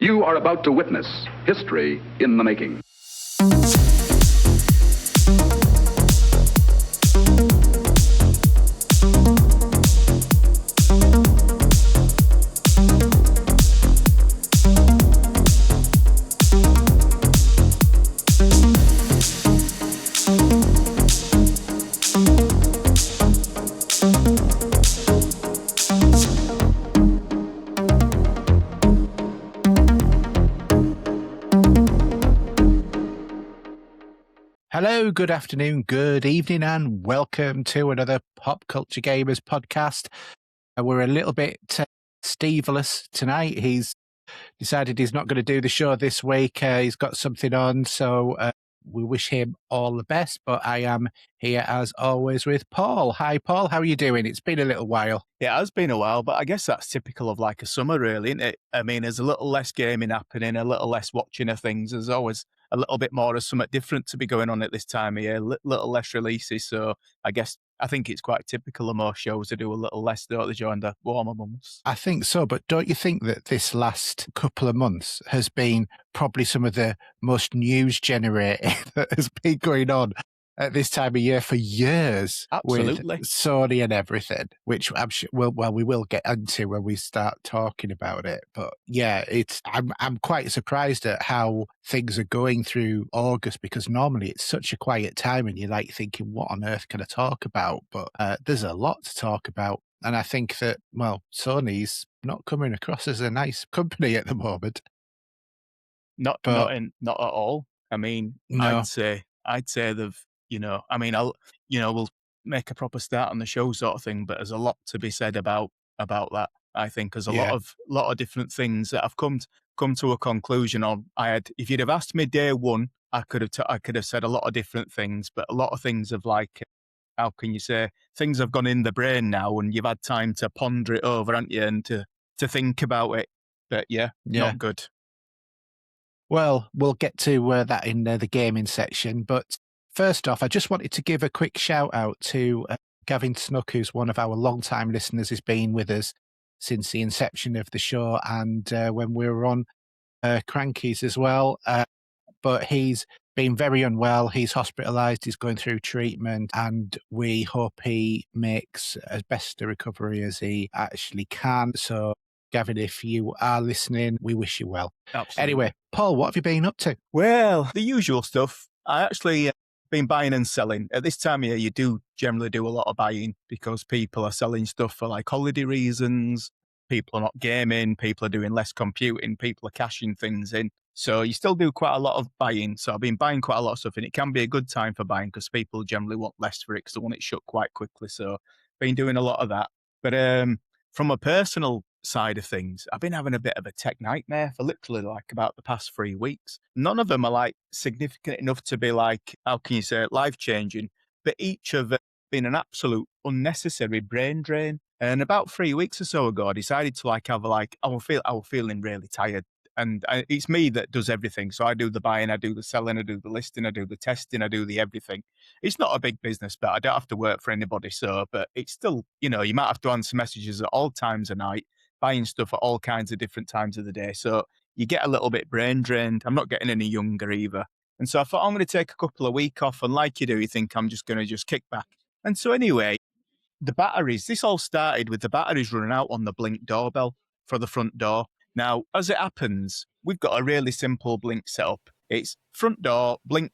You are about to witness history in the making. Hello, good afternoon, good evening, and welcome to another Pop Culture Gamers podcast. We're a little bit Steve-less tonight. He's decided he's not going to do the show this week. He's got something on, so we wish him all the best. But I am here, as always, with Paul. Hi, Paul. How are you doing? It's been a little while. Yeah, it has been a while, but I guess that's typical of like a summer, really, isn't it? I mean, there's a little less gaming happening, a little less watching of things. There's always a little bit more of something different to be going on at this time of year, little less releases. So I think it's quite typical of most shows to do a little less, don't they, during the warmer months? I think so, but don't you think that this last couple of months has been probably some of the most news generating that has been going on at this time of year for years? Absolutely. With Sony and everything, which I'm sure, we will get into when we start talking about it. But yeah, I'm quite surprised at how things are going through August, because normally it's such a quiet time and you're like thinking, what on earth can I talk about? But there's a lot to talk about. And I think that, Sony's not coming across as a nice company at the moment. Not at all. I mean, No. I'd say they've, we'll make a proper start on the show sort of thing, but there's a lot to be said about that. I think there's a lot of different things that have come to a conclusion on. If you'd have asked me day one, I could have said a lot of different things, but a lot of things have how can you say, things have gone in the brain now, and you've had time to ponder it over, haven't you, and to think about it. But yeah, not good. Well, we'll get to that in the gaming section. But first off, I just wanted to give a quick shout out to Gavin Snook, who's one of our long-time listeners, has been with us since the inception of the show and when we were on Crankies as well. But he's been very unwell. He's hospitalised. He's going through treatment, and we hope he makes as best a recovery as he actually can. So, Gavin, if you are listening, we wish you well. Absolutely. Anyway, Paul, what have you been up to? Well, the usual stuff. I actually been buying and selling. At this time of year, you do generally do a lot of buying because people are selling stuff for like holiday reasons. People are not gaming. People are doing less computing. People are cashing things in. So you still do quite a lot of buying. So I've been buying quite a lot of stuff, and it can be a good time for buying because people generally want less for it because they want it shut quite quickly. So been doing a lot of that. But from a personal side of things, I've been having a bit of a tech nightmare for literally like about the past 3 weeks. None of them are like significant enough to be like, how can you say, life-changing, but each have been an absolute unnecessary brain drain. And about 3 weeks or so ago, I decided to I was feeling really tired. And it's me that does everything. So I do the buying, I do the selling, I do the listing, I do the testing, I do the everything. It's not a big business, but I don't have to work for anybody. So, but it's still, you might have to answer messages at all times of night, buying stuff at all kinds of different times of the day. So you get a little bit brain drained. I'm not getting any younger either. And so I thought I'm going to take a couple of weeks off. And like you do, you think I'm just going to kick back. And so anyway, the batteries, this all started with the batteries running out on the Blink doorbell for the front door. Now, as it happens, we've got a really simple Blink setup. It's front door, Blink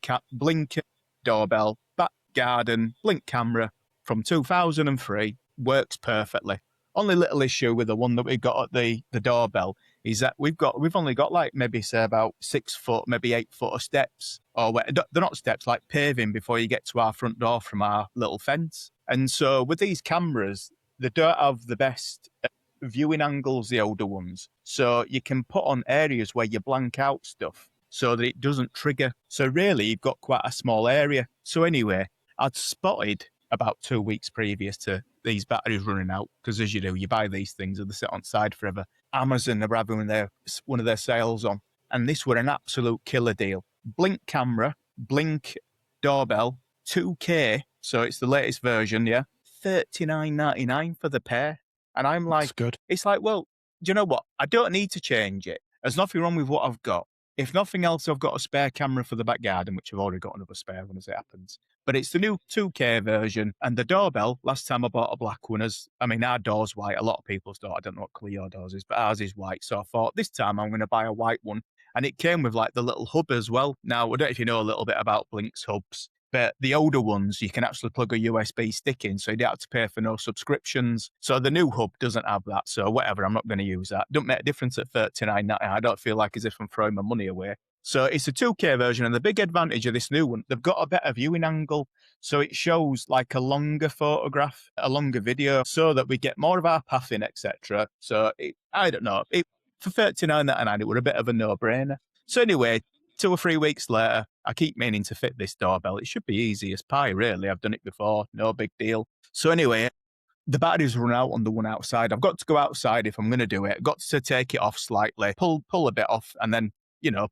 doorbell, back garden, Blink camera from 2003, works perfectly. Only little issue with the one that we got at the doorbell is that we've only got like maybe say about 6 foot, maybe 8 foot of steps, or they're not steps, like paving before you get to our front door from our little fence. And so with these cameras, they don't have the best viewing angles, the older ones. So you can put on areas where you blank out stuff so that it doesn't trigger. So really, you've got quite a small area. So anyway, I'd spotted about 2 weeks previous to these batteries running out, because as you do, you buy these things and they sit on side forever. Amazon are having one of their sales on, and this were an absolute killer deal. Blink camera, Blink doorbell, 2K, so it's the latest version, yeah, $39.99 for the pair. And I'm like, That's good. It's like, well, do you know what? I don't need to change it. There's nothing wrong with what I've got. If nothing else, I've got a spare camera for the back garden, which I've already got another spare one as it happens. But it's the new 2K version. And the doorbell, last time I bought a black one, our door's white. A lot of people's door, I don't know what colour your door's is, but ours is white. So I thought this time I'm going to buy a white one. And it came with like the little hub as well. Now, I don't know if you know a little bit about Blink's hubs, but the older ones, you can actually plug a USB stick in, so you don't have to pay for no subscriptions. So the new hub doesn't have that. So whatever, I'm not going to use that. Don't make a difference at $39.99. I don't feel like as if I'm throwing my money away. So it's a 2K version, and the big advantage of this new one, they've got a better viewing angle. So it shows like a longer photograph, a longer video, so that we get more of our pathing, etc. So I don't know. For $39.99, it were a bit of a no-brainer. So anyway, 2 or 3 weeks later, I keep meaning to fit this doorbell. It should be easy as pie, really. I've done it before. No big deal. So anyway, the batteries run out on the one outside. I've got to go outside if I'm going to do it. I've got to take it off slightly, pull a bit off, and then,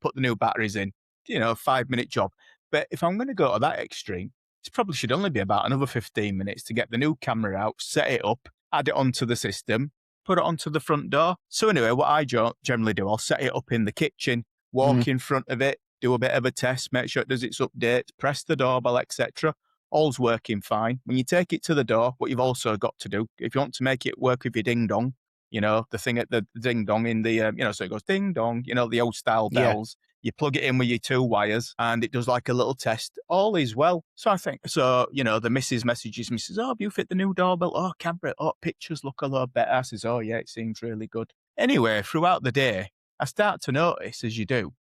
put the new batteries in. 5-minute job. But if I'm going to go to that extreme, it probably should only be about another 15 minutes to get the new camera out, set it up, add it onto the system, put it onto the front door. So anyway, what I generally do, I'll set it up in the kitchen, walk in front of it, do a bit of a test, make sure it does its updates, press the doorbell, etc. All's working fine. When you take it to the door, what you've also got to do, if you want to make it work with your ding dong, the thing at the ding dong in the, so it goes ding dong, the old style bells. You plug it in with your 2 wires and it does like a little test. All is well. So I think, the missus messages me, says, oh, have you fit the new doorbell? Oh, camera, pictures look a lot better. I says, oh yeah, it seems really good. Anyway, throughout the day, I start to notice, as you do,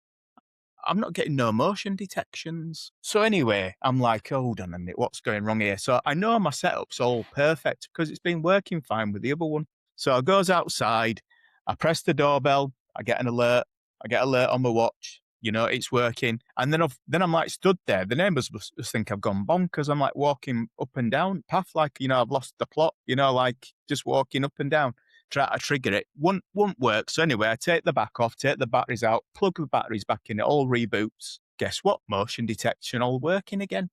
I'm not getting no motion detections. So anyway, I'm like, hold on a minute, what's going wrong here? So I know my setup's all perfect because it's been working fine with the other one. So I goes outside, I press the doorbell, I get an alert, on my watch, it's working. And then I'm like stood there. The neighbours must think I've gone bonkers. I'm like walking up and down path like, I've lost the plot, like just walking up and down. Try to trigger it. Won't work. So anyway, I take the back off, take the batteries out, plug the batteries back in, it all reboots. Guess what? Motion detection all working again.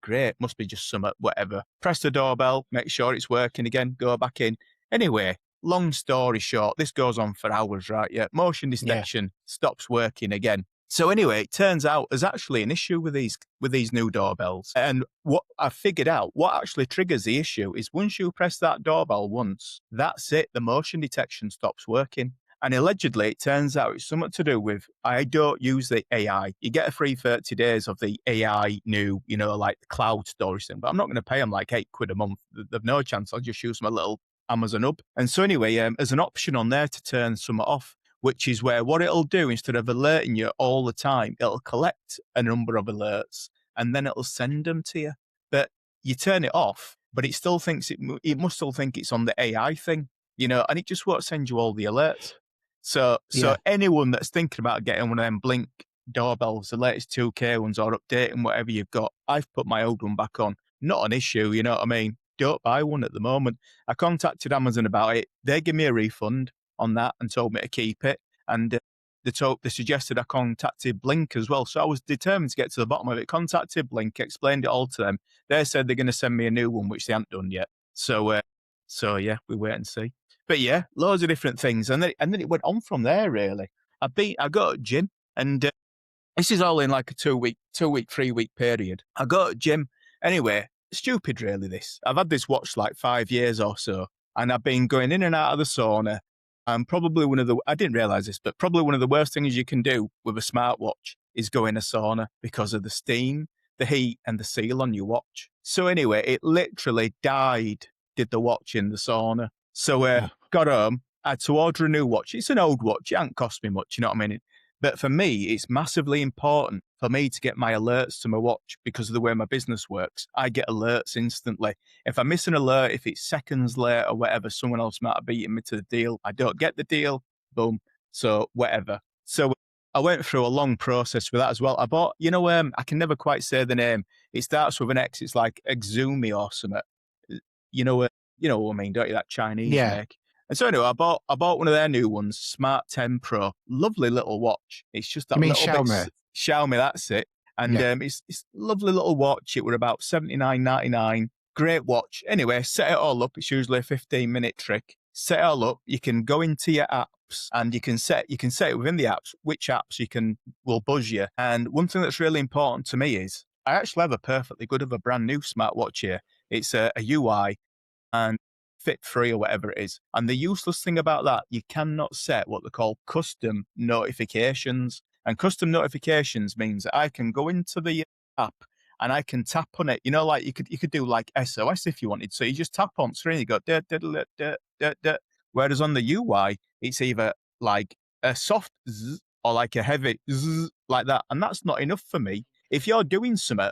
Great. Must be just some whatever. Press the doorbell, make sure it's working again, go back in. Anyway, long story short, this goes on for hours, right? Yeah. Motion detection stops working again. So anyway, it turns out there's actually an issue with these new doorbells. And what I figured out, what actually triggers the issue is once you press that doorbell once, that's it. The motion detection stops working. And allegedly, it turns out it's something to do with, I don't use the AI. You get a free 30 days of the AI new, like the cloud storage thing, but I'm not going to pay them like £8 a month. There's no chance. I'll just use my little Amazon hub. And so anyway, there's an option on there to turn some off, which is where what it'll do, instead of alerting you all the time, it'll collect a number of alerts and then it'll send them to you. But you turn it off, but it still thinks it must still think it's on the AI thing, and it just won't send you all the alerts. So anyone that's thinking about getting one of them Blink doorbells, the latest 2K ones, or updating whatever you've got, I've put my old one back on. Not an issue, you know what I mean? Don't buy one at the moment. I contacted Amazon about it. They give me a refund on that and told me to keep it. And they suggested I contacted Blink as well. So I was determined to get to the bottom of it. Contacted Blink, explained it all to them. They said they're going to send me a new one, which they haven't done yet. So yeah, we wait and see. But yeah, loads of different things. And then it went on from there, really. I go to gym, and this is all in like a 3-week period. I go to gym. Anyway, stupid really this. I've had this watch like 5 years or so, and I've been going in and out of the sauna. And probably I didn't realize this, but probably one of the worst things you can do with a smartwatch is go in a sauna because of the steam, the heat, and the seal on your watch. So anyway, it literally died, did the watch in the sauna. So got home, had to order a new watch. It's an old watch. It hasn't cost me much, you know what I mean? But for me, it's massively important for me to get my alerts to my watch because of the way my business works. I get alerts instantly. If I miss an alert, if it's seconds late or whatever, someone else might have beaten me to the deal. I don't get the deal, boom. So whatever. So I went through a long process with that as well. I bought, I can never quite say the name. It starts with an X. It's like Exumi or something. You know what I mean, don't you? That Chinese make. And so anyway, I bought one of their new ones, Smart 10 Pro. Lovely little watch. It's just that little Xiaomi? Xiaomi, that's it. And it's a lovely little watch. It were about $79.99. Great watch. Anyway, set it all up. It's usually a 15-minute trick. Set it all up. You can go into your apps apps, and you can set it within the apps which apps will buzz you. And one thing that's really important to me is I actually have a perfectly good of a brand new smartwatch here. It's a UI and Fit Free or whatever it is. And the useless thing about that, you cannot set what they call custom notifications. And custom notifications means that I can go into the app and I can tap on it. You know, like you could do like SOS if you wanted. So you just tap on screen, you go da, da, da, da, da, da. Whereas on the UI, it's either like a soft zzz or like a heavy zzz like that. And that's not enough for me. If you're doing something,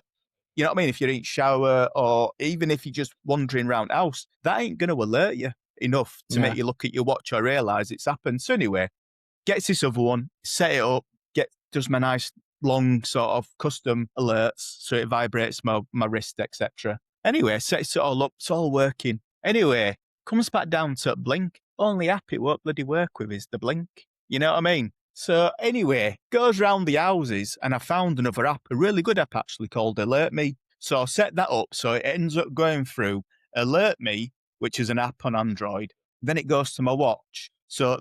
you know what I mean? If you're in shower or even if you're just wandering around the house, that ain't going to alert you enough to make you look at your watch or realise it's happened. So anyway, gets this other one, set it up, does my nice long sort of custom alerts so it vibrates my wrist, etc. Anyway, sets it all up, it's all working. Anyway, comes back down to Blink. Only app it won't bloody work with is the Blink. You know what I mean? So anyway, goes round the houses and I found another app, a really good app actually called Alert Me. So I set that up so it ends up going through Alert Me, which is an app on Android. Then it goes to my watch. So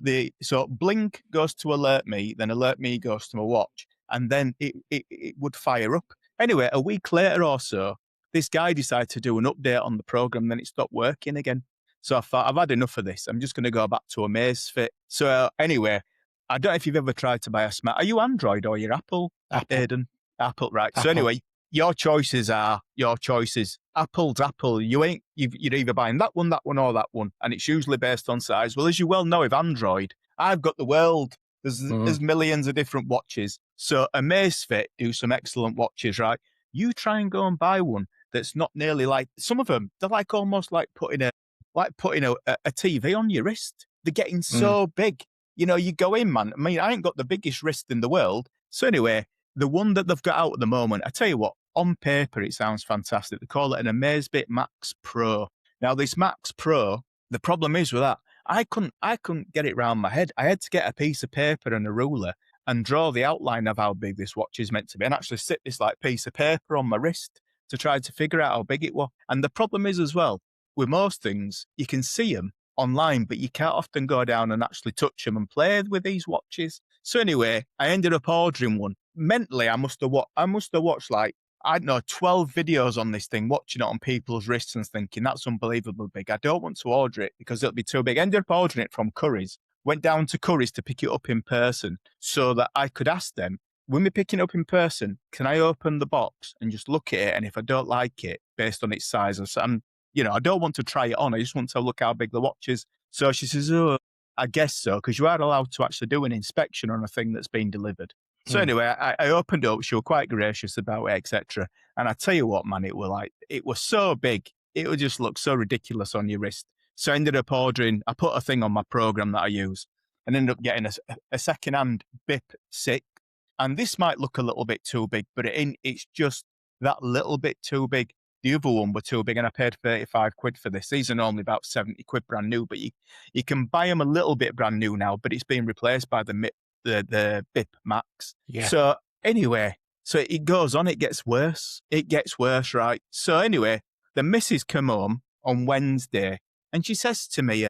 Blink goes to Alert Me, then Alert Me goes to my watch, and then it would fire up. Anyway, a week later or so, this guy decided to do an update on the program, then it stopped working again. So I thought, I've had enough of this. I'm just going to go back to Amazfit. So anyway, I don't know if you've ever tried to buy a smart. Are you Android or you're Apple, Aidan? Apple, right. Apple. So anyway, your choices are your choices. Apple's Apple. You're either buying that one, or that one. And it's usually based on size. Well, as you well know, with Android, I've got the world. There's millions of different watches. So Amazfit do some excellent watches, right? You try and go and buy one that's not nearly like, some of them, they're like almost like putting a TV on your wrist. They're getting so big. You know, you go in, man. I mean, I ain't got the biggest wrist in the world. So anyway, the one that they've got out at the moment, I tell you what, on paper, it sounds fantastic. They call it an Amazfit Max Pro. Now, this Max Pro, the problem is with that, I couldn't get it round my head. I had to get a piece of paper and a ruler and draw the outline of how big this watch is meant to be and actually sit this like piece of paper on my wrist to try to figure out how big it was. And the problem is as well, with most things, you can see them online, but you can't often go down and actually touch them and play with these watches. So anyway, I ended up ordering one. Mentally, I must have watched like, I don't know, 12 videos on this thing, watching it on people's wrists and thinking, that's unbelievably big. I don't want to order it because it'll be too big. I ended up ordering it from Curry's. Went down to Curry's to pick it up in person so that I could ask them, when we're picking it up in person, can I open the box and just look at it? And if I don't like it based on its size, I don't want to try it on. I just want to look how big the watch is. So she says, oh, I guess so, because you are allowed to actually do an inspection on a thing that's been delivered. So anyway, I opened up. She was quite gracious about it, etc. And I tell you what, man, it was so big. It would just look so ridiculous on your wrist. So I ended up ordering. I put a thing on my program that I use, and ended up getting a second-hand BIP 6. And this might look a little bit too big, but it's just that little bit too big. The other one were too big, and I paid 35 quid for this. These are normally about 70 quid brand new, but you can buy them a little bit brand new now, but it's being replaced by the BIP Max. Yeah. So anyway, so it goes on, it gets worse. It gets worse, right? So anyway, the missus come home on Wednesday, and she says to me,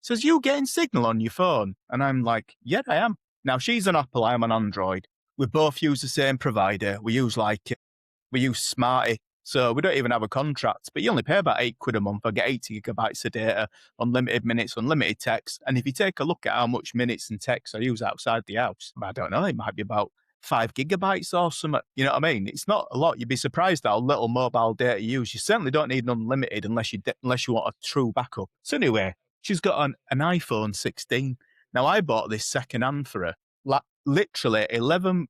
says, you getting signal on your phone? And I'm like, yeah, I am. Now, she's an Apple, I'm an Android. We both use the same provider. We use Smarty. So we don't even have a contract, but you only pay about 8 quid a month. I get 80 gigabytes of data, unlimited minutes, unlimited text. And if you take a look at how much minutes and text I use outside the house, I don't know, it might be about 5 gigabytes or something. You know what I mean? It's not a lot. You'd be surprised how little mobile data you use. You certainly don't need unlimited unless you want a true backup. So anyway, she's got an iPhone 16. Now, I bought this secondhand for her, literally 11,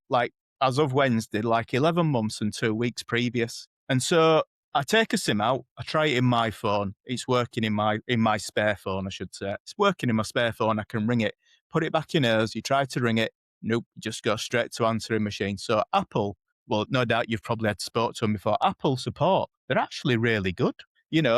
as of Wednesday, 11 months and 2 weeks previous. And so I take a SIM out, I try it in my phone. It's working in my spare phone, I should say. It's working in my spare phone. I can ring it, put it back in hers. You try to ring it. Nope, just go straight to answering machine. So Apple, well, no doubt you've probably had spoke to them before. Apple support, they're actually really good.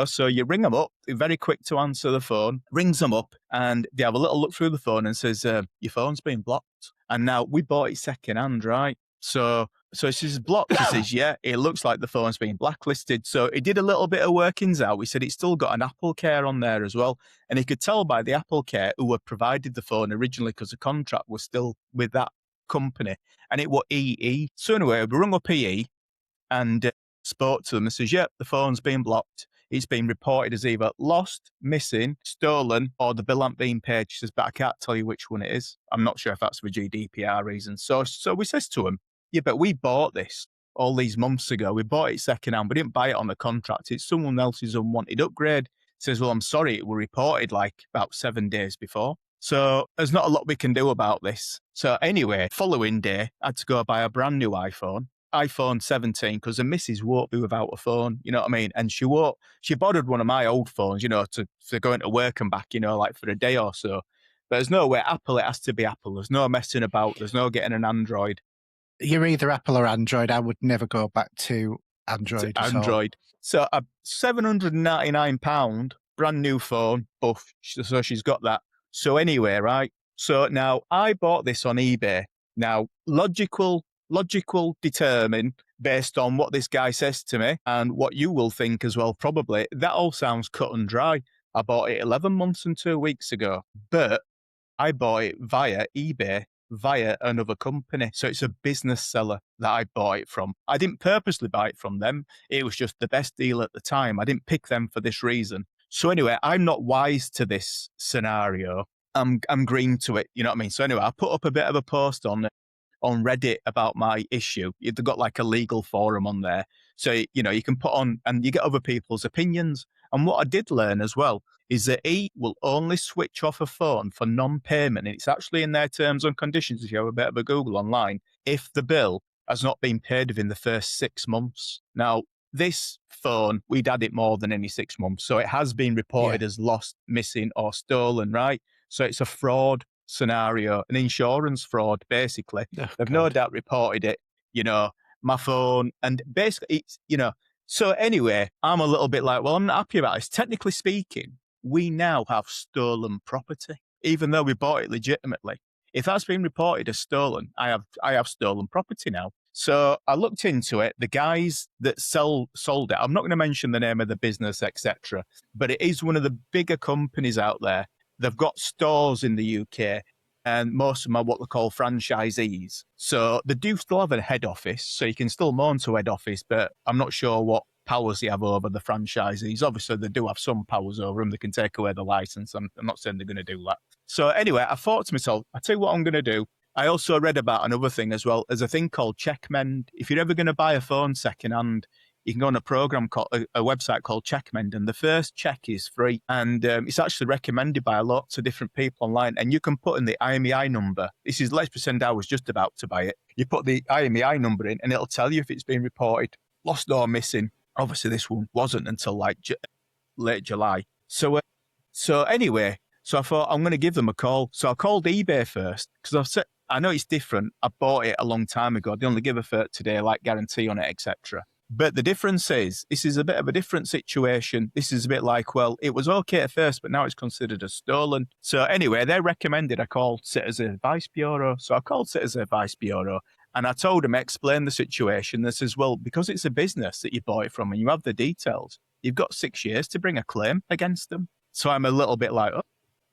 So you ring them up, they're very quick to answer the phone, rings them up, and they have a little look through the phone and says, your phone's been blocked. And now we bought it second hand, right? So So he says, blocked. He says, yeah, it looks like the phone's been blacklisted. So he did a little bit of workings out. He said it's still got an Apple Care on there as well. And he could tell by the Apple Care who had provided the phone originally because the contract was still with that company. And it was EE. So anyway, we rung up EE and spoke to them and says, yep, the phone's been blocked. It's been reported as either lost, missing, stolen, or the bill ain't been paid. She says, but I can't tell you which one it is. I'm not sure if that's for GDPR reasons. So we says to him, yeah, but we bought this all these months ago. We bought it secondhand. We didn't buy it on the contract. It's someone else's unwanted upgrade. Says, well, I'm sorry, it was reported like about 7 days before. So there's not a lot we can do about this. So anyway, following day, I had to go buy a brand new iPhone 17, because the missus won't be without a phone, you know what I mean? And she borrowed one of my old phones, you know, for going to work and back, you know, like for a day or so. But there's no way. Apple, it has to be Apple. There's no messing about. There's no getting an Android. You're either Apple or Android. I would never go back to Android. So a £799 brand new phone, buff. So she's got that. So anyway, right? So now I bought this on eBay. Now, logical determine based on what this guy says to me and what you will think as well, probably. That all sounds cut and dry. I bought it 11 months and 2 weeks ago, but I bought it via eBay, via another company. So it's a business seller that I bought it from. I didn't purposely buy it from them. It was just the best deal at the time. I didn't pick them for this reason. So anyway, I'm not wise to this scenario. I'm green to it, you know what I mean? So anyway, I put up a bit of a post on Reddit about my issue. They've got like a legal forum on there. So, you know, you can put on and you get other people's opinions. And what I did learn as well is that E will only switch off a phone for non-payment. And it's actually in their terms and conditions, if you have a bit of a Google online, if the bill has not been paid within the first 6 months. Now, this phone, we'd had it more than any 6 months. So it has been reported as lost, missing, or stolen, right? So it's a fraud scenario, an insurance fraud, basically. They've no doubt reported it, you know, my phone. And basically, it's, you know, so anyway, I'm a little bit like, well, I'm not happy about this. Technically speaking, we now have stolen property, even though we bought it legitimately. If that's been reported as stolen, I have stolen property now. So I looked into it. The guys that sold it, I'm not going to mention the name of the business, etc., but it is one of the bigger companies out there. They've got stores in the UK, and most of them are what they call franchisees. So they do still have a head office, so you can still moan to head office, but I'm not sure what powers they have over the franchisees. Obviously, they do have some powers over them. They can take away the license. I'm not saying they're going to do that. So anyway, I thought to myself, I'll tell you what I'm going to do. I also read about another thing as well. There's a thing called Checkmend. If you're ever going to buy a phone secondhand, you can go on a program called a website called Checkmend, and the first check is free. And it's actually recommended by lots of different people online. And you can put in the IMEI number. This is, let's pretend I was just about to buy it. You put the IMEI number in, and it'll tell you if it's been reported lost or missing. Obviously, this one wasn't until like late July. So anyway, so I thought I'm going to give them a call. So I called eBay first because I know it's different. I bought it a long time ago. They only give a 30-day like guarantee on it, etc. But the difference is, this is a bit of a different situation. This is a bit like, well, it was okay at first, but now it's considered as stolen. So anyway, they recommended I call Citizen Advice Bureau. So I called Citizen Advice Bureau, and I told them, explain the situation. They says, well, because it's a business that you bought it from and you have the details, you've got 6 years to bring a claim against them. So I'm a little bit like, oh,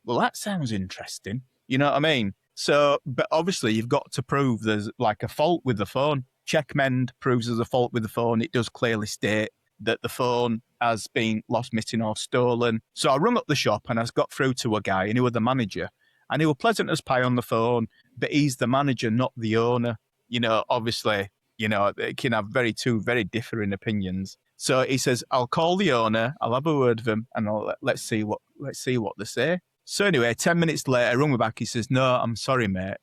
well, that sounds interesting. You know what I mean? So, but obviously you've got to prove there's like a fault with the phone. Checkmend proves there's a fault with the phone. It does clearly state that the phone has been lost, missing, or stolen. So I rung up the shop and I got through to a guy, and he was the manager. And he was pleasant as pie on the phone, but he's the manager, not the owner. You know, obviously, you know, they can have two very differing opinions. So he says, I'll call the owner, I'll have a word with him, and let's see what they say. So anyway, 10 minutes later, I rung me back. He says, no, I'm sorry, mate.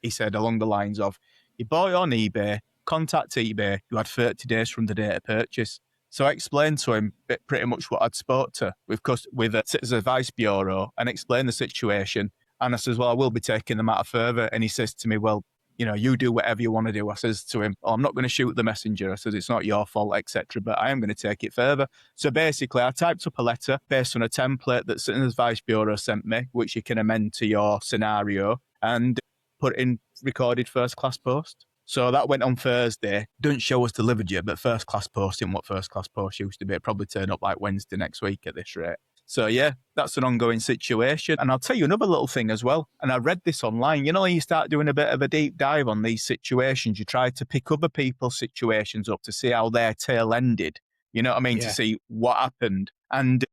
He said along the lines of, you bought it on eBay, contact eBay, you had 30 days from the date of purchase. So I explained to him pretty much what I'd spoke to with a Citizen Advice Bureau and explained the situation. And I says, well, I will be taking the matter further. And he says to me, well, you know, you do whatever you want to do. I says to him, oh, I'm not going to shoot the messenger. I says, it's not your fault, etc. But I am going to take it further. So basically, I typed up a letter based on a template that Citizen Advice Bureau sent me, which you can amend to your scenario, and put in recorded first class post. So that went on Thursday. Didn't show us delivered yet, but first class post isn't what first class post used to be. It'll probably turn up like Wednesday next week at this rate. So yeah, that's an ongoing situation. And I'll tell you another little thing as well. And I read this online. You know, you start doing a bit of a deep dive on these situations. You try to pick other people's situations up to see how their tale ended. You know what I mean? Yeah. To see what happened. And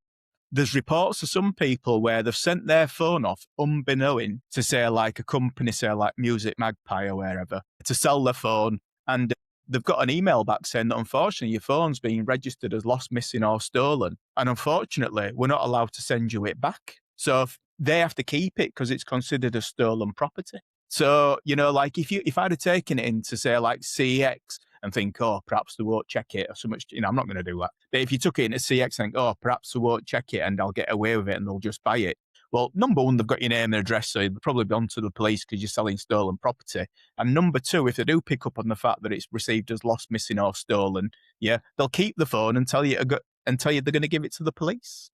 there's reports of some people where they've sent their phone off unbeknown to say like a company, say like Music Magpie or wherever, to sell their phone. And they've got an email back saying that unfortunately your phone's being registered as lost, missing or stolen. And unfortunately, we're not allowed to send you it back. So they have to keep it because it's considered a stolen property. So, you know, like if I'd have taken it into say like CX and think, oh, perhaps they won't check it or so much, you know, I'm not going to do that. But if you took it into CX and think, oh, perhaps they won't check it and I'll get away with it and they'll just buy it. Well, number one, they've got your name and address, so they'll probably be on to the police because you're selling stolen property. And number two, if they do pick up on the fact that it's received as lost, missing or stolen, yeah, they'll keep the phone and tell you they're going to give it to the police.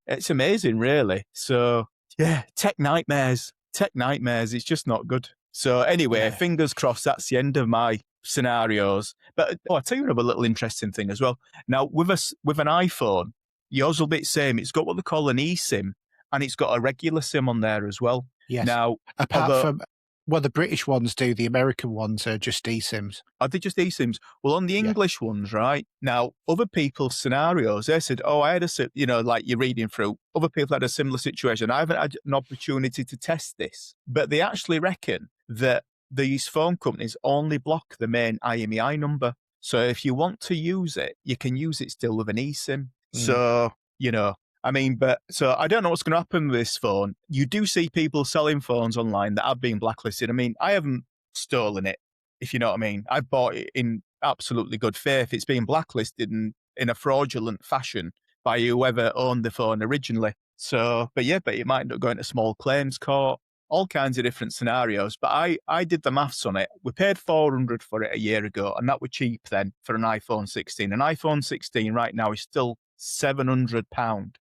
It's amazing, really. So yeah, tech nightmares. It's just not good. So anyway, fingers crossed that's the end of my scenarios. But I'll tell you a little interesting thing as well. Now, with an iPhone, yours will be the same. It's got what they call an eSIM, and it's got a regular SIM on there as well. Yes. Now, apart from, well, the British ones do, the American ones are just eSIMs. Are they just eSIMs? Well, on the English ones, right? Now, other people's scenarios, they said, oh, I had you know, like you're reading through, other people had a similar situation. I haven't had an opportunity to test this, but they actually reckon that these phone companies only block the main IMEI number. So if you want to use it, you can use it still with an eSIM. So, you know, I mean, but so I don't know what's going to happen with this phone. You do see people selling phones online that have been blacklisted. I mean, I haven't stolen it, if you know what I mean. I bought it in absolutely good faith. It's been blacklisted in a fraudulent fashion by whoever owned the phone originally. So, but it might end up going to small claims court, all kinds of different scenarios. But I did the maths on it. We paid $400 for it a year ago, and that was cheap then for an iPhone 16. An iPhone 16 right now is still £700.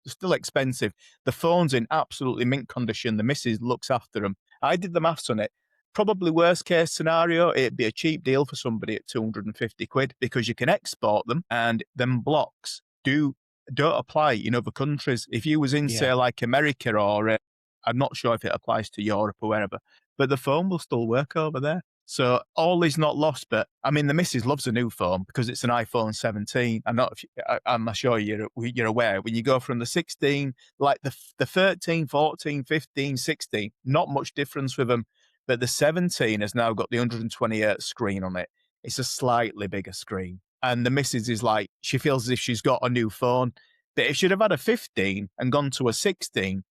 They're still expensive. The phone's in absolutely mint condition. The missus looks after them. I did the maths on it. Probably worst case scenario, it'd be a cheap deal for somebody at £250 because you can export them and them blocks don't apply in other countries. If you was in, say, like America or I'm not sure if it applies to Europe or wherever, but the phone will still work over there. So all is not lost, but I mean, the missus loves a new phone because it's an iPhone 17. I'm sure you're aware when you go from the 16, like the 13, 14, 15, 16, not much difference with them. But the 17 has now got the 120 hertz screen on it. It's a slightly bigger screen. And the missus is like, she feels as if she's got a new phone. But if she'd have had a 15 and gone to a 16,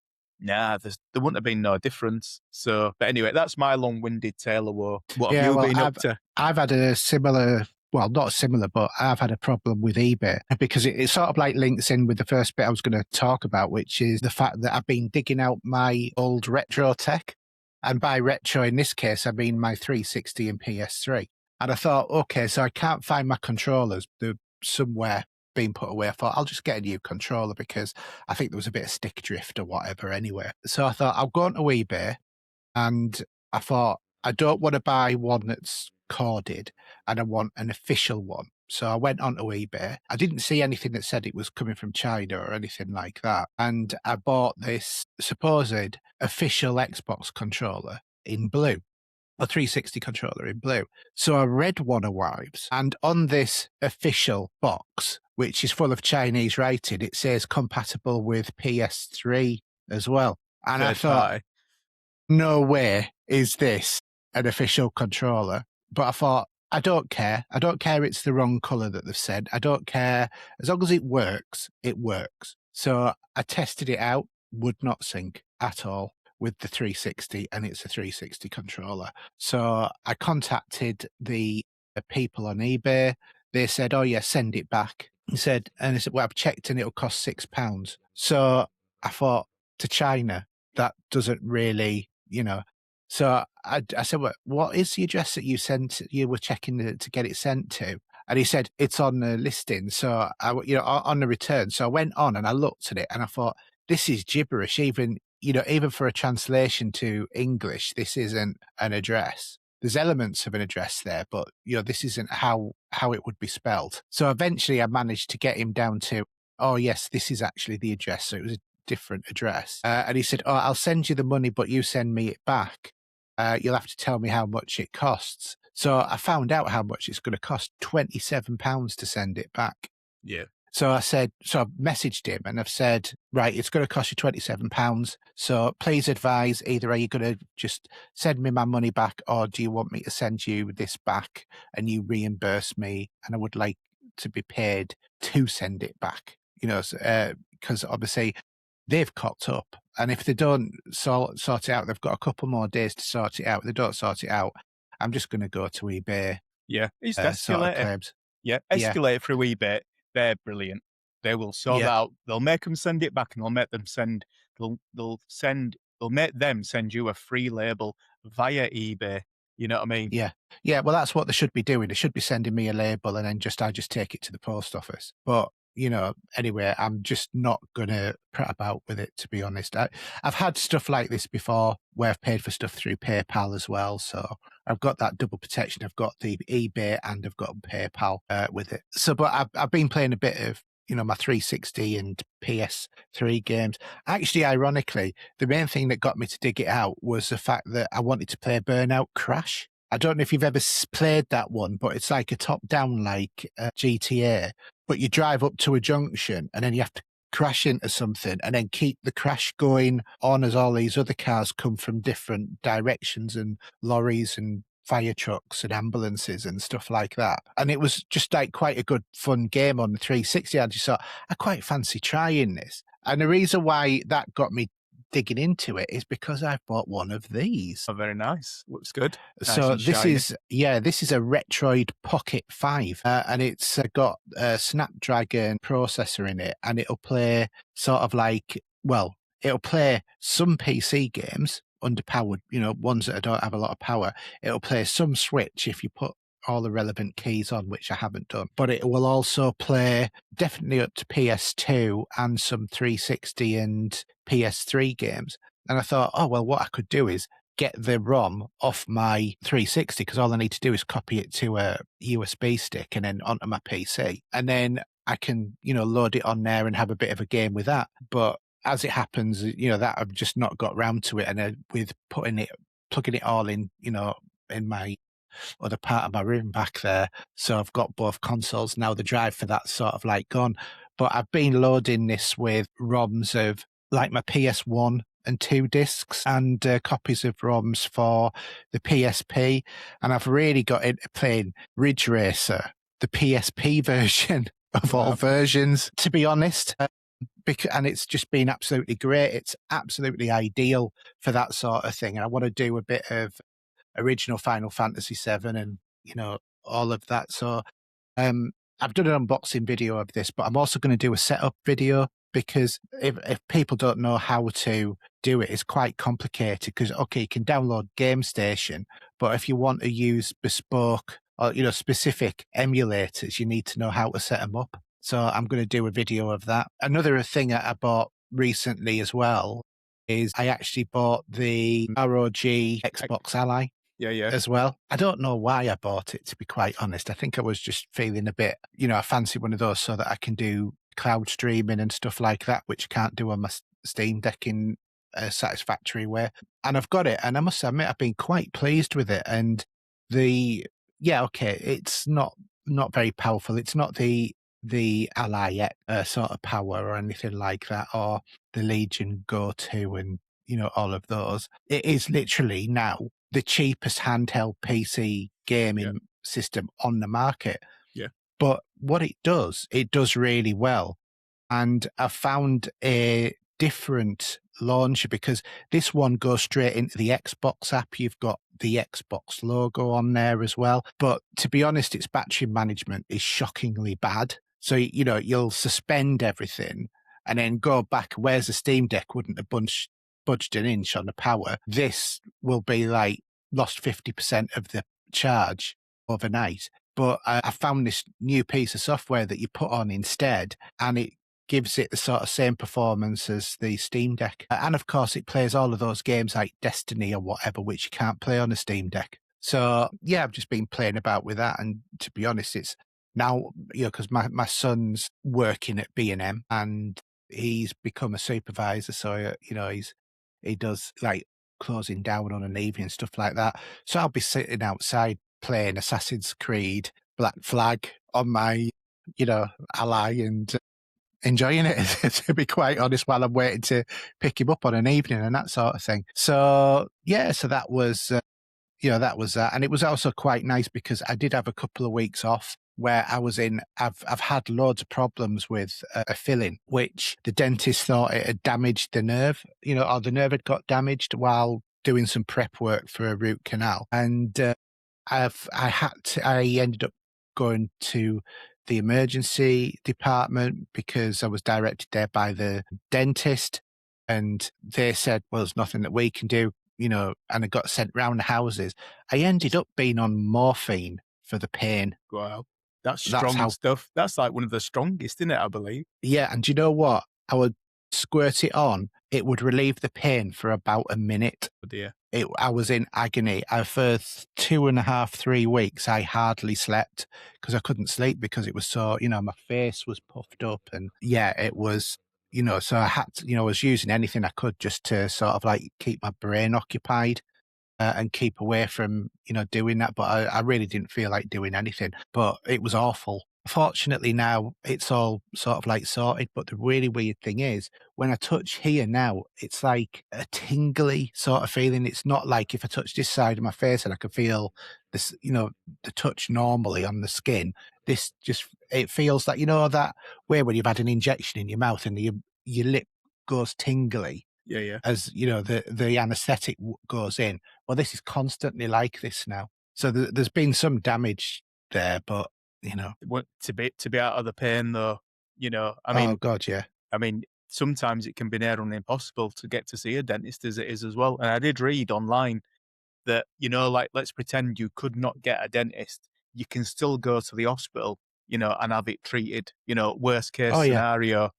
there wouldn't have been no difference. So, but anyway, that's my long-winded tale of woe. What have you been up to? I've had a similar, well, not similar, but I've had a problem with eBay because it sort of like links in with the first bit I was going to talk about, which is the fact that I've been digging out my old retro tech. And by retro, in this case, I mean my 360 and PS3. And I thought, okay, so I can't find my controllers. They're somewhere being put away. I thought, I'll just get a new controller because I think there was a bit of stick drift or whatever anyway. So I thought, I'll go onto eBay. And I thought, I don't want to buy one that's corded and I want an official one. So I went onto eBay. I didn't see anything that said it was coming from China or anything like that. And I bought this supposed official Xbox controller in blue, a 360 controller in blue. So I read one of wives, and on this official box, which is full of Chinese writing, it says compatible with PS3 as well. And I thought, no way is this an official controller. But I thought, I don't care. I don't care it's the wrong colour that they've said. I don't care. As long as it works, it works. So I tested it out, would not sync at all with the 360, and it's a 360 controller. So I contacted the people on eBay. They said, oh yeah, send it back. I said, well, I've checked and it'll cost £6. So I thought, to China, that doesn't really, So I said, what is the address that you were checking to get it sent to? And he said, it's on the listing. So on the return. So I went on and I looked at it and I thought, this is gibberish. Even for a translation to English, this isn't an address. there's elements of an address there, but this isn't how it would be spelled. So eventually I managed to get him down to, oh yes, this is actually the address. So it was a different address. And he said, oh, I'll send you the money, but you send me it back. You'll have to tell me how much it costs. So I found out how much it's going to cost, £27 to send it back. Yeah. So I messaged him and I've said, right, it's going to cost you £27. So please advise, either are you going to just send me my money back, or do you want me to send you this back and you reimburse me? And I would like to be paid to send it back, because obviously they've cocked up. And if they don't sort it out, they've got a couple more days to sort it out. If they don't sort it out, I'm just going to go to eBay. Yeah, it's sort of claims. Yeah, escalate through eBay. They're brilliant. They will sort out. They'll make them send it back, and they'll make them send. They'll make them send you a free label via eBay. You know what I mean? Yeah. Well, that's what they should be doing. They should be sending me a label, and then I just take it to the post office. But anyway, I'm just not gonna prat about with it, to be honest. I've had stuff like this before where I've paid for stuff through PayPal as well, so I've got that double protection. I've got the eBay and I've got PayPal with it. So, but I've been playing a bit of my 360 and PS3 games. Actually, ironically, the main thing that got me to dig it out was the fact that I wanted to play Burnout Crash. I don't know if you've ever played that one, but it's like a top-down like GTA, but you drive up to a junction and then you have to crash into something and then keep the crash going on as all these other cars come from different directions, and lorries and fire trucks and ambulances and stuff like that. And it was just like quite a good fun game on the 360. I just thought, I quite fancy trying this. And the reason why that got me digging into it is because I've bought one of these. Oh, very nice. Looks good. So this is a Retroid Pocket 5, and it's got a Snapdragon processor in it, and it'll play it'll play some PC games, underpowered, ones that don't have a lot of power. It'll play some Switch if you put all the relevant keys on, which I haven't done. But it will also play definitely up to PS2 and some 360 and PS3 games. And I thought, oh, well, what I could do is get the ROM off my 360, because all I need to do is copy it to a USB stick and then onto my PC. And then I can, load it on there and have a bit of a game with that. But as it happens, that I've just not got round to it. And with plugging it all in, in my other part of my room back there. So I've got both consoles now. The drive for that sort of like gone. But I've been loading this with ROMs of like my PS1 and 2 discs, and copies of ROMs for the PSP. And I've really got into playing Ridge Racer, the PSP version of all versions, to be honest. And it's just been absolutely great. It's absolutely ideal for that sort of thing. And I want to do a bit of original Final Fantasy VII and, all of that. So I've done an unboxing video of this, but I'm also going to do a setup video, because if people don't know how to do it, it's quite complicated. Because, okay, you can download Game Station, but if you want to use bespoke or, specific emulators, you need to know how to set them up. So I'm going to do a video of that. Another thing that I bought recently as well is I actually bought the ROG Xbox Ally. Yeah. As well. I don't know why I bought it, to be quite honest. I think I was just feeling a bit, I fancy one of those so that I can do cloud streaming and stuff like that, which I can't do on my Steam Deck in a satisfactory way. And I've got it, and I must admit I've been quite pleased with it. And it's not very powerful. It's not the Ally sort of power or anything like that, or the Legion Go 2 and all of those. It is literally now the cheapest handheld PC gaming system on the market. Yeah. But what it does really well. And I found a different launcher, because this one goes straight into the Xbox app. You've got the Xbox logo on there as well. But to be honest, its battery management is shockingly bad. So, you'll suspend everything and then go back, whereas the Steam Deck wouldn't have budged an inch on the power. This will be like lost 50% of the charge overnight. But I found this new piece of software that you put on instead, and it gives it the sort of same performance as the Steam Deck. And of course, it plays all of those games like Destiny or whatever, which you can't play on a Steam Deck. So yeah, I've just been playing about with that. And to be honest, it's now, because my son's working at B&M and he's become a supervisor. So, he does like closing down on an evening, stuff like that. So I'll be sitting outside playing Assassin's Creed Black Flag on my, Ally and enjoying it, to be quite honest, while I'm waiting to pick him up on an evening and that sort of thing. So yeah, so that was, that was that. And it was also quite nice because I did have a couple of weeks off where I've had loads of problems with a filling, which the dentist thought it had damaged the nerve, or the nerve had got damaged while doing some prep work for a root canal. And I ended up going to the emergency department because I was directed there by the dentist, and they said, well, there's nothing that we can do, and I got sent round the houses. I ended up being on morphine for the pain. Wow. That's strong stuff. That's like one of the strongest, isn't it, I believe? Yeah, and do you know what? I would squirt it on. It would relieve the pain for about a minute. Oh dear. I was in agony. For 2.5, 3 weeks, I hardly slept because I couldn't sleep because it was so, my face was puffed up. And yeah, it was, so I had to, I was using anything I could just to sort of like keep my brain occupied. And keep away from, doing that. But I really didn't feel like doing anything. But it was awful. Fortunately, now it's all sort of like sorted. But the really weird thing is, when I touch here now, it's like a tingly sort of feeling. It's not like if I touch this side of my face and I can feel this, the touch normally on the skin. This just, it feels like, that way when you've had an injection in your mouth and your lip goes tingly. Yeah. As the anesthetic goes in. Well, this is constantly like this now. So there's been some damage there, but to be out of the pain though, I mean, oh God, yeah. I mean, sometimes it can be near on impossible to get to see a dentist as it is as well. And I did read online that, like, let's pretend you could not get a dentist. You can still go to the hospital, and have it treated, worst case scenario.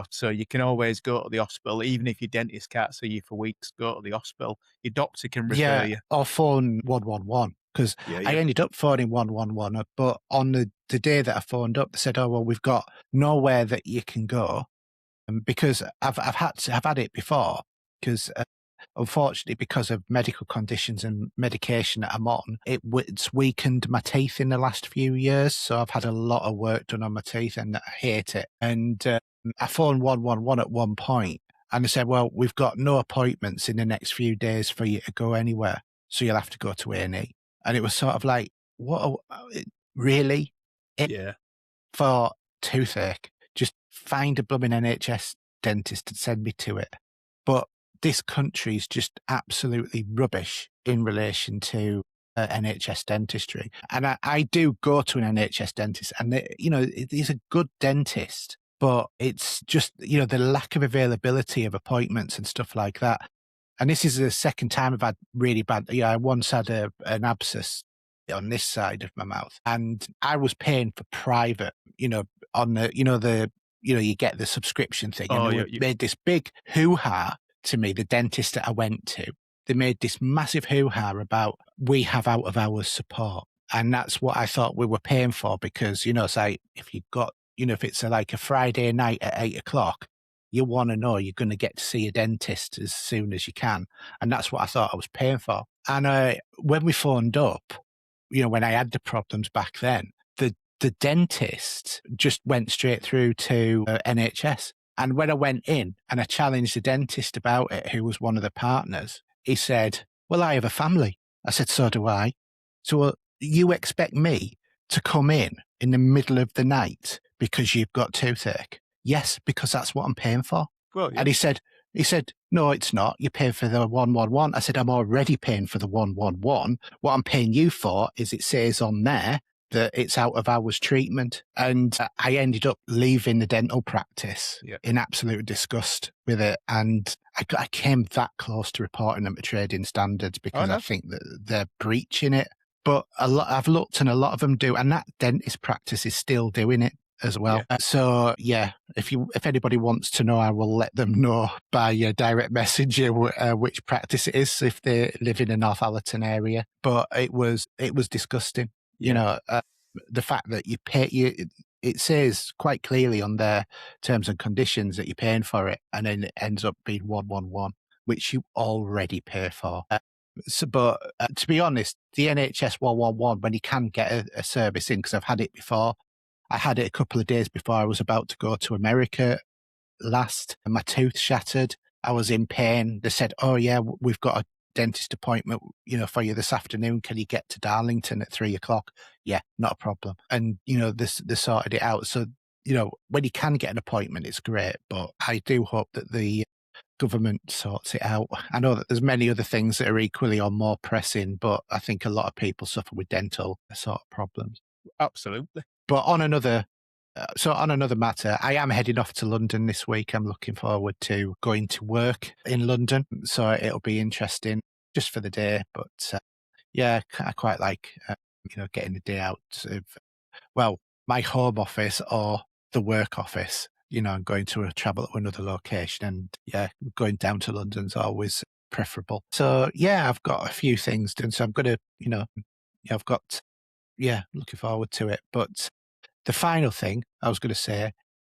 So you can always go to the hospital, even if your dentist can't see you for weeks, go to the hospital. Your doctor can refer you. Or phone 111, because I ended up phoning 111, but on the day that I phoned up, they said, oh, well, we've got nowhere that you can go. Because I've had it before, because unfortunately, because of medical conditions and medication that I'm on, it's weakened my teeth in the last few years. So I've had a lot of work done on my teeth and I hate it. And I phoned 111 at one point and they said, well, we've got no appointments in the next few days for you to go anywhere. So you'll have to go to A&E. And it was sort of like, what? Really? Yeah. For toothache, just find a blooming NHS dentist and send me to it. But this country is just absolutely rubbish in relation to NHS dentistry. And I do go to an NHS dentist and, he's a good dentist, but it's just, the lack of availability of appointments and stuff like that. And this is the second time I've had really bad, I once had an abscess on this side of my mouth and I was paying for private, on the, you get the subscription thing. Oh, and they made this big hoo-ha to me, the dentist that I went to. They made this massive hoo-ha about we have out of hours support. And that's what I thought we were paying for because, it's like if you've got, if it's like a Friday night at 8:00, you want to know you're going to get to see a dentist as soon as you can. And that's what I thought I was paying for. And when we phoned up, when I had the problems back then, the dentist just went straight through to NHS. And when I went in and I challenged the dentist about it, who was one of the partners, he said, well, I have a family. I said, so do I. So you expect me to come in the middle of the night because you've got toothache? Yes, because that's what I'm paying for. Well, yeah. And he said, no, it's not. You're paying for the 111. I said, I'm already paying for the 111. What I'm paying you for is it says on there that it's out of hours treatment. And I ended up leaving the dental practice in absolute disgust with it. And I came that close to reporting them to trading standards because I think that they're breaching it. But I've looked and a lot of them do. And that dentist practice is still doing it. as well. Yeah. So if anybody wants to know, I will let them know by direct messenger which practice it is if they live in a Northallerton area. But it was disgusting. The fact that you pay it says quite clearly on their terms and conditions that you're paying for it, and then it ends up being 111, which you already pay for. But to be honest, the NHS 111, when you can get a service in, because I've had it before, I had it a couple of days before I was about to go to America last, and my tooth shattered. I was in pain. They said, "Oh yeah, we've got a dentist appointment, for you this afternoon. Can you get to Darlington at 3:00?" Yeah, not a problem. And they sorted it out. So when you can get an appointment, it's great. But I do hope that the government sorts it out. I know that there's many other things that are equally or more pressing, but I think a lot of people suffer with dental sort of problems. Absolutely. But on another matter, I am heading off to London this week. I'm looking forward to going to work in London, so it'll be interesting just for the day. But I quite like getting the day out of my home office or the work office. And going to travel to another location, and going down to London's always preferable. So I've got a few things done. So I'm gonna, I've got looking forward to it. But the final thing I was going to say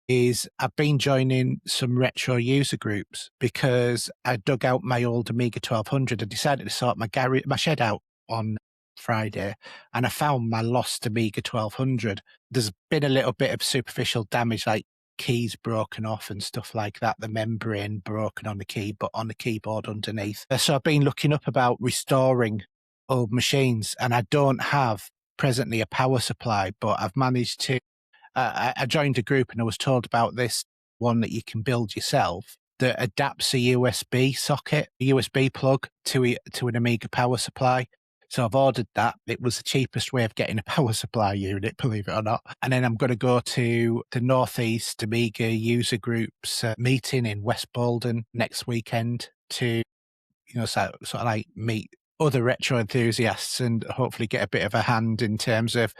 is I've been joining some retro user groups because I dug out my old Amiga 1200 and decided to sort my shed out on Friday, and I found my lost Amiga 1200. There's been a little bit of superficial damage, like keys broken off and stuff like that, the membrane broken on the keyboard underneath. So I've been looking up about restoring old machines, and I don't have presently a power supply, but I've managed to I joined a group and I was told about this one that you can build yourself that adapts a USB socket, a USB plug to an Amiga power supply. So I've ordered that. It was the cheapest way of getting a power supply unit, believe it or not. And then I'm going to go to the Northeast Amiga user groups meeting in West Bolden next weekend to, sort of like meet other retro enthusiasts and hopefully get a bit of a hand in terms of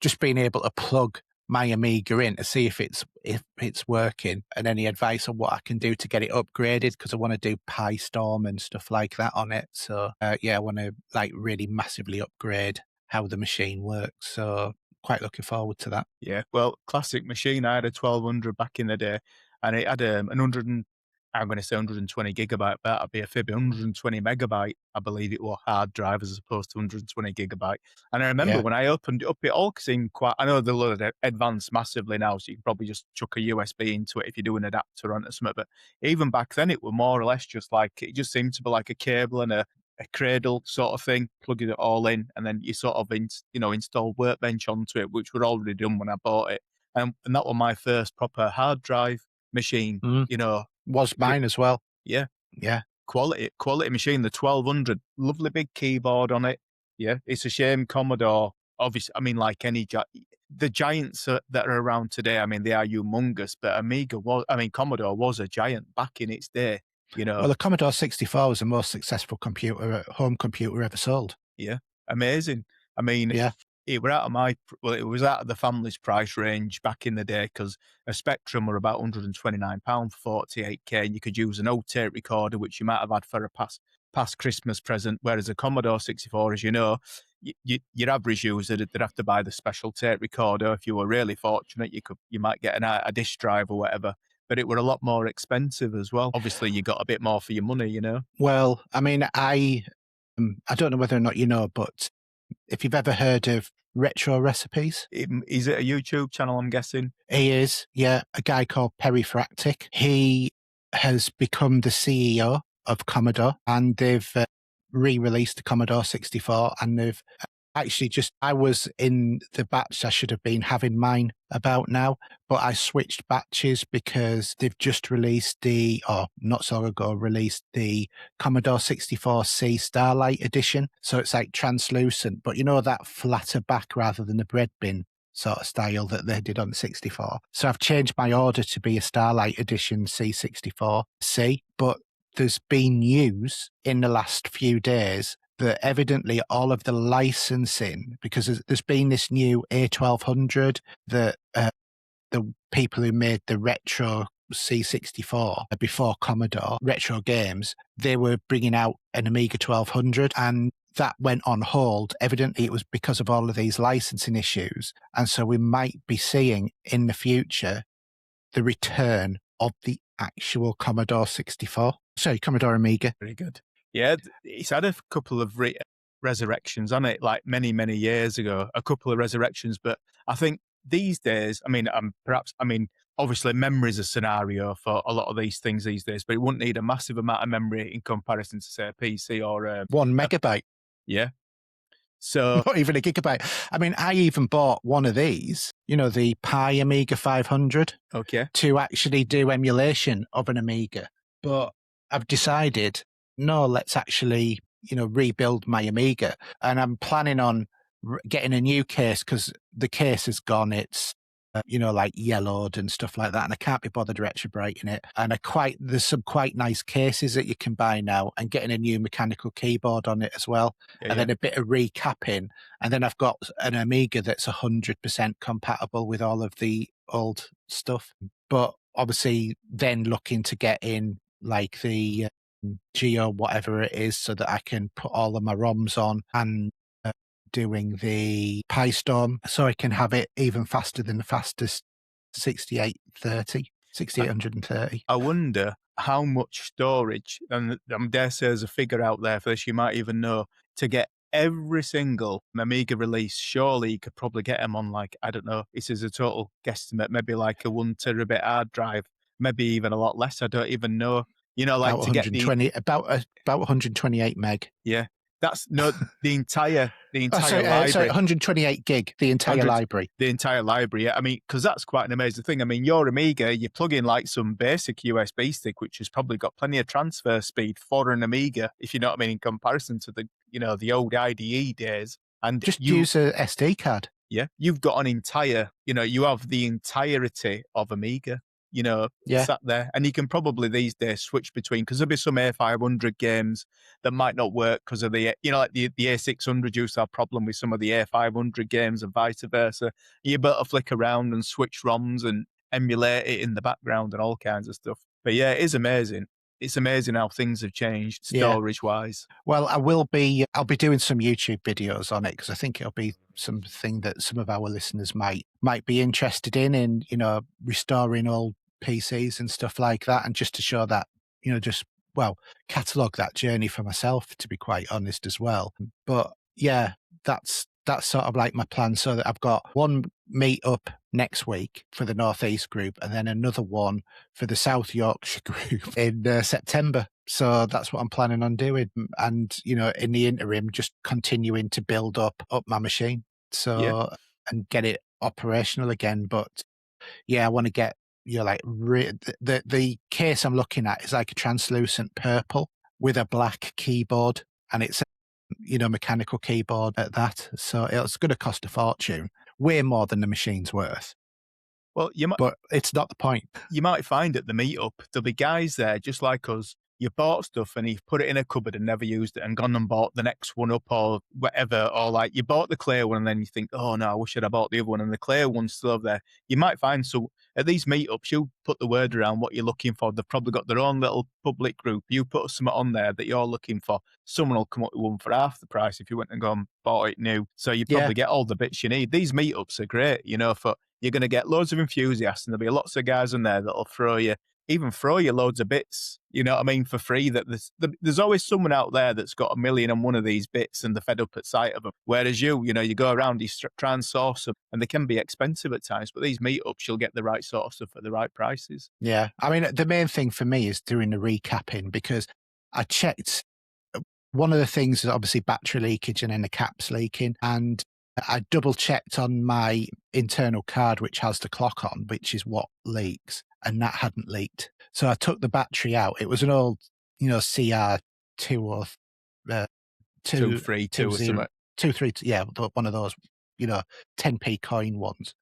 just being able to plug my Amiga in to see if it's working, and any advice on what I can do to get it upgraded, because I want to do Pi Storm and stuff like that on it. So I want to really massively upgrade how the machine works. So quite looking forward to that. Yeah, well, classic machine. I had a 1200 back in the day, and it had an 100. I'm going to say 120 gigabyte, but that'd be a fib. 120 megabyte, I believe it was, hard drive as opposed to 120 gigabyte. And I remember when I opened it up, it all seemed quite. I know they're advanced massively now, so you can probably just chuck a USB into it if you do an adapter on it or something. But even back then, it were more or less just like, it just seemed to be like a cable and a cradle sort of thing, plugging it all in, and then you sort of install Workbench onto it, which were already done when I bought it. And that was my first proper hard drive machine. Was mine as well. Yeah. Yeah. Quality machine, the 1200, lovely big keyboard on it. Yeah. It's a shame Commodore, obviously, I mean, like the giants that are around today, I mean, they are humongous, but Commodore was a giant back in its day, Well, the Commodore 64 was the most successful home computer ever sold. Yeah. Amazing. I mean, it was out of the family's price range back in the day, because a Spectrum were about £129 for 48k, and you could use an old tape recorder, which you might have had for a past Christmas present, whereas a Commodore 64, as you know, your average user, they'd have to buy the special tape recorder. If you were really fortunate, you might get a disk drive or whatever, but it were a lot more expensive as well. Obviously, you got a bit more for your money, Well, I mean, I don't know whether or not you know, but if you've ever heard of Retro Recipes. Is it a YouTube channel, I'm guessing? He is, yeah. A guy called Perifractic. He has become the CEO of Commodore, and they've re-released the Commodore 64, and they've I was in the batch I should have been having mine about now, but I switched batches because they've just released not so long ago, released the Commodore 64C Starlight Edition. So it's like translucent, but that flatter back rather than the bread bin sort of style that they did on the 64. So I've changed my order to be a Starlight Edition C64C, but there's been news in the last few days that evidently all of the licensing, because there's been this new A1200 that the people who made the Retro C64 before Commodore, Retro Games, they were bringing out an Amiga 1200, and that went on hold. Evidently, it was because of all of these licensing issues. And so we might be seeing in the future the return of the actual Commodore 64. Sorry, Commodore Amiga. Very good. Yeah, it's had a couple of resurrections on it, like many, many years ago, a couple of resurrections. But I think these days, obviously memory's a scenario for a lot of these things these days, but it wouldn't need a massive amount of memory in comparison to, say, a PC or 1 megabyte. Yeah. So not even a gigabyte. I mean, I even bought one of these, the Pi Amiga 500, to actually do emulation of an Amiga. But I've decided, no, let's actually, rebuild my Amiga. And I'm planning on getting a new case because the case is gone. It's, like yellowed and stuff like that. And I can't be bothered retrobrating it. And there's some quite nice cases that you can buy now, and getting a new mechanical keyboard on it as well. Then a bit of recapping. And then I've got an Amiga that's 100% compatible with all of the old stuff. But obviously then looking to get in like the Geo, whatever it is, so that I can put all of my ROMs on, and doing the PyStorm, so I can have it even faster than the fastest 6830. I wonder how much storage, and I dare say there's a figure out there for this, you might even know, to get every single Amiga release. Surely you could probably get them on, like, I don't know, this is a total guesstimate, maybe like a 1 terabit hard drive, maybe even a lot less, I don't even know. Like about to get about 128 meg. Yeah. That's the entire library. Sorry, 128 gig, the entire library. The entire library, yeah. I mean, because that's quite an amazing thing. I mean, your Amiga, you plug in like some basic USB stick, which has probably got plenty of transfer speed for an Amiga, if you know what I mean, in comparison to the, the old IDE days. And just use a SD card. Yeah, you've got an entire, you have the entirety of Amiga. Sat there. And you can probably these days switch between, because there'll be some A500 games that might not work because of the, like the A600 used to have a problem with some of the A500 games and vice versa. You better flick around and switch ROMs and emulate it in the background and all kinds of stuff. But yeah, it is amazing. It's amazing how things have changed storage-wise. Well, I'll be doing some YouTube videos on it, because I think it'll be something that some of our listeners might be interested in, restoring old PCs and stuff like that, and just to show that, catalogue that journey for myself, to be quite honest as well. But yeah, that's sort of like my plan, so that I've got one meet-up next week for the Northeast group, and then another one for the South Yorkshire group in September. So that's what I'm planning on doing. And, in the interim, just continuing to build up my machine. And get it operational again. But yeah, I want to get, the case I'm looking at is like a translucent purple with a black keyboard, and it's mechanical keyboard at that. So it's going to cost a fortune, way more than the machine's worth. Well, but it's not the point. You might find at the meetup, there'll be guys there just like us. You bought stuff and you've put it in a cupboard and never used it, and gone and bought the next one up or whatever. Or like you bought the clear one and then you think, oh no, I wish I'd bought the other one, and the clear one's still over there. You might find, so at these meetups, you put the word around what you're looking for. They've probably got their own little public group. You put something on there that you're looking for. Someone will come up with one for half the price if you went and gone and bought it new. So you probably get all the bits you need. These meetups are great, for you're going to get loads of enthusiasts, and there'll be lots of guys in there that'll throw you loads of bits, for free. That there's always someone out there that's got 1,000,001 of these bits and they're fed up at sight of them. Whereas you go around, you try and source them, and they can be expensive at times, but these meetups, you'll get the right sort of stuff at the right prices. Yeah. I mean, the main thing for me is doing the recapping, because I checked. One of the things is obviously battery leakage and then the caps leaking. And I double checked on my internal card, which has the clock on, which is what leaks, and that hadn't leaked. So I took the battery out. It was an old, CR2 or 232 or something. 232, yeah, one of those, 10p coin ones.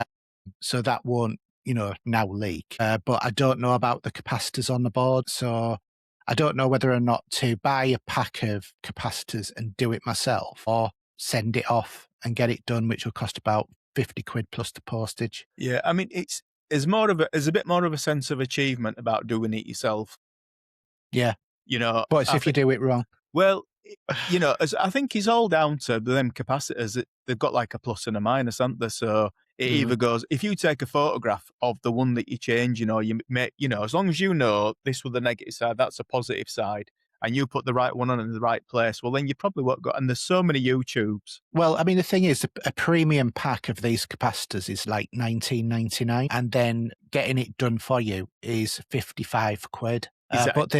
So that won't, now leak. But I don't know about the capacitors on the board. So I don't know whether or not to buy a pack of capacitors and do it myself, or send it off and get it done, which will cost about 50 quid plus the postage. Yeah, I mean, there's a bit more of a sense of achievement about doing it yourself. Yeah. You know, But it's if you do it wrong. well, you know, I think it's all down to them capacitors. They've got like a plus and a minus, haven't they? So it either goes, if you take a photograph of the one that you're changing, or you make, you know, as long as you know this was the negative side, that's a positive side, and you put the right one on in the right place, well, then you probably won't go. And there's so many YouTubes. Well, I mean, the thing is, a premium pack of these capacitors is like $19.99, and then getting it done for you is 55 quid. But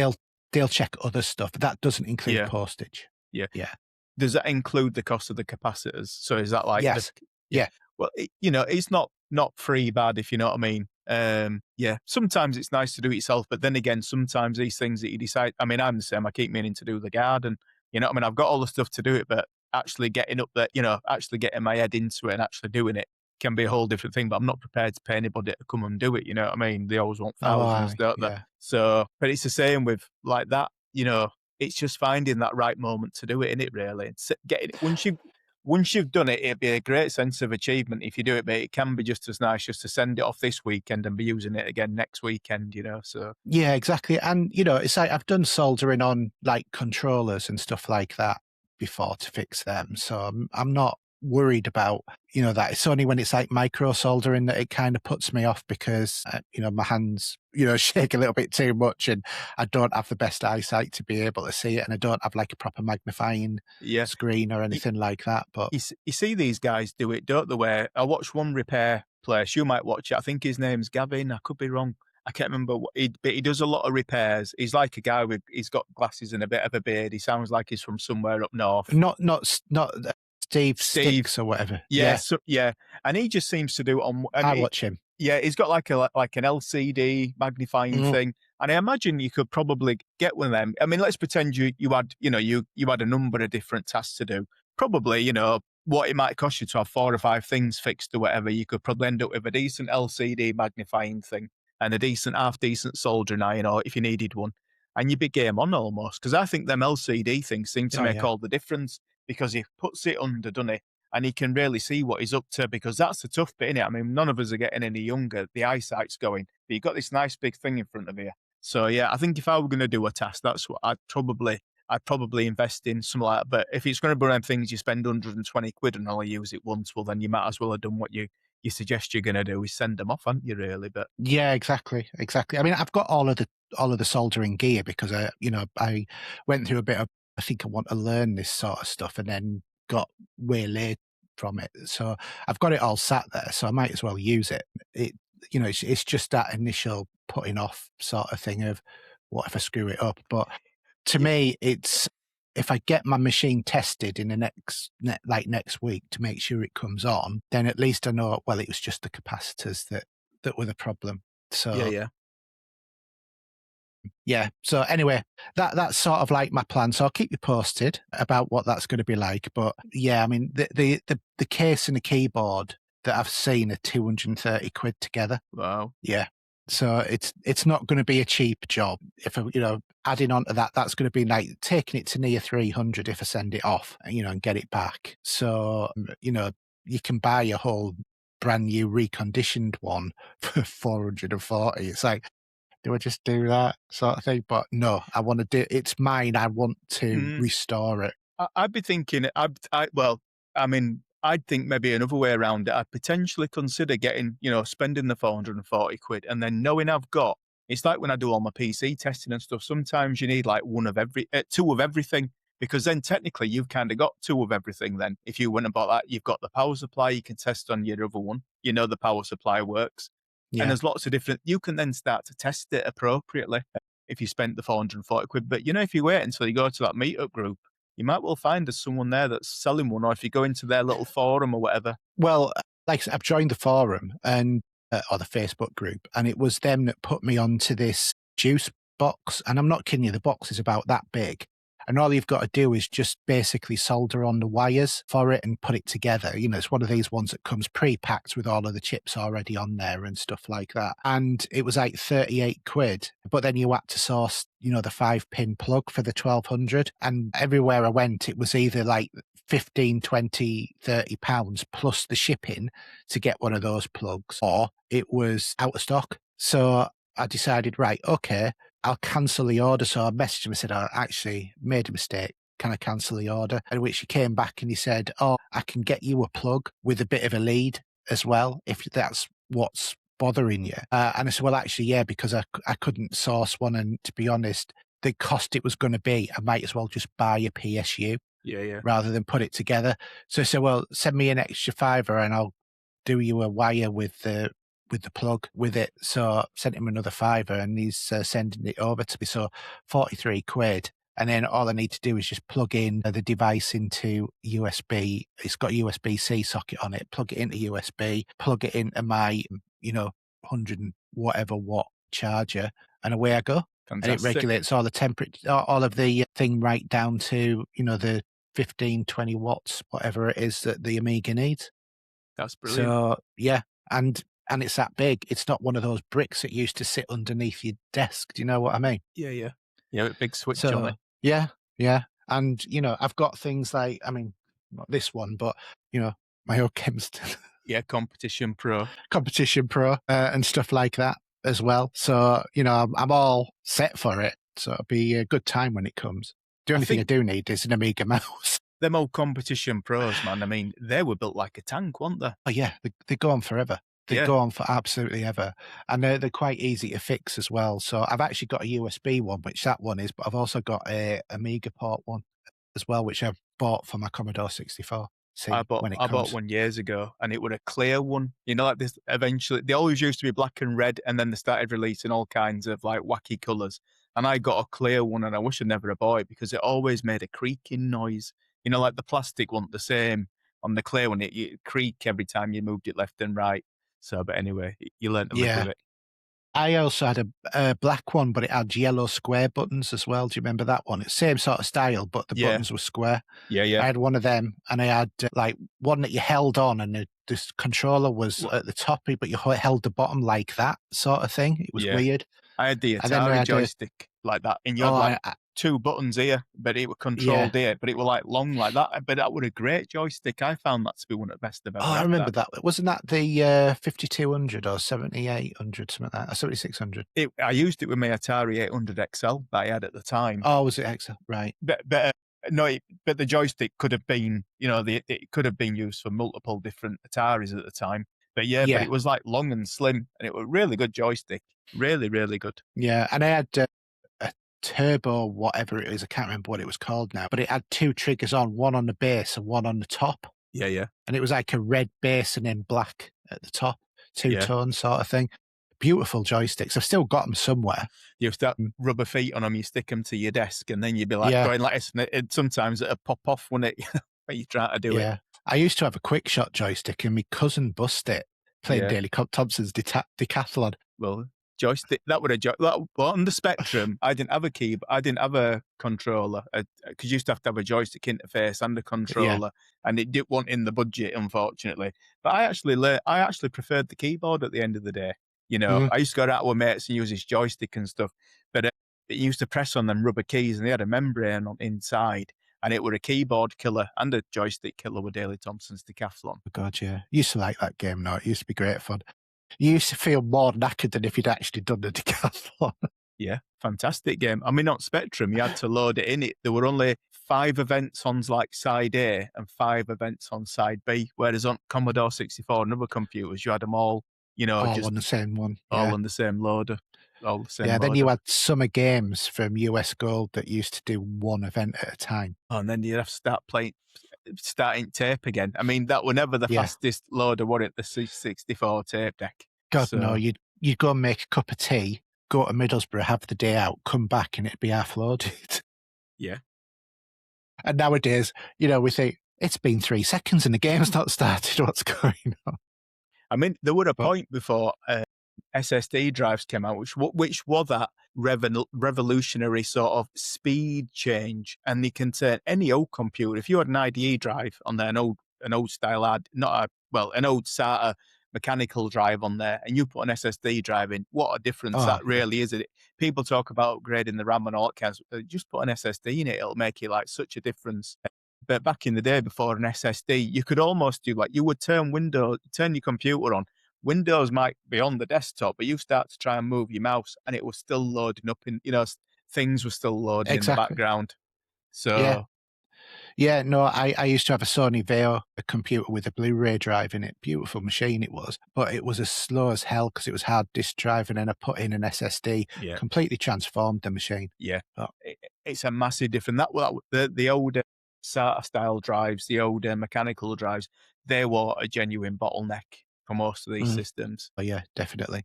they'll check other stuff. That doesn't include postage. Yeah. Yeah. Does that include the cost of the capacitors? So is that like... Yes. Yeah. Well, you know, it's not free bad, if you know what I mean. Yeah, sometimes it's nice to do it yourself, but then again, sometimes these things that you decide... I mean, I'm the same. I keep meaning to do the garden. You know what I mean? I've got all the stuff to do it, but actually getting up there, you know, actually getting my head into it and actually doing it can be a whole different thing. But I'm not prepared to pay anybody to come and do it. You know what I mean? They always want thousands, don't they? So, but it's the same with like that. You know, it's just finding that right moment to do it, innit, really? It's getting it. Once you've done it, it'd be a great sense of achievement if you do it, but it can be just as nice just to send it off this weekend and be using it again next weekend, you know, so. Yeah, exactly. And, you know, it's like I've done soldering on like controllers and stuff like that before to fix them. So I'm not worried about, you know, that. It's only when it's like micro soldering that it kind of puts me off because, you know, my hands, you know, shake a little bit too much and I don't have the best eyesight to be able to see it, and I don't have like a proper magnifying screen or anything like that. But you see these guys do it, don't they? Where I watched one repair place, you might watch it. I think his name's Gavin. I could be wrong. I can't remember but he does a lot of repairs. He's like a guy he's got glasses and a bit of a beard. He sounds like he's from somewhere up north. Not Steve Sticks or whatever. Yeah. So, yeah. And he just seems to do it on... I watch him. Yeah, he's got like an LCD magnifying thing. And I imagine you could probably get one of them. I mean, let's pretend you had, you know, you had a number of different tasks to do. Probably, you know, what it might cost you to have 4 or 5 things fixed or whatever. You could probably end up with a decent LCD magnifying thing and a half decent soldering iron, or if you needed one. And you'd be game on almost. Because I think them LCD things seem to make all the difference. Because he puts it under, doesn't he? And he can really see what he's up to, because that's the tough bit, innit? I mean, none of us are getting any younger. The eyesight's going. But you've got this nice big thing in front of you. So, yeah, I think if I were going to do a task, that's what I'd probably invest in, something like that. But if it's going to be them things you spend 120 quid and only use it once, well, then you might as well have done what you suggest you're going to do, is send them off, haven't you, really? But yeah, exactly. I mean, I've got all of the soldering gear because I went through a bit of, I think I want to learn this sort of stuff, and then got waylaid from it. So I've got it all sat there, so I might as well use it. You know, it's just that initial putting off sort of thing of what if I screw it up. But to me, it's if I get my machine tested in the next week to make sure it comes on, then at least I know, well, it was just the capacitors that were the problem. So yeah. So anyway, that's sort of like my plan. So I'll keep you posted about what that's going to be like. But yeah, I mean, the case and the keyboard that I've seen are 230 quid together. Wow. Yeah. So it's not going to be a cheap job. If adding on to that, that's going to be like taking it to near 300 if I send it off, and get it back. So, you can buy a whole brand new reconditioned one for 440. It's like, do I just do that sort of thing? But no, I want to do it's mine. I want to restore it. I'd be thinking, I'd think maybe another way around it. I'd potentially consider getting, spending the 440 quid and then knowing I've got, it's like when I do all my PC testing and stuff, sometimes you need like two of everything, because then technically you've kind of got 2 of everything then. If you went and bought that, you've got the power supply, you can test on your other one, the power supply works. Yeah. And there's lots of different, you can then start to test it appropriately if you spent the 440 quid. But, if you wait until you go to that meetup group, you might well find there's someone there that's selling one, or if you go into their little forum or whatever. Well, like I said, I've joined the forum and or the Facebook group, and it was them that put me onto this juice box. And I'm not kidding you, the box is about that big. And all you've got to do is just basically solder on the wires for it and put it together. It's one of these ones that comes pre-packed with all of the chips already on there and stuff like that. And it was like 38 quid. But then you had to source, the 5-pin plug for the 1200. And everywhere I went, it was either like 15, 20, 30 pounds plus the shipping to get one of those plugs, or it was out of stock. So I decided, right, okay, I'll cancel the order. So I messaged him and said, I actually made a mistake. Can I cancel the order? And which he came back and he said, oh, I can get you a plug with a bit of a lead as well, if that's what's bothering you. And I said, well, actually, yeah, because I couldn't source one. And to be honest, the cost it was going to be, I might as well just buy a PSU rather than put it together. So I said, well, send me an extra £5 and I'll do you a wire with the plug with it. So sent him another £5 and he's sending it over to me. So 43 quid. And then all I need to do is just plug in the device into USB. It's got a USB-C socket on it. Plug it into USB, plug it into my, 100 and whatever watt charger, and away I go. Fantastic. And it regulates all the temperature, all of the thing right down to, the 15, 20 watts, whatever it is that the Amiga needs. That's brilliant. So, yeah. And it's that big. It's not one of those bricks that used to sit underneath your desk. Do you know what I mean? Yeah, a big switch on it. Yeah. And, I've got things like, not this one, but, my old Kempston. Yeah, Competition Pro. And stuff like that as well. So, I'm all set for it. So it'll be a good time when it comes. The only thing I do need is an Amiga mouse. Them old Competition Pros, man, they were built like a tank, weren't they? Oh, yeah, they go on forever. They go on for absolutely ever. And they're quite easy to fix as well. So I've actually got a USB one, which that one is, but I've also got a Amiga port one as well, which I've bought for my Commodore 64. I bought one years ago and it was a clear one. Like this, eventually, they always used to be black and red and then they started releasing all kinds of like wacky colours. And I got a clear one and I wish I'd never bought it because it always made a creaking noise. Like the plastic one, the same on the clear one, it creak every time you moved it left and right. So, but anyway, you learn to live with it. I also had a black one, but it had yellow square buttons as well. Do you remember that one? It's same sort of style, but the buttons were square. Yeah. I had one of them, and I had one that you held on, and this controller was at the top, but you held the bottom like that sort of thing. It was weird. I had the Atari joystick like that, and you had two buttons here, but it was controlled here, but it was like long like that. But that was a great joystick. I found that to be one of the best I've ever had. I remember that. Wasn't that the 5200 or 7800, something like that, or 7600? I used it with my Atari 800 XL that I had at the time. Oh, was it XL? Right. But the joystick could have been, it could have been used for multiple different Ataris at the time. But but it was like long and slim, and it was a really good joystick. Really, really good. Yeah, and I had a turbo, whatever it is, I can't remember what it was called now, but it had two triggers one on the base and one on the top. Yeah. And it was like a red base and then black at the top, two-tone sort of thing. Beautiful joysticks. I've still got them somewhere. You start rubber feet on them, you stick them to your desk, and then you'd be like going like this, and sometimes it'd pop off when you try to do it. I used to have a quick shot joystick, and my cousin bust it playing Daley Thompson's decathlon. Well, joystick, that would have well, on the Spectrum, I didn't have a key, I didn't have a controller because you used to have a joystick interface and a controller, and it didn't want in the budget, unfortunately. But I actually preferred the keyboard at the end of the day. I used to go out with mates and use his joystick and stuff, but it used to press on them rubber keys, and they had a membrane on inside, and it was a keyboard killer and a joystick killer with Daley Thompson's decathlon. Oh God, yeah, used to like that game. No, it used to be great fun. You used to feel more knackered than if you'd actually done the decathlon. Yeah, fantastic game. I mean, on Spectrum, you had to load it in. There were only 5 events on like side A and 5 events on side B, whereas on Commodore 64 and other computers, you had them all, all just on the same one. All on the same loader. All the same then loader. you had summer games from US Gold that used to do one event at a time. Oh, and then you'd have to starting tape again. I mean, that were never the fastest loader, was it? The 64 tape deck. God, no. You'd go and make a cup of tea, go to Middlesbrough, have the day out, come back, and it'd be half loaded. Yeah. And nowadays, we think, it's been 3 seconds and the game's not started. What's going on? I mean, there were a point before SSD drives came out, which was that revolutionary sort of speed change, and they can turn any old computer. If you had an IDE drive on there, an old style, an old SATA mechanical drive on there, and you put an SSD drive in, what a difference that really is. People talk about upgrading the RAM and all that kinds of, just put an SSD in it, it'll make you like such a difference. But back in the day before an SSD, you could almost do like, you would turn your computer on. Windows might be on the desktop, but you start to try and move your mouse and it was still loading up things were still loading in the Exactly. background. Yeah. So Yeah, no, I used to have a Sony Veo, a computer with a Blu-ray drive in it. Beautiful machine it was, but it was as slow as hell because it was hard disk drive, and then I put in an SSD, yeah, completely transformed the machine. yeah, Oh. it's a massive difference. The older SATA style drives, the older mechanical drives, they were a genuine bottleneck for most of these systems. Oh yeah, definitely.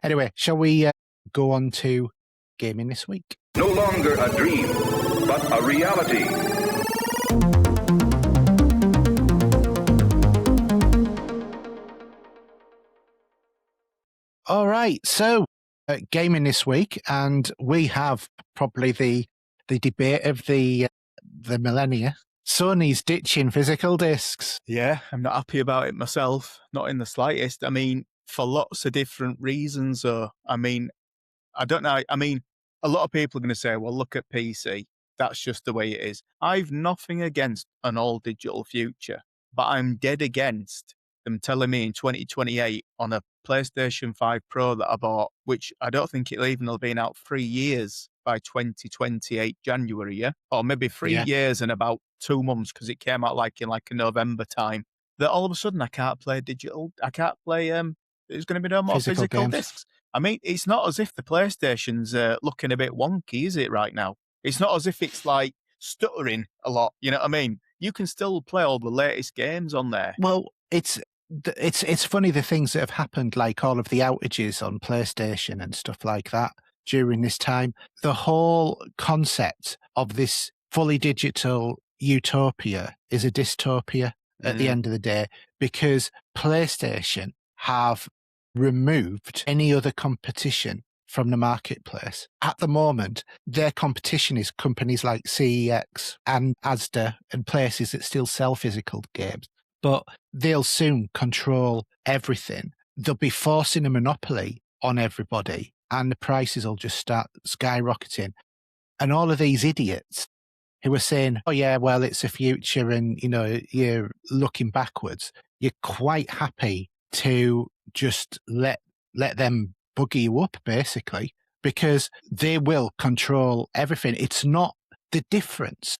Anyway, shall we go on to gaming this week? No longer a dream, but a reality. All right, so gaming this week, and we have probably the debate of the millennia. Sony's ditching physical discs. Yeah, I'm not happy about it myself, not in the slightest. I mean, for lots of different reasons. I mean, I don't know. I mean, a lot of people are going to say, well, look at PC. That's just the way it is. I've nothing against an all digital future, but I'm dead against them telling me in 2028 on a PlayStation 5 Pro that I bought, which I don't think it'll even have been out 3 years by 2028 January, yeah? Or maybe 3 years and about 2 months because it came out in a November time, that all of a sudden I can't play digital. I can't play, there's going to be no more physical discs. I mean, it's not as if the PlayStation's looking a bit wonky, is it, right now? It's not as if it's stuttering a lot. You know what I mean? You can still play all the latest games on there. Well, it's funny the things that have happened, like all of the outages on PlayStation and stuff like that during this time. The whole concept of this fully digital utopia is a dystopia at the end of the day, because PlayStation have removed any other competition from the marketplace. At the moment, their competition is companies like CEX and Asda and places that still sell physical games. But they'll soon control everything. They'll be forcing a monopoly on everybody, and the prices will just start skyrocketing. And all of these idiots who are saying, oh yeah, well, it's a future and, you're looking backwards, you're quite happy to just let them bugger you up, basically, because they will control everything. It's not the difference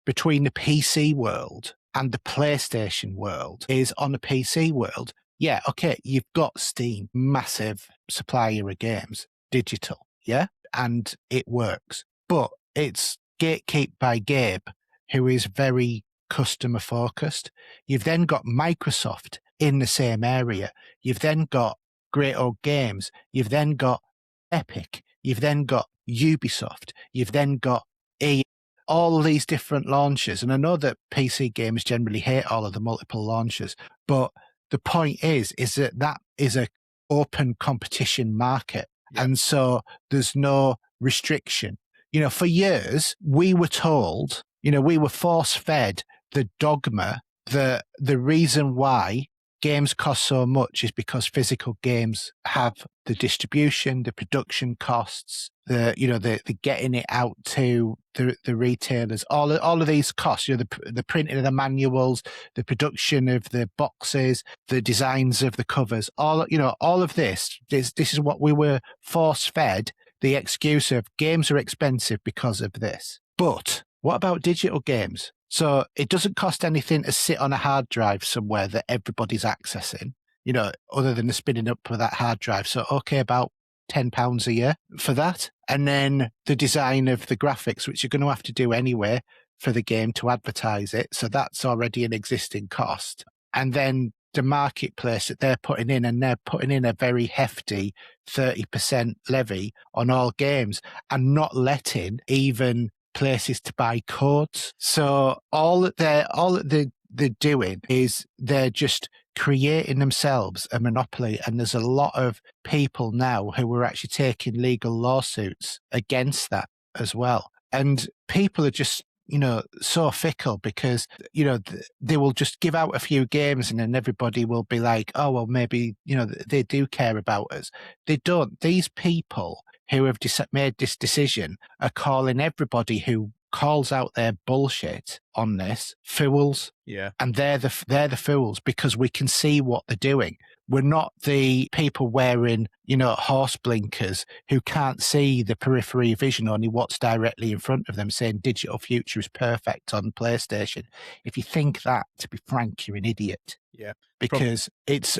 between the PC world and the PlayStation world is on the PC world. Yeah, okay, you've got Steam, massive supplier of games, digital, yeah, and it works. But it's gatekept by Gabe, who is very customer focused. You've then got Microsoft in the same area. You've then got Great Old Games. You've then got Epic. You've then got Ubisoft. You've then got all these different launches. And I know that PC gamers generally hate all of the multiple launches, but the point is that is a open competition market. Yeah. And so there's no restriction. For years, we were told, we were force-fed the dogma that the reason why games cost so much is because physical games have the distribution, the production costs, the getting it out to the retailers, all of these costs, the printing of the manuals, the production of the boxes, the designs of the covers, all of this is what we were force-fed, the excuse of games are expensive because of this. But what about digital games? So it doesn't cost anything to sit on a hard drive somewhere that everybody's accessing, other than the spinning up of that hard drive. So, okay, about £10 a year for that. And then the design of the graphics, which you're going to have to do anyway for the game to advertise it. So that's already an existing cost. And then the marketplace that they're putting in, and they're putting in a very hefty 30% levy on all games and not letting even places to buy codes. So all that they're doing is they're just creating themselves a monopoly, and there's a lot of people now who are actually taking legal lawsuits against that as well. And people are just so fickle because they will just give out a few games and then everybody will be like, oh well, maybe they do care about us. They don't. These people who have made this decision are calling everybody who calls out their bullshit on this, fools. Yeah. And they're the fools because we can see what they're doing. We're not the people wearing, horse blinkers who can't see the periphery vision, only what's directly in front of them, saying digital future is perfect on PlayStation. If you think that, to be frank, you're an idiot. Yeah. Because it's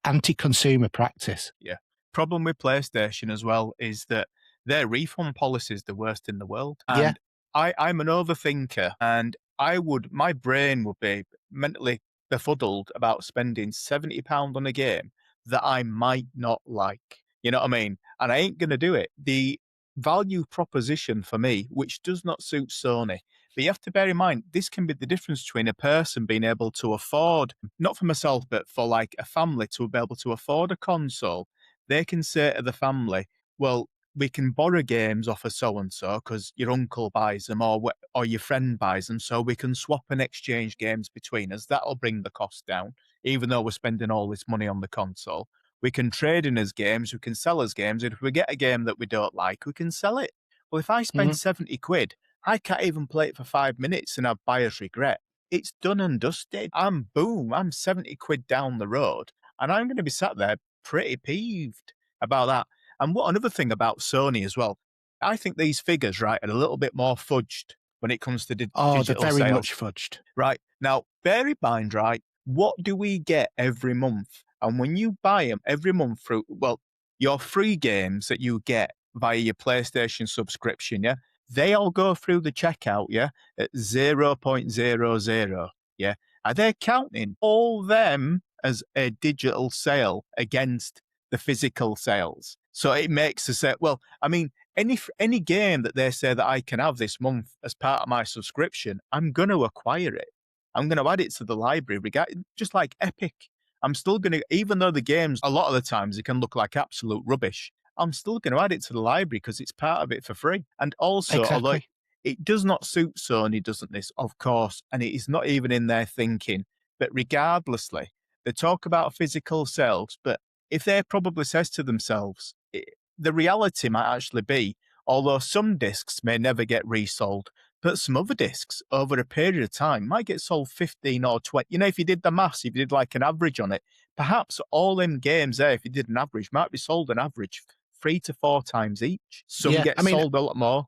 anti-consumer practice. Yeah. Problem with PlayStation as well is that their refund policy is the worst in the world. And I'm an overthinker, and my brain would be mentally befuddled about spending £70 on a game that I might not like. You know what I mean? And I ain't going to do it. The value proposition for me, which does not suit Sony, but you have to bear in mind, this can be the difference between a person being able to afford, not for myself, but for like a family to be able to afford a console. They can say to the family, well, we can borrow games off of so-and-so because your uncle buys them or your friend buys them, so we can swap and exchange games between us. That'll bring the cost down, even though we're spending all this money on the console. We can trade in as games, we can sell as games, and if we get a game that we don't like, we can sell it. Well, if I spend 70 quid, I can't even play it for 5 minutes and have buyer's regret. It's done and dusted. I'm 70 quid down the road, and I'm going to be sat there pretty peeved about that. And another thing about Sony as well, I think these figures, right, are a little bit more fudged when it comes to digital they're very sales. much fudged. Right. Now, bear in mind, right, what do we get every month? And when you buy them every month through, your free games that you get via your PlayStation subscription, yeah, they all go through the checkout, yeah, at 0.00, yeah. Are they counting all them as a digital sale against the physical sales? So it makes us say, well, I mean, any game that they say that I can have this month as part of my subscription, I'm going to acquire it. I'm going to add it to the library, just like Epic. I'm still going to, even though the games, a lot of the times, it can look like absolute rubbish, I'm still going to add it to the library because it's part of it for free. And also, although it does not suit Sony, doesn't this? Of course, and it is not even in their thinking. But regardlessly, they talk about physical sales, but if they probably says to themselves, the reality might actually be, although some discs may never get resold, but some other discs over a period of time might get sold 15 or 20. If you did the maths, if you did like an average on it, perhaps all them games there, if you did an average, might be sold an average 3 to 4 times each. Some get sold a lot more.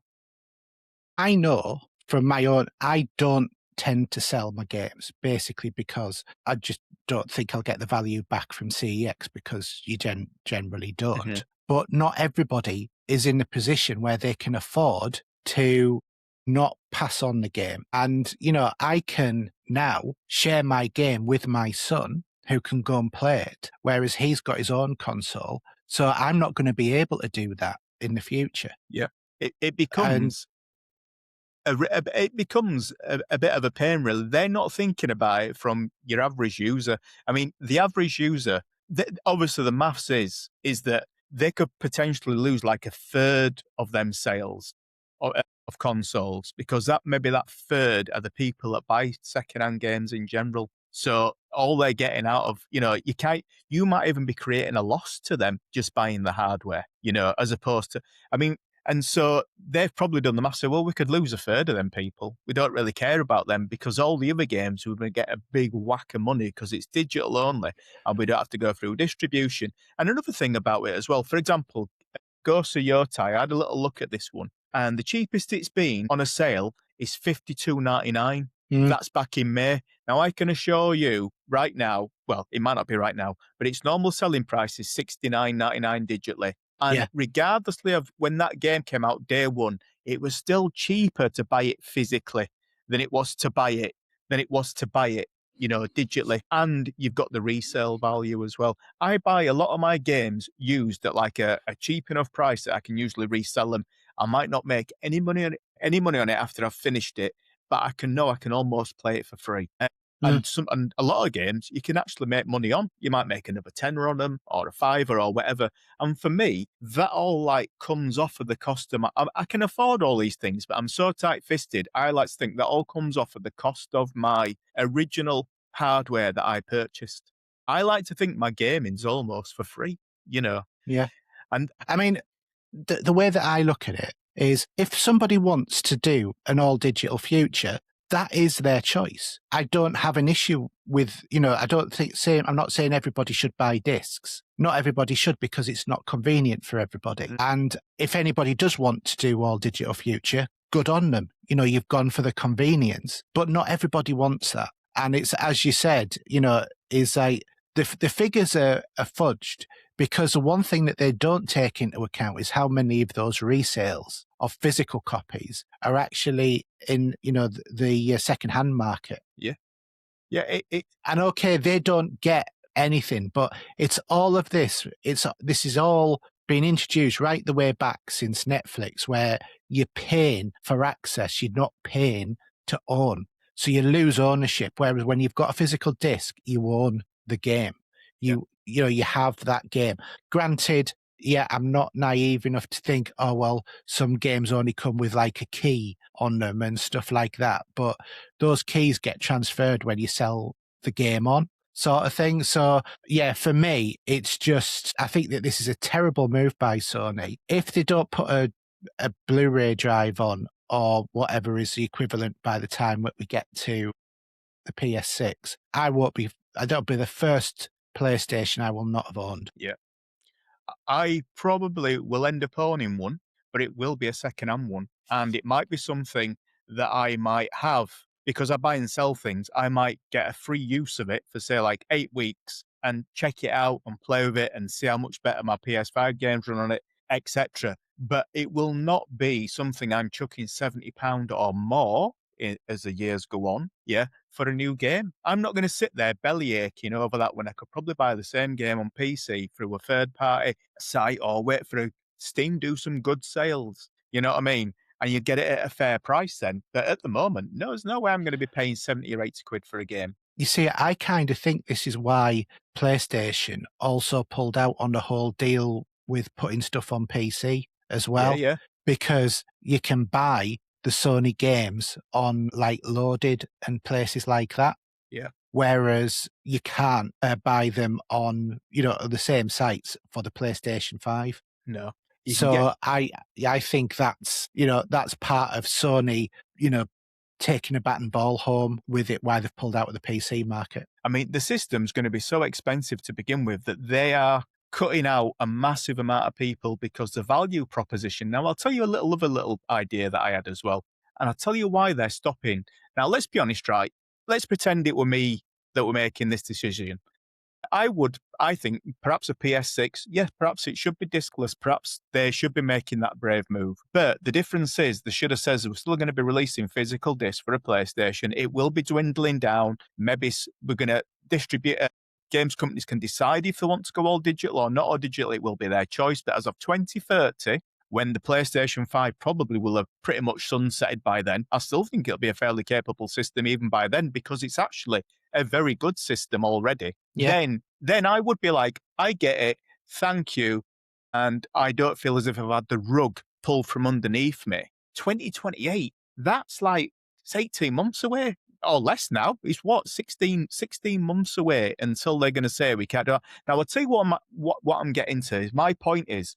I know from my own, I don't tend to sell my games, basically because I just don't think I'll get the value back from CEX because you generally don't. Mm-hmm. But not everybody is in a position where they can afford to not pass on the game. And, I can now share my game with my son who can go and play it, whereas he's got his own console. So I'm not going to be able to do that in the future. Yeah. It becomes... it becomes a bit of a pain, really. They're not thinking about it from your average user. I mean, the average user, obviously the maths is that they could potentially lose like a third of them sales of consoles because maybe that third are the people that buy secondhand games in general. So all they're getting out of, you might even be creating a loss to them just buying the hardware, as opposed to, and so they've probably done the math. So, well, we could lose a third of them people. We don't really care about them because all the other games we're going to get a big whack of money because it's digital only and we don't have to go through distribution. And another thing about it as well, for example, Ghost of Yotai, I had a little look at this one and the cheapest it's been on a sale is $52.99. That's back in May. Now, I can assure you right now, well, it might not be right now, but its normal selling price is $69.99 digitally. And regardlessly of when that game came out, day one, it was still cheaper to buy it physically than it was to buy it digitally. And you've got the resale value as well. I buy a lot of my games used at like a cheap enough price that I can usually resell them. I might not make any money on it after I've finished it, but I can almost play it for free. And a lot of games you can actually make money on. You might make another tenner on them or a fiver or whatever. And for me, that all like comes off of the cost of I can afford all these things, but I'm so tight-fisted. I like to think that all comes off of the cost of my original hardware that I purchased. I like to think my gaming's almost for free, Yeah. And I mean, the way that I look at it is if somebody wants to do an all-digital future, that is their choice. I don't have an issue with, I'm not saying everybody should buy discs. Not everybody should, because it's not convenient for everybody. And if anybody does want to do all digital future, good on them. You've gone for the convenience, but not everybody wants that. And it's, as you said, is like the figures are fudged, because the one thing that they don't take into account is how many of those resales of physical copies are actually in, the second-hand market. Yeah. And okay, they don't get anything, but it's all of this. This is all been introduced right the way back since Netflix, where you're paying for access, you're not paying to own. So you lose ownership. Whereas when you've got a physical disc, you own the game. You have that game. Granted, I'm not naive enough to think, oh, well, some games only come with like a key on them and stuff like that. But those keys get transferred when you sell the game on, sort of thing. So, for me, it's just, I think that this is a terrible move by Sony. If they don't put a Blu-ray drive on, or whatever is the equivalent by the time that we get to the PS6, that'll be the first PlayStation I will not have owned. Yeah. I probably will end up owning one, but it will be a second-hand one. And it might be something that I might have, because I buy and sell things. I might get a free use of it for, say, like 8 weeks and check it out and play with it and see how much better my PS5 games run on it, etc. But it will not be something I'm chucking £70 or more as the years go on, for a new game. I'm not going to sit there belly aching over that when I could probably buy the same game on PC through a third-party site, or wait for Steam do some good sales. You know what I mean? And you get it at a fair price then. But at the moment, no, there's no way I'm going to be paying 70 or 80 quid for a game. You see, I kind of think this is why PlayStation also pulled out on the whole deal with putting stuff on PC as well. Yeah. Because you can buy the Sony games on like Loaded and places like that. Yeah. Whereas you can't buy them on, the same sites for the PlayStation 5. No. So I think that's, that's part of Sony, taking a bat and ball home with it, why they've pulled out of the PC market. I mean, the system's going to be so expensive to begin with that they are cutting out a massive amount of people because the value proposition. Now, I'll tell you a little idea that I had as well, and I'll tell you why they're stopping. Now, let's be honest, right? Let's pretend it were me that were making this decision. I think perhaps a PS6, yes, perhaps it should be discless. Perhaps they should be making that brave move. But the difference is they should have said we're still going to be releasing physical discs for a PlayStation. It will be dwindling down. Maybe we're going to distribute it. Games companies can decide if they want to go all digital or not all digital. It will be their choice. But as of 2030, when the PlayStation 5 probably will have pretty much sunsetted by then, I still think it'll be a fairly capable system even by then, because it's actually a very good system already. Yeah. Then I would be like, I get it, thank you, and I don't feel as if I've had the rug pulled from underneath me. 2028, that's like, it's 18 months away, or less now. It's what, 16 months away until they're going to say we can't do it. Now, I'll tell you what I'm getting to. Is my point is,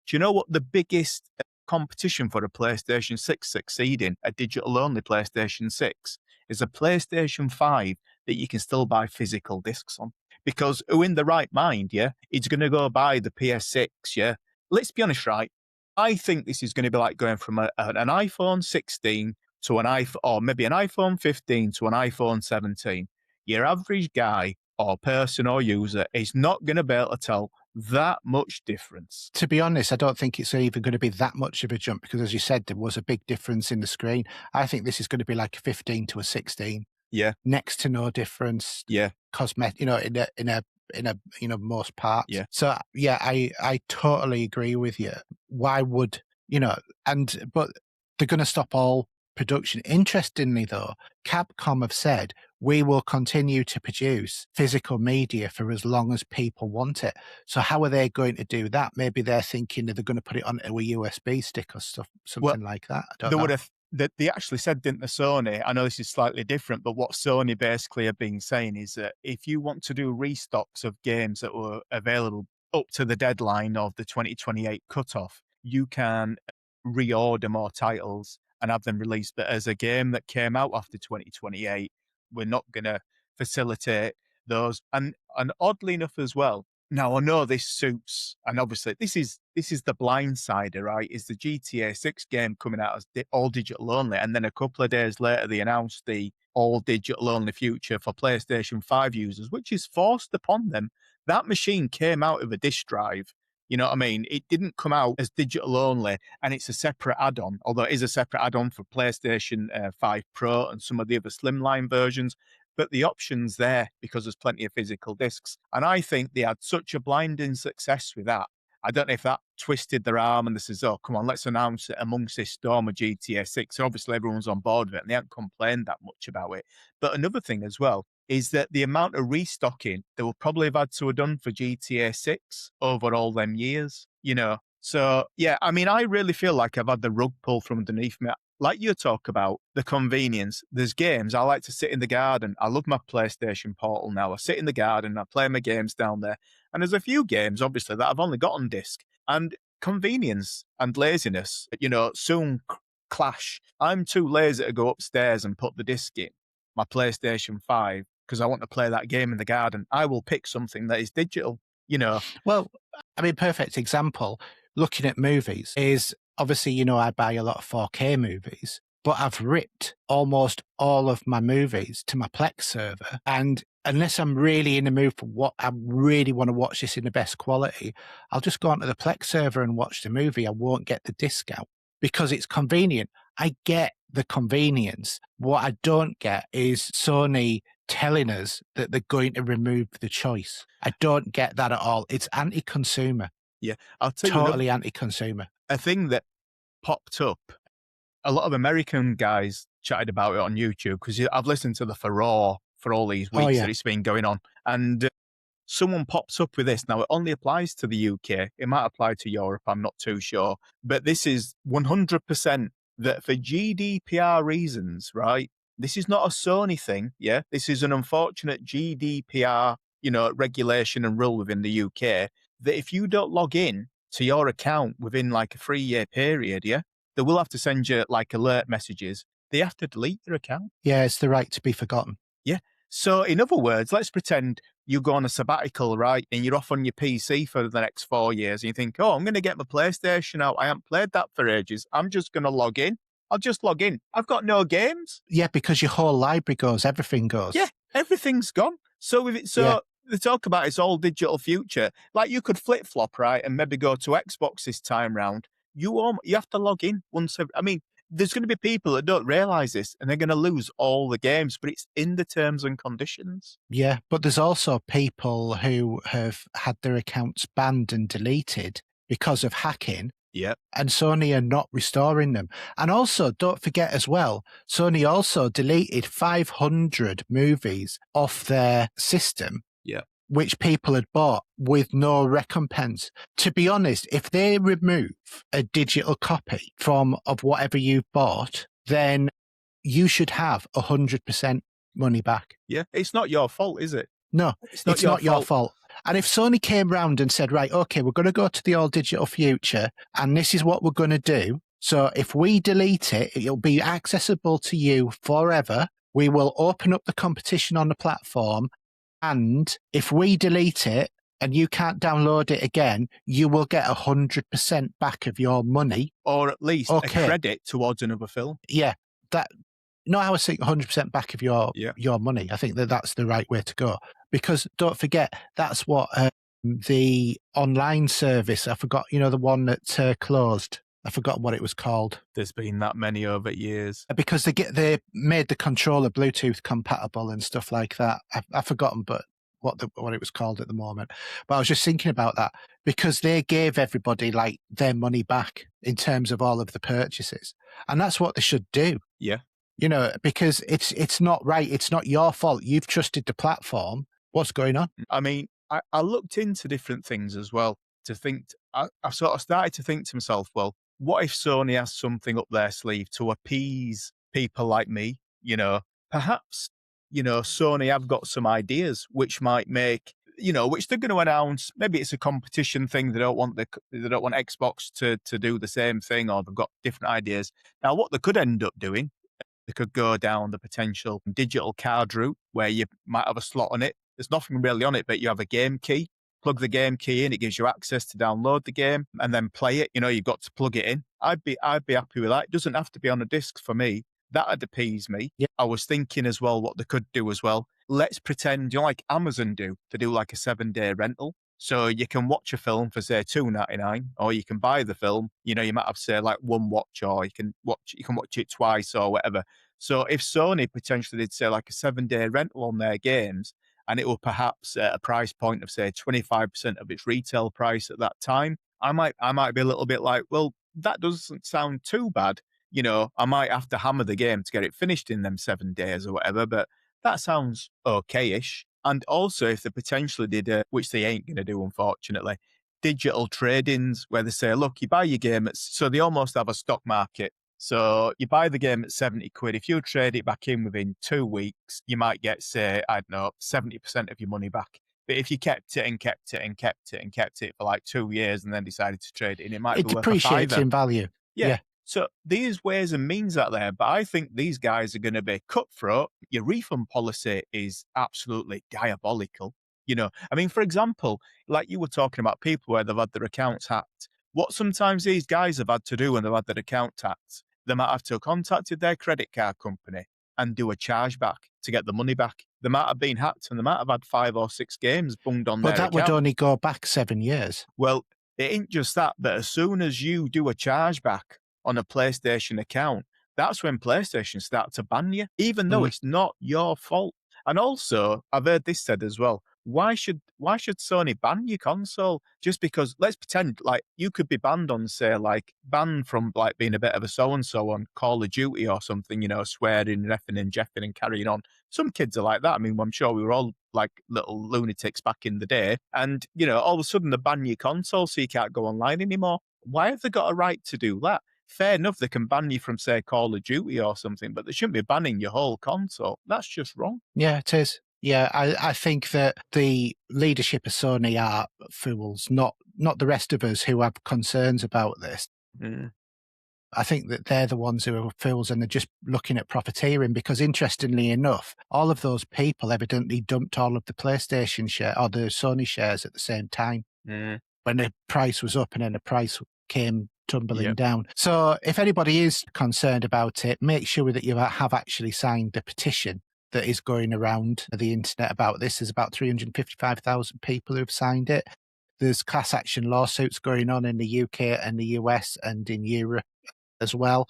do you know what the biggest competition for a PlayStation 6 succeeding, a digital-only PlayStation 6, is a PlayStation 5 that you can still buy physical discs on? Because who in the right mind, it's going to go buy the PS6, Let's be honest, right? I think this is going to be like going from an iPhone 16 to an iPhone, or maybe an iPhone 15 to an iPhone 17. Your average guy or person or user is not going to be able to tell that much difference. To be honest, I don't think it's even going to be that much of a jump, because as you said, there was a big difference in the screen. I think this is going to be like a 15 to a 16. Yeah. Next to no difference. Yeah. Cosmetic, in most parts. Yeah. So I totally agree with you. Why would, but they're going to stop all production. Interestingly though, Capcom have said, we will continue to produce physical media for as long as people want it. So how are they going to do that? Maybe they're thinking that they're going to put it onto a USB stick or something like that. I don't know. They actually said, didn't they, Sony? I know this is slightly different, but what Sony basically have been saying is that if you want to do restocks of games that were available up to the deadline of the 2028 cutoff, you can reorder more titles and have them released. But as a game that came out after 2028, we're not going to facilitate those. And oddly enough as well, now I know this suits, and obviously this is the blindsider, right? Is the GTA 6 game coming out as all digital only, and then a couple of days later they announced the all digital only future for PlayStation 5 users, which is forced upon them. That machine came out of a disk drive. You know what I mean? It didn't come out as digital only, and it's a separate add-on, although it is a separate add-on for PlayStation 5 Pro and some of the other slimline versions. But the option's there because there's plenty of physical discs. And I think they had such a blinding success with that. I don't know if that twisted their arm and they says, oh, come on, let's announce it amongst this storm of GTA 6. So obviously everyone's on board with it and they haven't complained that much about it. But another thing as well is that the amount of restocking they will probably have had to have done for GTA 6 over all them years, you know. So, yeah, I mean, I really feel like I've had the rug pulled from underneath me. Like you talk about the convenience, there's games. I like to sit in the garden. I love my PlayStation Portal now. I sit in the garden, I play my games down there. And there's a few games, obviously, that I've only got on disc. And convenience and laziness, you know, soon clash. I'm too lazy to go upstairs and put the disc in my PlayStation 5 because I want to play that game in the garden. I will pick something that is digital, you know. Well, I mean, perfect example, looking at movies is obviously, you know, I buy a lot of 4K movies, but I've ripped almost all of my movies to my Plex server. And unless I'm really in the mood for what I really want to watch this in the best quality, I'll just go onto the Plex server and watch the movie. I won't get the disc out because it's convenient. I get the convenience. What I don't get is Sony telling us that they're going to remove the choice. I don't get that at all. It's anti-consumer. Yeah, I'll tell you. Totally anti-consumer. A thing that popped up, a lot of American guys chatted about it on YouTube because I've listened to the furore for all these weeks that it's been going on. And someone pops up with this. Now, it only applies to the UK. It might apply to Europe. I'm not too sure. But this is 100% that for GDPR reasons, right? This is not a Sony thing, yeah? This is an unfortunate GDPR, you know, regulation and rule within the UK that if you don't log in to your account within like a 3-year period, yeah, they will have to send you like alert messages. They have to delete your account. Yeah, it's the right to be forgotten. Yeah. So in other words, let's pretend you go on a sabbatical, right? And you're off on your PC for the next 4 years. And you think, oh, I'm going to get my PlayStation out. I haven't played that for ages. I'm just going to log in. I'll just log in. I've got no games. Yeah, because your whole library goes, everything goes. Yeah, everything's gone. So with it, they talk about it's all digital future. Like you could flip flop, right, and maybe go to Xbox this time round. You have to log in once. I mean, there's going to be people that don't realize this, and they're going to lose all the games. But it's in the terms and conditions. Yeah, but there's also people who have had their accounts banned and deleted because of hacking. Yeah. And Sony are not restoring them. And also, don't forget as well, Sony also deleted 500 movies off their system, which people had bought with no recompense. To be honest, if they remove a digital copy of whatever you've bought, then you should have 100% money back. Yeah, it's not your fault, is it? No, it's not your fault. And if Sony came round and said, right, okay, we're going to go to the all digital future and this is what we're going to do. So if we delete it, it'll be accessible to you forever. We will open up the competition on the platform. And if we delete it and you can't download it again, you will get 100% back of your money. Or at least a credit towards another film. Yeah. I was saying 100% back of your money. I think that's the right way to go. Because don't forget, that's what the online service, I forgot, the one that closed. I forgot what it was called. There's been that many over years. Because they made the controller Bluetooth compatible and stuff like that. I've forgotten but what it was called at the moment. But I was just thinking about that because they gave everybody like their money back in terms of all of the purchases. And that's what they should do. Yeah. Because it's not right. It's not your fault. You've trusted the platform. What's going on? I mean, I looked into different things as well to think. I sort of started to think to myself, well, what if Sony has something up their sleeve to appease people like me? Perhaps, Sony have got some ideas which might make which they're going to announce. Maybe it's a competition thing. They don't want Xbox to do the same thing, or they've got different ideas. Now, what they could end up doing, they could go down the potential digital card route where you might have a slot on it. There's nothing really on it, but you have a game key. Plug the game key in, it gives you access to download the game and then play it. You've got to plug it in. I'd be happy with that. It doesn't have to be on a disc for me. That'd appease me. Yeah. I was thinking as well what they could do as well. Let's pretend, like Amazon do, to do like a 7-day rental. So you can watch a film for say $2.99, or you can buy the film. You might have say like one watch, or you can watch it twice or whatever. So if Sony potentially did say like a 7-day rental on their games, and it will perhaps at a price point of say 25% of its retail price at that time, I might be a little bit like, well, that doesn't sound too bad. I might have to hammer the game to get it finished in them 7 days or whatever, but that sounds okay-ish. And also, if they potentially did, which they ain't going to do, unfortunately, digital trade-ins where they say, look, you buy your game, so they almost have a stock market. So you buy the game at 70 quid. If you trade it back in within 2 weeks, you might get, say, I don't know, 70% of your money back. But if you kept it and kept it and kept it and kept it for like 2 years and then decided to trade it in, it might be worth a depreciates fiver. in value. Yeah. So there's ways and means out there, but I think these guys are going to be cutthroat. Your refund policy is absolutely diabolical. For example, like you were talking about people where they've had their accounts hacked. What sometimes these guys have had to do when they've had their account hacked, they might have to have contacted their credit card company and do a chargeback to get the money back. They might have been hacked and they might have had 5 or 6 games bunged on their account. But that would only go back 7 years. Well, it ain't just that, but as soon as you do a chargeback on a PlayStation account, that's when PlayStation start to ban you, even though it's not your fault. And also, I've heard this said as well, why should Sony ban your console? Just because, let's pretend, like, you could be banned on, say, like, banned from, like, being a bit of a so-and-so on Call of Duty or something, swearing and effing and jeffing and carrying on. Some kids are like that. I mean, I'm sure we were all like little lunatics back in the day. And, all of a sudden they ban your console so you can't go online anymore. Why have they got a right to do that? Fair enough, they can ban you from, say, Call of Duty or something, but they shouldn't be banning your whole console. That's just wrong. Yeah, it is. Yeah, I think that the leadership of Sony are fools, not the rest of us who have concerns about this. Mm. I think that they're the ones who are fools and they're just looking at profiteering because, interestingly enough, all of those people evidently dumped all of the PlayStation share or the Sony shares at the same time when the price was up and then the price came tumbling down. So if anybody is concerned about it, make sure that you have actually signed the petition that is going around the internet about this. There's about 355,000 people who have signed it. There's class action lawsuits going on in the UK and the US and in Europe as well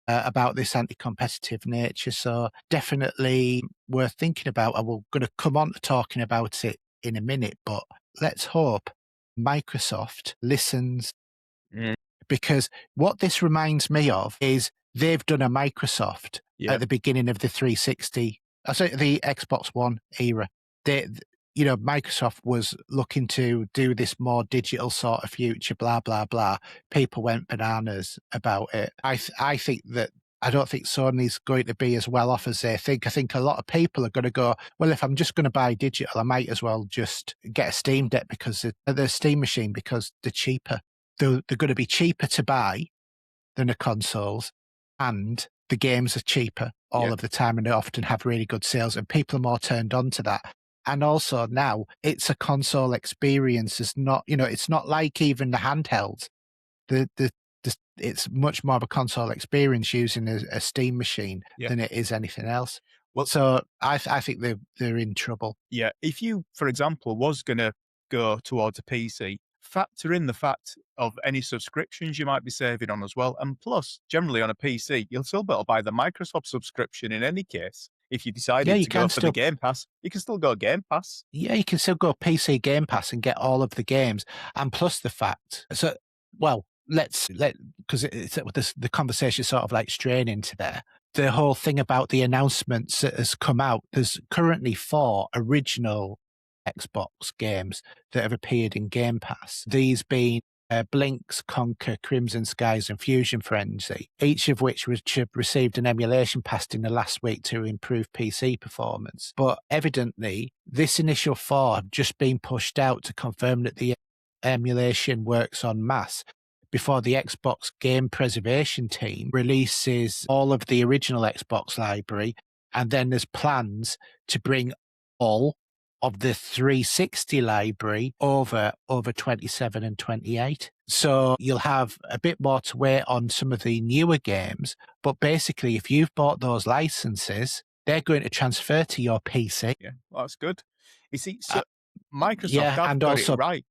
about this anti-competitive nature. So definitely worth thinking about. And we're going to come on to talking about it in a minute, but let's hope Microsoft listens. Because what this reminds me of is they've done a Microsoft at the beginning of the 360, I say the Xbox One era. Microsoft was looking to do this more digital sort of future, blah, blah, blah. People went bananas about it. I don't think Sony's going to be as well off as they think. I think a lot of people are going to go, well, if I'm just going to buy digital, I might as well just get a Steam Deck because the Steam machine because they're cheaper. They're going to be cheaper to buy than the consoles, and the games are cheaper all of the time, and they often have really good sales, and people are more turned on to that. And also now it's a console experience. It's not, it's not like even the handhelds. It's much more of a console experience using a Steam machine than it is anything else. Well, so I think they're in trouble. Yeah, if you, for example, was going to go towards a PC, factor in the fact of any subscriptions you might be saving on as well. And plus, generally on a PC, you'll still be able to buy the Microsoft subscription in any case. If you decided to go for the Game Pass, you can still go Game Pass. Yeah, you can still go PC Game Pass and get all of the games. And plus the fact, because the conversation sort of like straying into there. The whole thing about the announcements that has come out, there's currently 4 original Xbox games that have appeared in Game Pass. These being Blinks, Conquer, Crimson Skies, and Fusion Frenzy, each of which have received an emulation passed in the last week to improve PC performance. But evidently, this initial 4 have just been pushed out to confirm that the emulation works en masse before the Xbox Game Preservation team releases all of the original Xbox library, and then there's plans to bring all of the 360 library over 27 and 28. So you'll have a bit more to wait on some of the newer games, but basically if you've bought those licenses, they're going to transfer to your PC. Yeah, well, that's good. You see, so Microsoft have and got also, it right.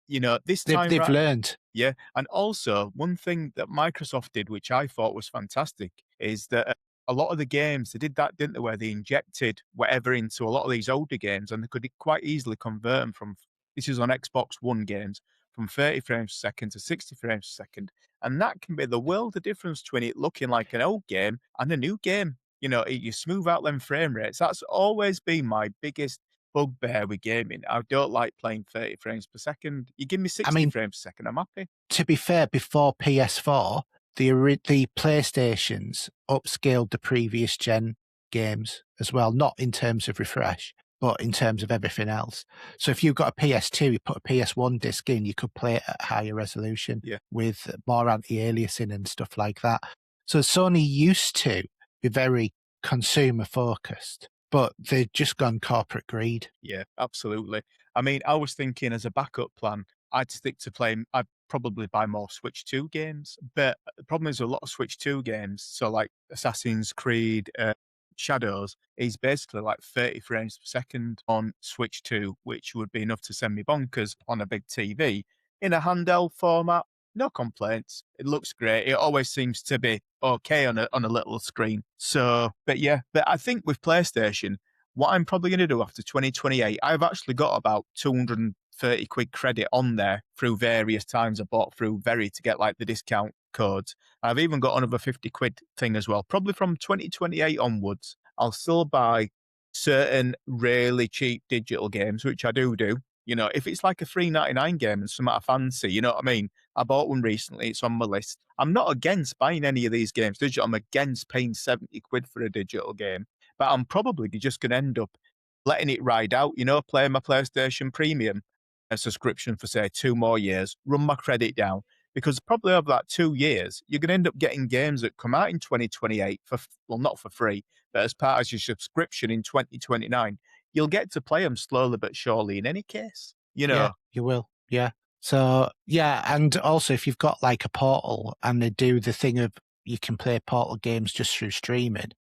You know, this time they've learned. Yeah, and also one thing that Microsoft did, which I thought was fantastic, is that a lot of the games, they did that, didn't they, where they injected whatever into a lot of these older games, and they could quite easily convert them from, this is on Xbox One games, from 30 frames per second to 60 frames per second. And that can be the world of difference between it looking like an old game and a new game. You know, you smooth out them frame rates. That's always been my biggest bugbear with gaming. I don't like playing 30 frames per second. You give me 60 frames per second, I'm happy. To be fair, before PS4, the PlayStations upscaled the previous gen games as well, not in terms of refresh, but in terms of everything else. So if you've got a PS2, you put a PS1 disc in, you could play it at higher resolution with more anti-aliasing and stuff like that. So Sony used to be very consumer focused, but they've just gone corporate greed. Yeah, absolutely. I mean, I was thinking as a backup plan, I'd stick to playing, I'd probably buy more Switch 2 games. But the problem is a lot of Switch 2 games, so like Assassin's Creed Shadows, is basically like 30 frames per second on Switch 2, which would be enough to send me bonkers on a big TV. In a handheld format, no complaints. It looks great. It always seems to be okay on a little screen. So, but I think with PlayStation, what I'm probably going to do after 2028, I've actually got about 230 quid credit on there through various times I bought through Very to get like the discount codes. I've even got another 50 quid thing as well. Probably from 2028 onwards, I'll still buy certain really cheap digital games, which I do. You know, if it's like a $3.99 game and something I fancy, you know what I mean? I bought one recently. It's on my list. I'm not against buying any of these games digital. I'm against paying 70 quid for a digital game. But I'm probably just going to end up letting it ride out, you know, playing my PlayStation Premium a subscription for, say, 2 more years, run my credit down. Because probably over that 2 years, you're going to end up getting games that come out in 2028 for, well, not for free, but as part of your subscription in 2029. You'll get to play them slowly but surely in any case, you know. Yeah, you will. Yeah. So, yeah. And also, if you've got like a Portal and they do the thing of you can play Portal games just through streaming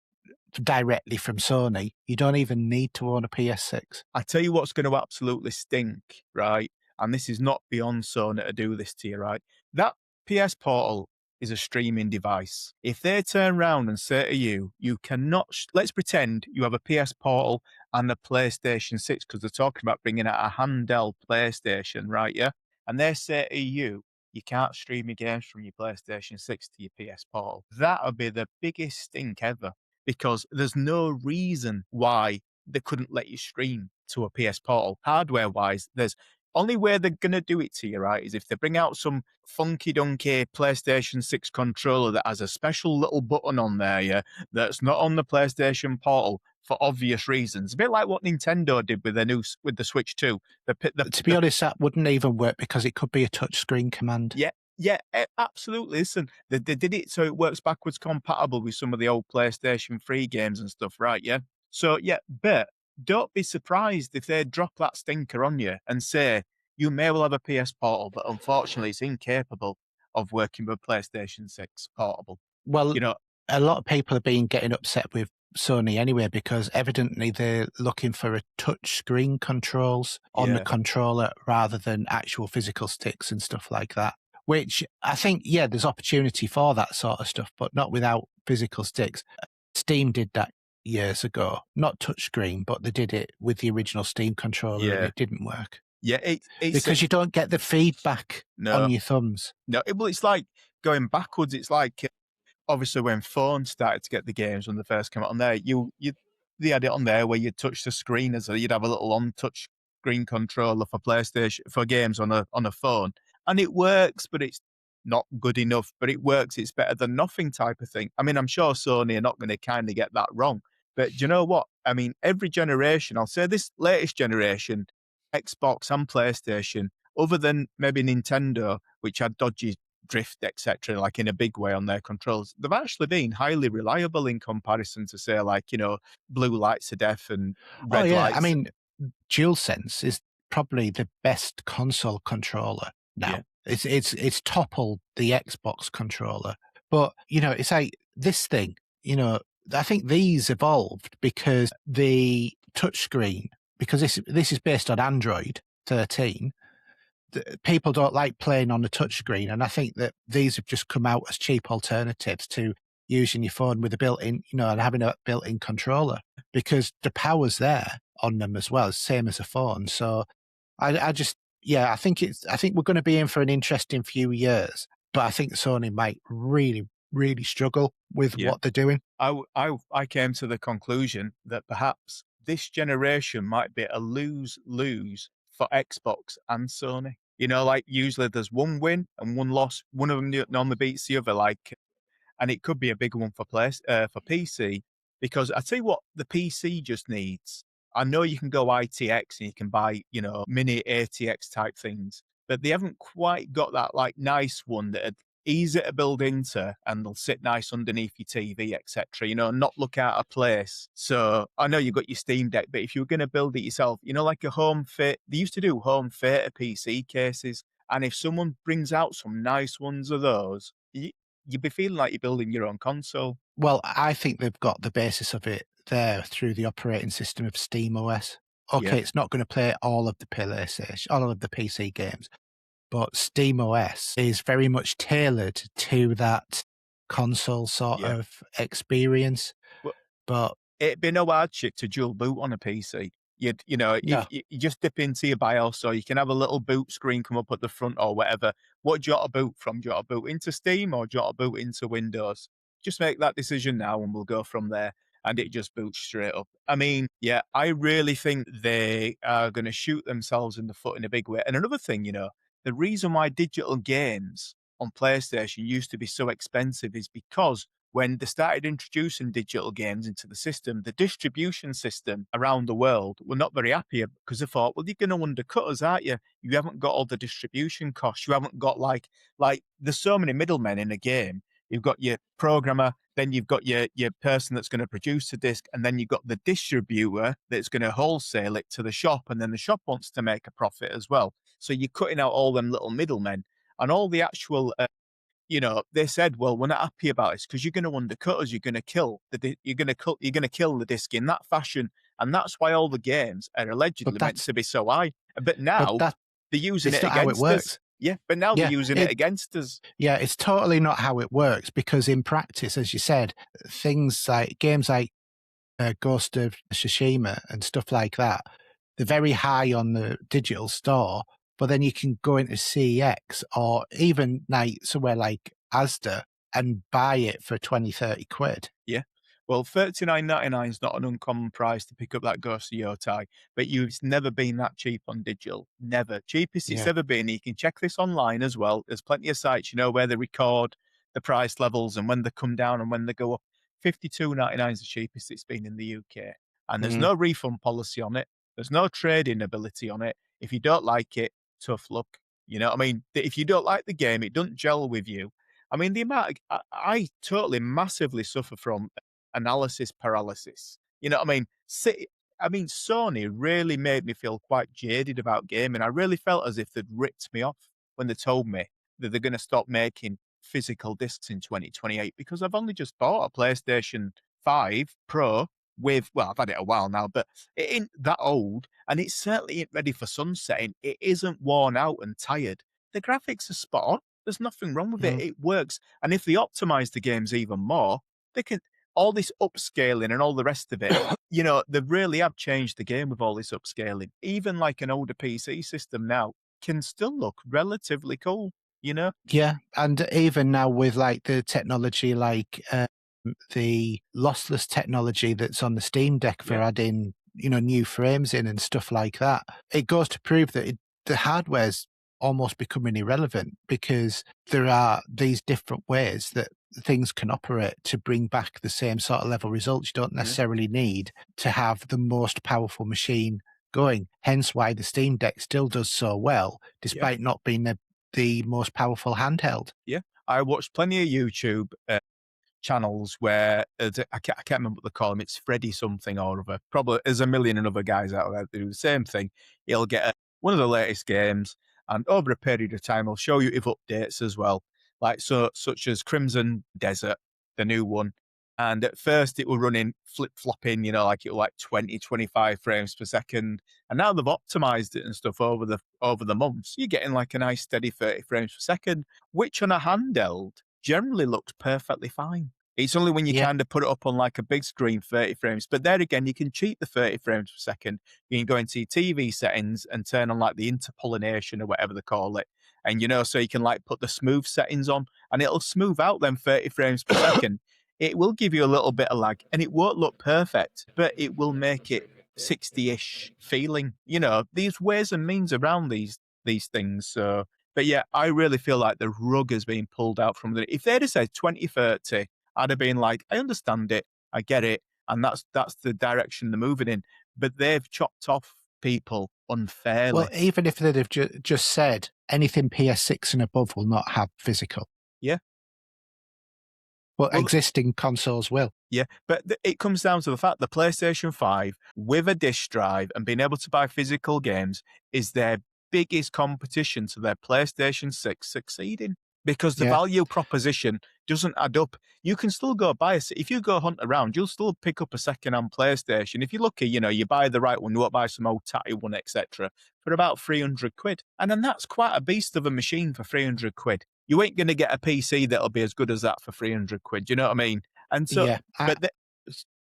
directly from Sony, you don't even need to own a PS6. I tell you what's going to absolutely stink, right? And this is not beyond Sony to do this to you, right? That PS Portal is a streaming device. If they turn around and say to you, you cannot, let's pretend you have a PS Portal and a PlayStation 6, because they're talking about bringing out a handheld PlayStation, right? Yeah. And they say to you, you can't stream your games from your PlayStation 6 to your PS Portal. That would be the biggest stink ever, because there's no reason why they couldn't let you stream to a PS Portal. Hardware-wise, there's only way they're going to do it to you, right, is if they bring out some funky-dunky PlayStation 6 controller that has a special little button on there, yeah, that's not on the PlayStation Portal for obvious reasons. A bit like what Nintendo did with with the Switch 2. To be honest, that wouldn't even work because it could be a touchscreen command. Yeah, absolutely. Listen, they did it so it works backwards compatible with some of the old PlayStation 3 games and stuff, right? Yeah. So, yeah, but don't be surprised if they drop that stinker on you and say, you may well have a PS Portal, but unfortunately it's incapable of working with PlayStation 6 Portable. Well, you know, a lot of people have been getting upset with Sony anyway, because evidently they're looking for a touch screen controls on the controller rather than actual physical sticks and stuff like that. Which I think, yeah, there's opportunity for that sort of stuff, but not without physical sticks. Steam did that years ago. Not touchscreen, but they did it with the original Steam controller and it didn't work. Yeah, it's because you don't get the feedback on your thumbs. No, well, it's like going backwards. It's like, obviously, when phones started to get the games when they first came out on there, they had it on there where you'd touch the screen, you'd have a little on-touch touchscreen controller for PlayStation for games on a phone, and it works, but it's not good enough. But it works. It's better than nothing type of thing. I mean, I'm sure Sony are not going to kind of get that wrong. But do you know what? I mean, every generation, I'll say this latest generation, Xbox and PlayStation, other than maybe Nintendo, which had dodgy drift, etc., like in a big way on their controls, they've actually been highly reliable in comparison to, say, like, blue lights of death and Oh red yeah, I lights. mean, DualSense is probably the best console controller now. Yeah. It's toppled the Xbox controller, but it's like this thing. I think these evolved because the touchscreen, because this is based on Android 13. People don't like playing on the touchscreen, and I think that these have just come out as cheap alternatives to using your phone with a built-in, and having a built-in controller, because the power's there on them as well, same as a phone. So I think we're going to be in for an interesting few years, but I think Sony might really, really struggle with what they're doing. I came to the conclusion that perhaps this generation might be a lose-lose for Xbox and Sony. Like usually there's one win and one loss. One of them normally beats the other, and it could be a big one for PC, because I tell you what, the PC just needs. I know you can go ITX and you can buy, mini ATX type things, but they haven't quite got that like nice one that easy to build into and they'll sit nice underneath your TV, etc. Not look out of place. So I know you've got your Steam Deck, but if you're going to build it yourself, like a home fit, they used to do home theater PC cases. And if someone brings out some nice ones of those, you'd be feeling like you're building your own console. Well, I think they've got the basis of it there through the operating system of SteamOS. Okay, it's not going to play all of the PlayStation, all of the PC games, but SteamOS is very much tailored to that console sort of experience. But it'd be no hardship to dual boot on a PC. You just dip into your BIOS, or you can have a little boot screen come up at the front or whatever. What do you want to boot from? Do you want to boot into Steam or do you want to boot into Windows? Just make that decision now and we'll go from there. And it just boots straight up. I mean, I really think they are going to shoot themselves in the foot in a big way. And another thing, the reason why digital games on PlayStation used to be so expensive is because when they started introducing digital games into the system, the distribution system around the world were not very happy, because they thought, well, you're going to undercut us, aren't you? You haven't got all the distribution costs. You haven't got like there's so many middlemen in a game. You've got your programmer, then you've got your person that's going to produce the disc, and then you've got the distributor that's going to wholesale it to the shop, and then the shop wants to make a profit as well. So you're cutting out all them little middlemen and all the actual they said, well, we're not happy about this because you're going to undercut us. You're going to kill the disc in that fashion, and that's why all the games are allegedly meant to be so high. But now they're using it against us. Yeah, but now they're using it against us. Yeah, it's totally not how it works, because in practice, as you said, things like games like Ghost of Tsushima and stuff like that, they're very high on the digital store. But then you can go into CEX or even like somewhere like Asda and buy it for 20, 30 quid. Yeah. Well, $39.99 is not an uncommon price to pick up that Ghost of Yotai, but it's never been that cheap on digital. Never. Cheapest it's ever been. You can check this online as well. There's plenty of sites, where they record the price levels and when they come down and when they go up. $52.99 is the cheapest it's been in the UK. And there's no refund policy on it. There's no trading ability on it. If you don't like it, tough luck. You know what I mean? If you don't like the game, it doesn't gel with you. I mean, the amount I totally massively suffer from analysis paralysis. You know what I mean? Sony really made me feel quite jaded about gaming. I really felt as if they'd ripped me off when they told me that they're going to stop making physical discs in 2028, because I've only just bought a PlayStation 5 Pro I've had it a while now, but it ain't that old, and it certainly ain't ready for sunsetting. It isn't worn out and tired. The graphics are spot on. There's nothing wrong with it. It works. And if they optimize the games even more, they can, all this upscaling and all the rest of it, they really have changed the game with all this upscaling. Even like an older PC system now can still look relatively cool, Yeah, and even now with like the technology, like the lossless technology that's on the Steam Deck for adding new frames in and stuff like that. It goes to prove that the hardware's almost becoming irrelevant, because there are these different ways that things can operate to bring back the same sort of level results. You don't necessarily need to have the most powerful machine going. Hence why the Steam Deck still does so well, despite not being the most powerful handheld. Yeah. I watched plenty of YouTube channels where I can't remember what they call them. It's Freddy something or other. Probably there's a million and other guys out there that do the same thing. He'll get one of the latest games, and over a period of time, he'll show you if updates as well, like such as Crimson Desert, the new one. And at first, it was running flip-flopping, like it was like 20, 25 frames per second. And now they've optimized it and stuff over the months. You're getting like a nice steady 30 frames per second, which on a handheld generally looks perfectly fine. It's only when you kind of put it up on like a big screen, 30 frames. But there again, you can cheat the 30 frames per second. You can go into your TV settings and turn on like the interpolation or whatever they call it. And, so you can like put the smooth settings on, and it'll smooth out them 30 frames per second. It will give you a little bit of lag, and it won't look perfect, but it will make it 60-ish feeling. These ways and means around these things. So, but yeah, I really feel like the rug has been pulled out from the. If they'd have said 2030, I'd have been like, I understand it, I get it, and that's the direction they're moving in. But they've chopped off people unfairly. Well, even if they'd have just said anything PS6 and above will not have physical. Yeah. Well, existing consoles will. Yeah, but it comes down to the fact the PlayStation 5, with a disc drive and being able to buy physical games, is their biggest competition to their PlayStation 6 succeeding. Because the value proposition doesn't add up. You can still go buy if you go hunt around, you'll still pick up a second-hand PlayStation. If you're lucky, you buy the right one, you won't buy some old tatty one, etc., for about 300 quid. And then that's quite a beast of a machine for 300 quid. You ain't going to get a PC that'll be as good as that for 300 quid. Do you know what I mean? And so,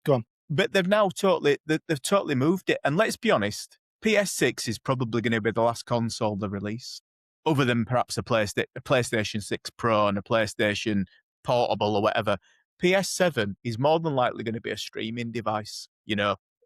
go on. But they've now they've totally moved it. And let's be honest, PS6 is probably going to be the last console they release, other than perhaps a PlayStation 6 Pro and a PlayStation Portable or whatever. PS7 is more than likely going to be a streaming device,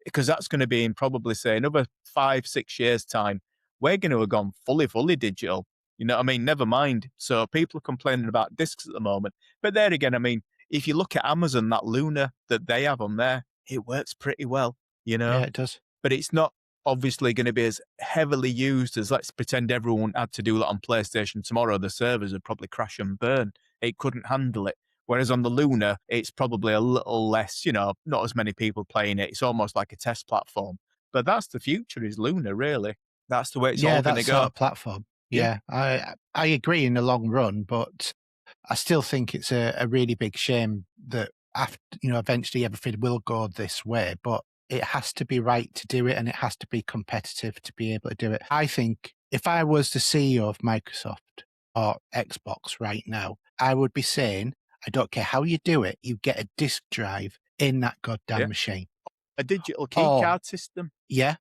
because that's going to be in probably, say, another 5-6 years' time. We're going to have gone fully digital. You know what I mean? Never mind. So people are complaining about discs at the moment. But there again, I mean, if you look at Amazon, that Luna that they have on there, it works pretty well, Yeah, it does. But it's not obviously going to be as heavily used as, let's pretend everyone had to do that on PlayStation tomorrow. The servers would probably crash and burn. It couldn't handle it. Whereas on the Luna, it's probably a little less, not as many people playing it. It's almost like a test platform. But that's the future, is Luna, really. That's the way it's all going to go. Sort of platform. Yeah, I agree in the long run, but I still think it's a really big shame that after, eventually everything will go this way, but it has to be right to do it, and it has to be competitive to be able to do it. I think if I was the CEO of Microsoft or Xbox right now, I would be saying, I don't care how you do it, you get a disk drive in that goddamn machine. A digital keycard system. Yeah.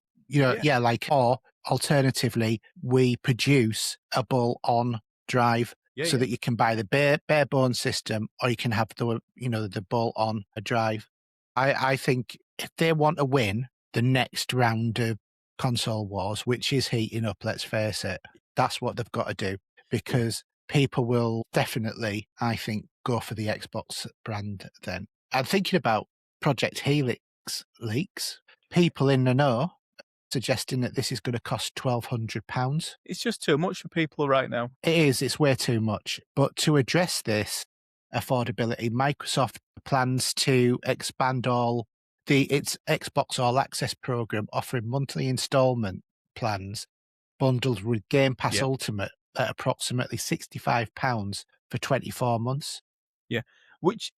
Or alternatively, we produce a bolt-on drive so that you can buy the bare bone system, or you can have the bolt-on drive. I think if they want to win the next round of console wars, which is heating up, let's face it, that's what they've got to do, because people will definitely, I think, go for the Xbox brand then. I'm thinking about Project Helix leaks. People in the know suggesting that this is going to cost £1,200. It's just too much for people right now. It is. It's way too much. But to address this affordability, Microsoft plans to expand its Xbox All Access program, offering monthly installment plans bundled with Game Pass Ultimate at approximately £65 for 24 months. Yeah. Which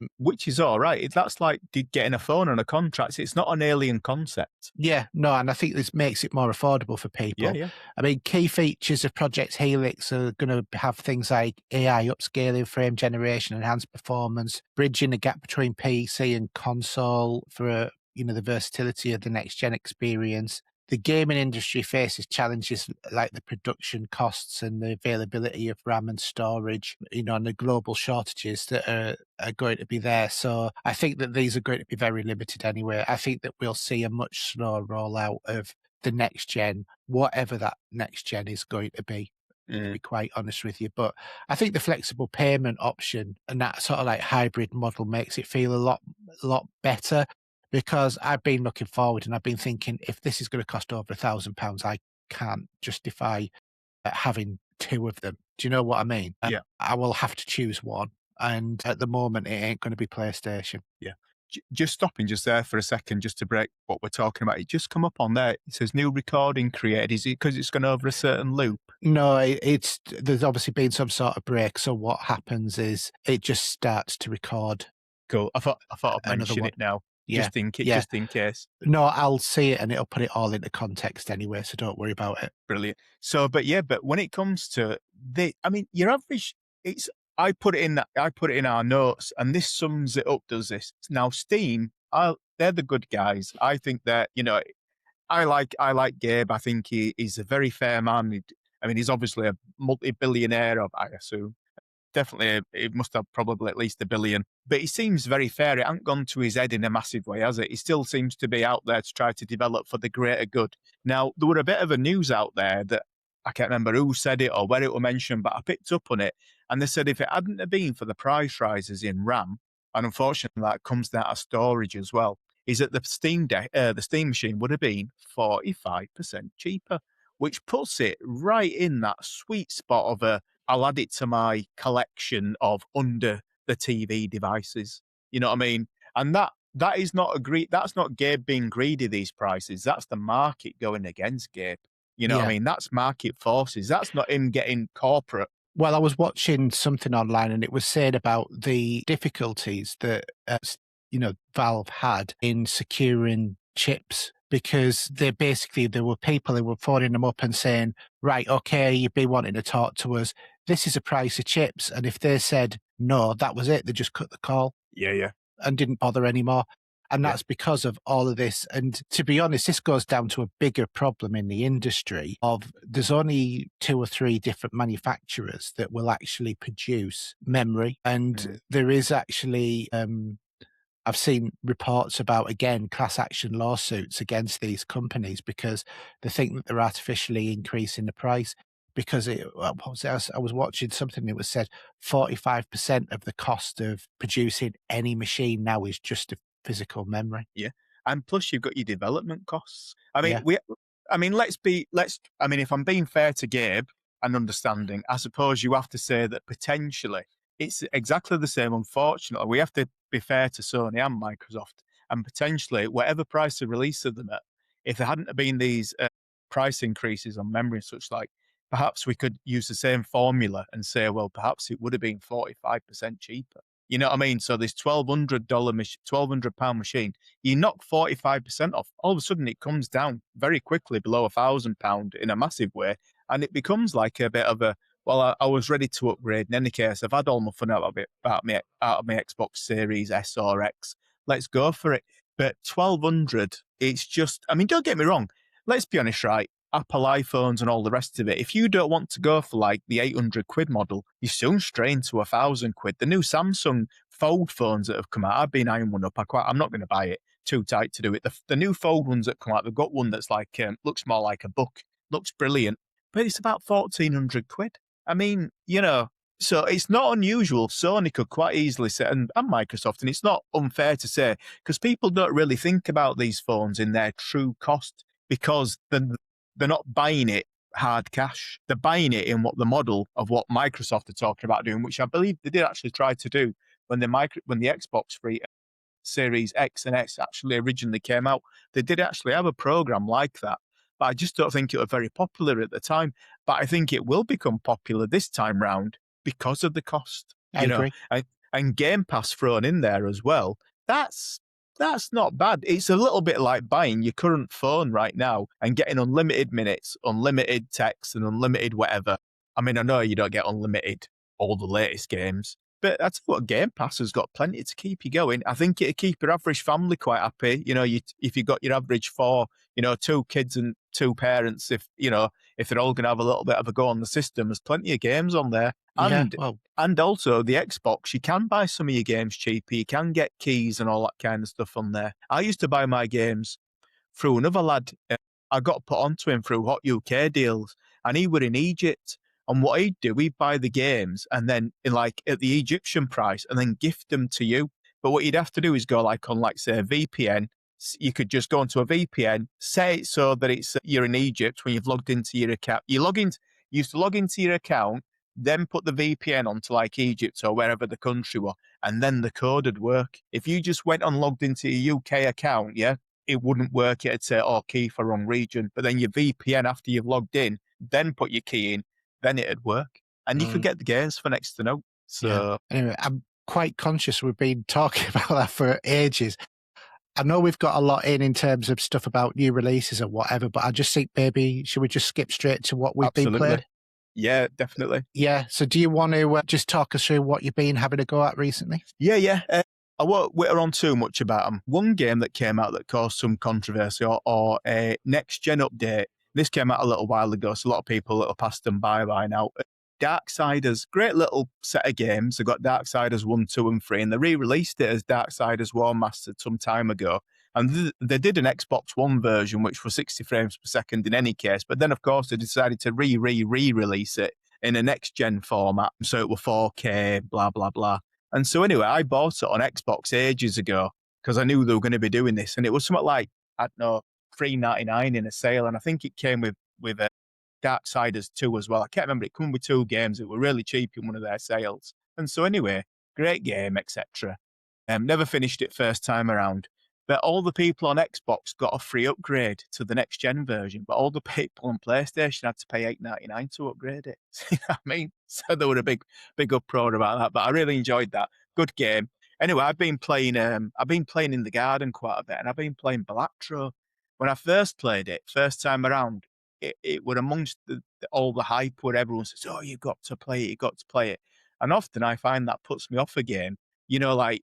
is all right. That's like getting a phone on a contract. It's not an alien concept. Yeah, no, and I think this makes it more affordable for people. Yeah. I mean, key features of Project Helix are going to have things like AI upscaling, frame generation, enhanced performance, bridging the gap between PC and console for the versatility of the next-gen experience. the gaming industry faces challenges like the production costs and the availability of RAM and storage, and the global shortages that are going to be there. So I think that these are going to be very limited anyway. I think that we'll see a much slower rollout of the next gen, whatever that next gen is going to be. To be quite honest with you. But I think the flexible payment option and that sort of like hybrid model makes it feel a lot better, because I've been looking forward and I've been thinking, if this is going to cost over £1,000, I can't justify having two of them. Do you know what I mean? Yeah. I will have to choose one. And at the moment, it ain't going to be PlayStation. Yeah. Just stopping just there for a second, just to break what we're talking about. It just come up on there. It says new recording created. Is it because it's gone over a certain loop? No, there's obviously been some sort of break. So what happens is it just starts to record. Cool. I thought I'd mention it now. Yeah. Just in case. No, I'll see it and it'll put it all into context anyway, so don't worry about it. Brilliant. So, but when it comes to your average, I put it in our notes, and this sums it up, does this. Now, Steam, they're the good guys. I think that, I like Gabe. I think he's a very fair man. He's obviously a multi-billionaire, I assume. Definitely, it must have probably at least $1 billion. But he seems very fair. It hasn't gone to his head in a massive way, has it? He still seems to be out there to try to develop for the greater good. Now, there were a bit of a news out there that I can't remember who said it or where it was mentioned, but I picked up on it. And they said if it hadn't have been for the price rises in RAM, and unfortunately that comes down to storage as well, is that the Steam machine would have been 45% cheaper, which puts it right in that sweet spot of I'll add it to my collection of under the TV devices. You know what I mean? And that is not that's not Gabe being greedy, these prices. That's the market going against Gabe. You know what I mean? That's market forces. That's not him getting corporate. Well, I was watching something online and it was saying about the difficulties that, Valve had in securing chips, because there were people who were phoning them up and saying, right, okay, you've been wanting to talk to us. This is the price of chips. And if they said no, that was it. They just cut the call. Yeah. And didn't bother anymore. And that's because of all of this. And to be honest, this goes down to a bigger problem in the industry of there's only 2 or 3 different manufacturers that will actually produce memory. And there is actually, I've seen reports about, again, class action lawsuits against these companies because they think that they're artificially increasing the price. Because I was watching something that was said 45% of the cost of producing any machine now is just a physical memory. Yeah. And plus you've got your development costs. If I'm being fair to Gabe and understanding, I suppose you have to say that potentially it's exactly the same. Unfortunately, we have to be fair to Sony and Microsoft, and potentially whatever price they release of them at, if there hadn't been these price increases on memory and such like, perhaps we could use the same formula and say, well, perhaps it would have been 45% cheaper. You know what I mean? So this £1,200 machine, you knock 45% off. All of a sudden, it comes down very quickly below £1,000 in a massive way, and it becomes like a bit of I was ready to upgrade. In any case, I've had all my fun out of my Xbox Series S or X. Let's go for it. But 1,200, it's just, don't get me wrong. Let's be honest, right? Apple iPhones and all the rest of it, if you don't want to go for like the 800 quid model, you soon stray into 1,000 quid. The new Samsung Fold phones that have come out, I've been eyeing one up. I'm not going to buy it, too tight to do it. The new Fold ones that come out, they've got one that's like, looks more like a book, looks brilliant, but it's about 1,400 quid. So it's not unusual. Sony could quite easily say, and Microsoft, and it's not unfair to say, because people don't really think about these phones in their true cost, because they're not buying it hard cash. They're buying it in what the model of what Microsoft are talking about doing, which I believe they did actually try to do when the Xbox Series X and S actually originally came out. They did actually have a program like that, but I just don't think it was very popular at the time. But I think it will become popular this time round because of the cost. I agree. And Game Pass thrown in there as well. That's not bad. It's a little bit like buying your current phone right now and getting unlimited minutes, unlimited text, and unlimited whatever. I know you don't get unlimited all the latest games, But that's what Game Pass has got plenty to keep you going. I think it'd keep your average family quite happy. If you got your average four, 2 kids and 2 parents, if they're all going to have a little bit of a go on the system, there's plenty of games on there. Yeah, well, And also the Xbox, you can buy some of your games cheaper. You can get keys and all that kind of stuff on there. I used to buy my games through another lad. I got put onto him through Hot UK deals, and he were in Egypt. And what he'd do, he'd buy the games and then at the Egyptian price and then gift them to you. But what you'd have to do is go say a VPN. You could just go into a VPN, say it so that you're in Egypt when you've logged into your account. You used to log into your account, then put the VPN onto Egypt or wherever the country were, and then the code would work. If you just went and logged into your UK account, yeah, it wouldn't work. It'd say, key for wrong region. But then your VPN, after you've logged in, then put your key in, then it'd work. And you could get the games for next to no. So anyway, I'm quite conscious we've been talking about that for ages. I know we've got a lot in terms of stuff about new releases or whatever, but I just think maybe should we just skip straight to what we've been playing? Yeah, definitely. Yeah. So do you want to just talk us through what you've been having a go at recently? Yeah. I won't whitter on too much about them. One game that came out that caused some controversy or a next-gen update, this came out a little while ago, so a lot of people have passed them by now. Darksiders, great little set of games. They've got Darksiders 1, 2, and 3, and they re-released it as Darksiders War Mastered some time ago. And they did an Xbox One version, which was 60 frames per second in any case. But then, of course, they decided to re-release it in a next-gen format. So it was 4K, blah, blah, blah. And so anyway, I bought it on Xbox ages ago because I knew they were going to be doing this. And it was something like, I don't know, $3.99 in a sale. And I think it came with Darksiders 2 as well. I can't remember. It came with 2 games. It were really cheap in one of their sales. And so anyway, great game, etc. Never finished it first time around. But all the people on Xbox got a free upgrade to the next gen version. But all the people on PlayStation had to pay $8.99 to upgrade it. You know what I mean? So there were a big uproar about that. But I really enjoyed that. Good game. Anyway, I've been playing in the garden quite a bit, and I've been playing Balatro. When I first played it, first time around, it were amongst all the hype where everyone says, "Oh, you've got to play it, you've got to play it." And often I find that puts me off a game.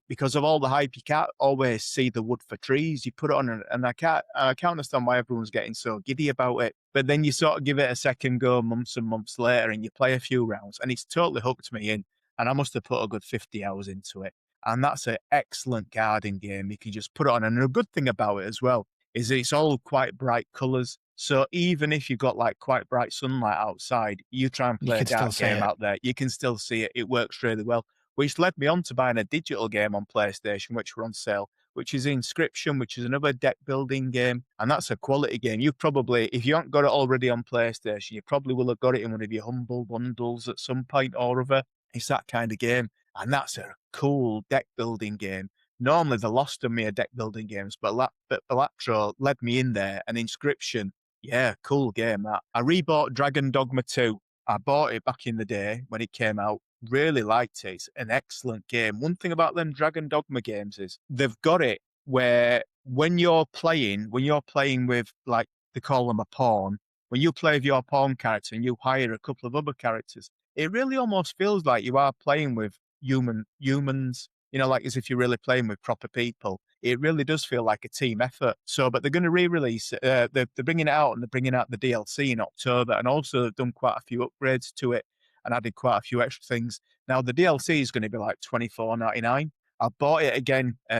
Because of all the hype, you can't always see the wood for trees. You put it on, and I can't understand why everyone's getting so giddy about it. But then you sort of give it a second go months and months later, and you play a few rounds, and it's totally hooked me in. And I must have put a good 50 hours into it. And that's an excellent garden game. You can just put it on. And a good thing about it as well is it's all quite bright colours. So even if you've got quite bright sunlight outside, you try and play a dark game out there, you can still see it. It works really well. Which led me on to buying a digital game on PlayStation, which were on sale, which is Inscription, which is another deck building game. And that's a quality game. You probably, if you haven't got it already on PlayStation, you probably will have got it in one of your humble bundles at some point or other. It's that kind of game. And that's a cool deck building game. Normally, they lost on me at deck building games, but Balatro led me in there. And Inscription, yeah, cool game that. I rebought Dragon Dogma 2. I bought it back in the day when it came out. Really liked it. It's an excellent game. One thing about them Dragon Dogma games is they've got it where when you're playing with, they call them a pawn, when you play with your pawn character and you hire a couple of other characters, it really almost feels like you are playing with humans, as if you're really playing with proper people. It really does feel like a team effort. So, but they're going to re-release it. They're bringing it out, and they're bringing out the DLC in October, and also they've done quite a few upgrades to it and added quite a few extra things. Now, the DLC is going to be like $24.99. I bought it again. I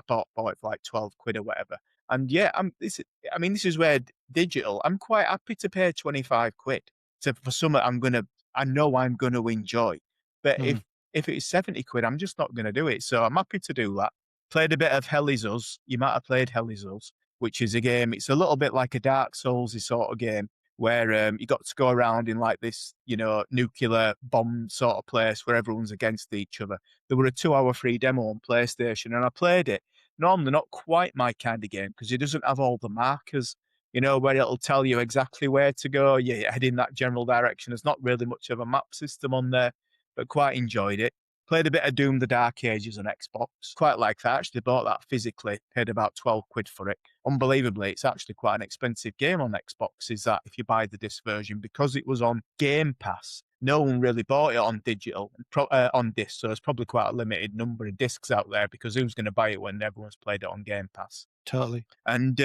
bought it for like 12 quid or whatever. And yeah, this is where digital, I'm quite happy to pay 25 quid for something I know I'm going to enjoy. But if it's 70 quid, I'm just not going to do it. So I'm happy to do that. Played a bit of Hell Is Us. You might have played Hell Is Us, which is a game. It's a little bit like a Dark Souls-y sort of game where you got to go around in like this, nuclear bomb sort of place where everyone's against each other. There were a 2-hour free demo on PlayStation, and I played it. Normally not quite my kind of game because it doesn't have all the markers, where it'll tell you exactly where to go. Yeah, head in that general direction. There's not really much of a map system on there, but quite enjoyed it. Played a bit of Doom the Dark Ages on Xbox. Quite like that. Actually bought that physically. Paid about 12 quid for it. Unbelievably, it's actually quite an expensive game on Xbox, is that if you buy the disc version, because it was on Game Pass, no one really bought it on digital, on disc. So there's probably quite a limited number of discs out there because who's going to buy it when everyone's played it on Game Pass? Totally. And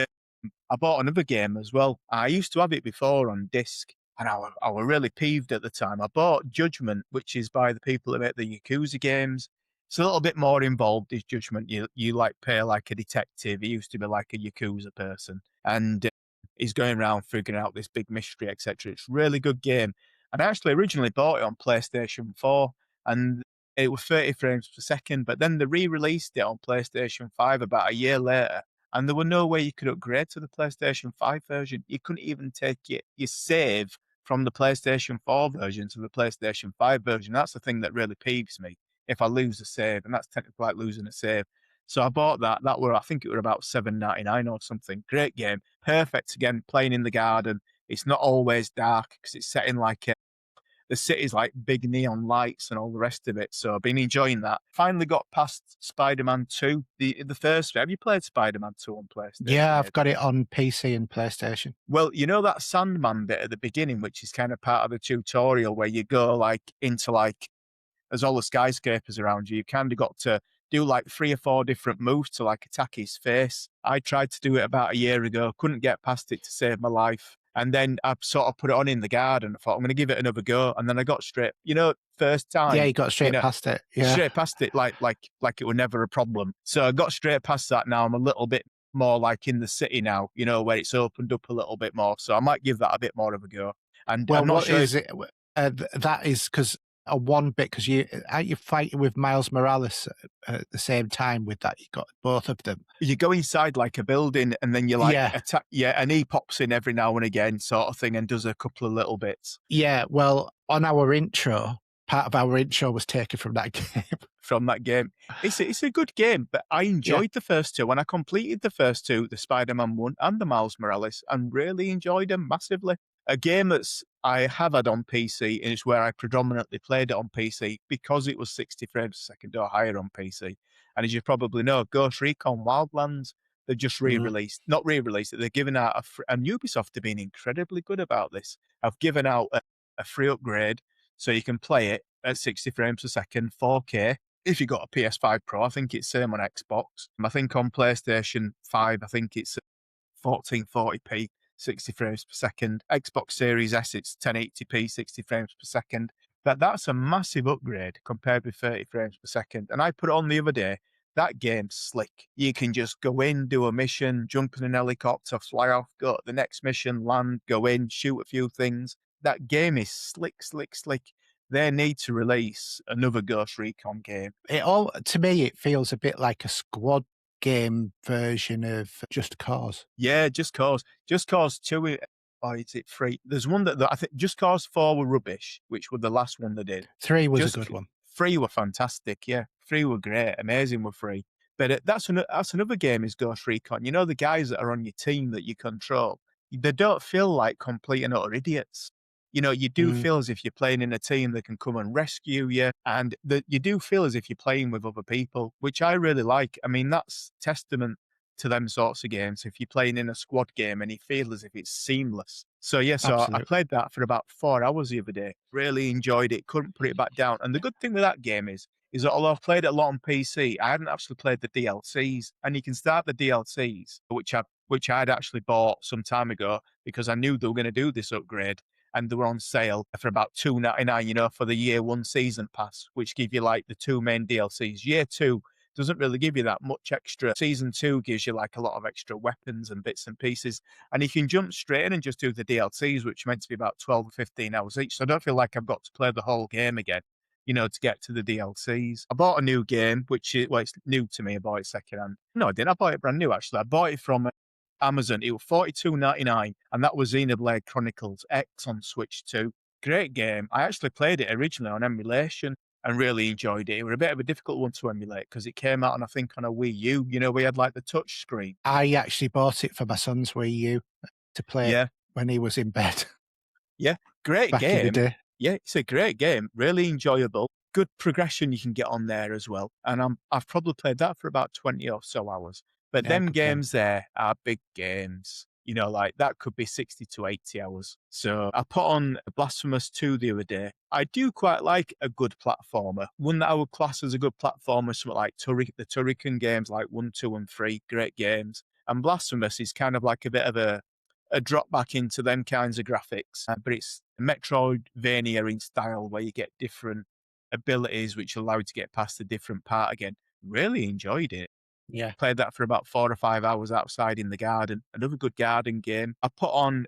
I bought another game as well. I used to have it before on disc, and I was really peeved at the time. I bought Judgment, which is by the people that make the Yakuza games. It's a little bit more involved, is Judgment. You like play like a detective. He used to be like a Yakuza person, and he's going around figuring out this big mystery, etc. It's a really good game. And I actually originally bought it on PlayStation 4, and it was 30 frames per second, but then they re-released it on PlayStation 5 about a year later, and there were no way you could upgrade to the PlayStation 5 version. You couldn't even take your save from the PlayStation 4 version to the PlayStation 5 version. That's the thing that really peeves me. If I lose a save, and that's technically like losing a save. So I bought that. I think it were about $7.99 or something. Great game. Perfect, again, playing in the garden. It's not always dark because it's set in like the city's like big neon lights and all the rest of it. So I've been enjoying that. Finally got past Spider-Man 2, the first. Have you played Spider-Man 2 on PlayStation? Yeah, I've got it on PC and PlayStation. Well, you know that Sandman bit at the beginning, which is kind of part of the tutorial where you go like into like, there's all the skyscrapers around you. You kind of got to do like 3 or 4 different moves to like attack his face. I tried to do it about a year ago, couldn't get past it to save my life. And then I sort of put it on in the garden. I thought, I'm going to give it another go. And then I got straight, first time. Yeah, you got straight past it. Yeah. Straight past it, like it was never a problem. So I got straight past that now. I'm a little bit more like in the city now, where it's opened up a little bit more. So I might give that a bit more of a go. And well, I'm not what sure is it? That is because one bit, because aren't you fighting with Miles Morales at the same time with that? You got both of them. You go inside like a building and then you like attack, and he pops in every now and again sort of thing and does a couple of little bits. Yeah, well, on our intro, part of our intro was taken from that game. From that game. It's a good game, but I enjoyed the first two. When I completed the first two, the Spider-Man 1 and the Miles Morales, and really enjoyed them massively. A game I have had on PC, and it's where I predominantly played it on PC because it was 60 frames a second or higher on PC. And as you probably know, Ghost Recon Wildlands, they've just not re-released it, they're giving out and Ubisoft have been incredibly good about this. I've given out a free upgrade so you can play it at 60 frames a second, 4K. If you got a PS5 Pro, I think it's same on Xbox. I think on PlayStation 5, I think it's 1440p. 60 frames per second. Xbox Series S, it's 1080p, 60 frames per second. That's a massive upgrade compared with 30 frames per second. And I put it on the other day. That game's slick. You can just go in, do a mission, jump in an helicopter, fly off, go to the next mission, land, go in, shoot a few things. That game is slick. They need to release another Ghost Recon game. To me, it feels a bit like a squad game version of Just Cause. Yeah, Just Cause. Just Cause 2, or is it 3? There's one that I think Just Cause 4 were rubbish, which were the last one they did. 3 was a good one. 3 were fantastic, yeah. 3 were great, amazing with 3. But that's another game is Ghost Recon. The guys that are on your team that you control, they don't feel like complete and utter idiots. You do feel as if you're playing in a team that can come and rescue you, and that you do feel as if you're playing with other people, which I really like. I mean, that's testament to them sorts of games. If you're playing in a squad game and you feel as if it's seamless. So I played that for about 4 hours the other day. Really enjoyed it. Couldn't put it back down. And the good thing with that game is that although I've played it a lot on PC, I hadn't actually played the DLCs. And you can start the DLCs, which I'd actually bought some time ago because I knew they were going to do this upgrade. And they were on sale for about $2.99, for the year 1 season pass, which give you like the 2 main DLCs. Year 2 doesn't really give you that much extra. Season 2 gives you like a lot of extra weapons and bits and pieces. And you can jump straight in and just do the DLCs, which are meant to be about 12 or 15 hours each. So I don't feel like I've got to play the whole game again, to get to the DLCs. I bought a new game, which is, it's new to me. I bought it secondhand. No, I didn't. I bought it brand new, actually. I bought it from Amazon. It was $42.99, and that was Xenoblade Chronicles X on Switch 2. Great game. I actually played it originally on emulation and really enjoyed it. It was a bit of a difficult one to emulate because it came out, I think, on a Wii U. We had like the touch screen. I actually bought it for my son's Wii U to play when he was in bed. Yeah, great Back game. in the day. Yeah, it's a great game. Really enjoyable. good progression you can get on there as well. And I've probably played that for about 20 or so hours. But Yeah, them good game. games there are big games. Like that could be 60 to 80 hours. So I put on Blasphemous 2 the other day. I do quite like a good platformer. One that I would class as a good platformer, something like the Turrican games like 1, 2, and 3, great games. And Blasphemous is kind of like a bit of a drop back into them kinds of graphics, but it's Metroidvania in style where you get different abilities which allow you to get past a different part again. Really enjoyed it. Yeah. Played that for about 4 or 5 hours outside in the garden. Another good garden game. I put on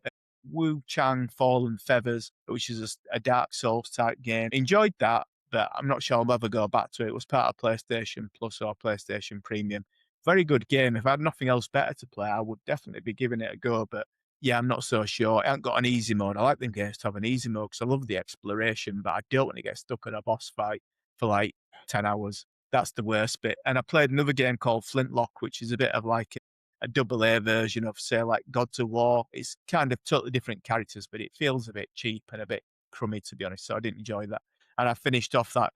Wu Chang Fallen Feathers, which is a Dark Souls type game. Enjoyed that, but I'm not sure I'll ever go back to it. It was part of PlayStation Plus or PlayStation Premium. Very good game. If I had nothing else better to play, I would definitely be giving it a go, but yeah, I'm not so sure. It hasn't got an easy mode. I like them games to have an easy mode because I love the exploration, but I don't want to get stuck in a boss fight for like 10 hours. That's the worst bit. And I played another game called Flintlock, which is a bit of like a double A version of, say, like Gods of War. It's kind of totally different characters, but it feels a bit cheap and a bit crummy, to be honest. So I didn't enjoy that. And I finished off that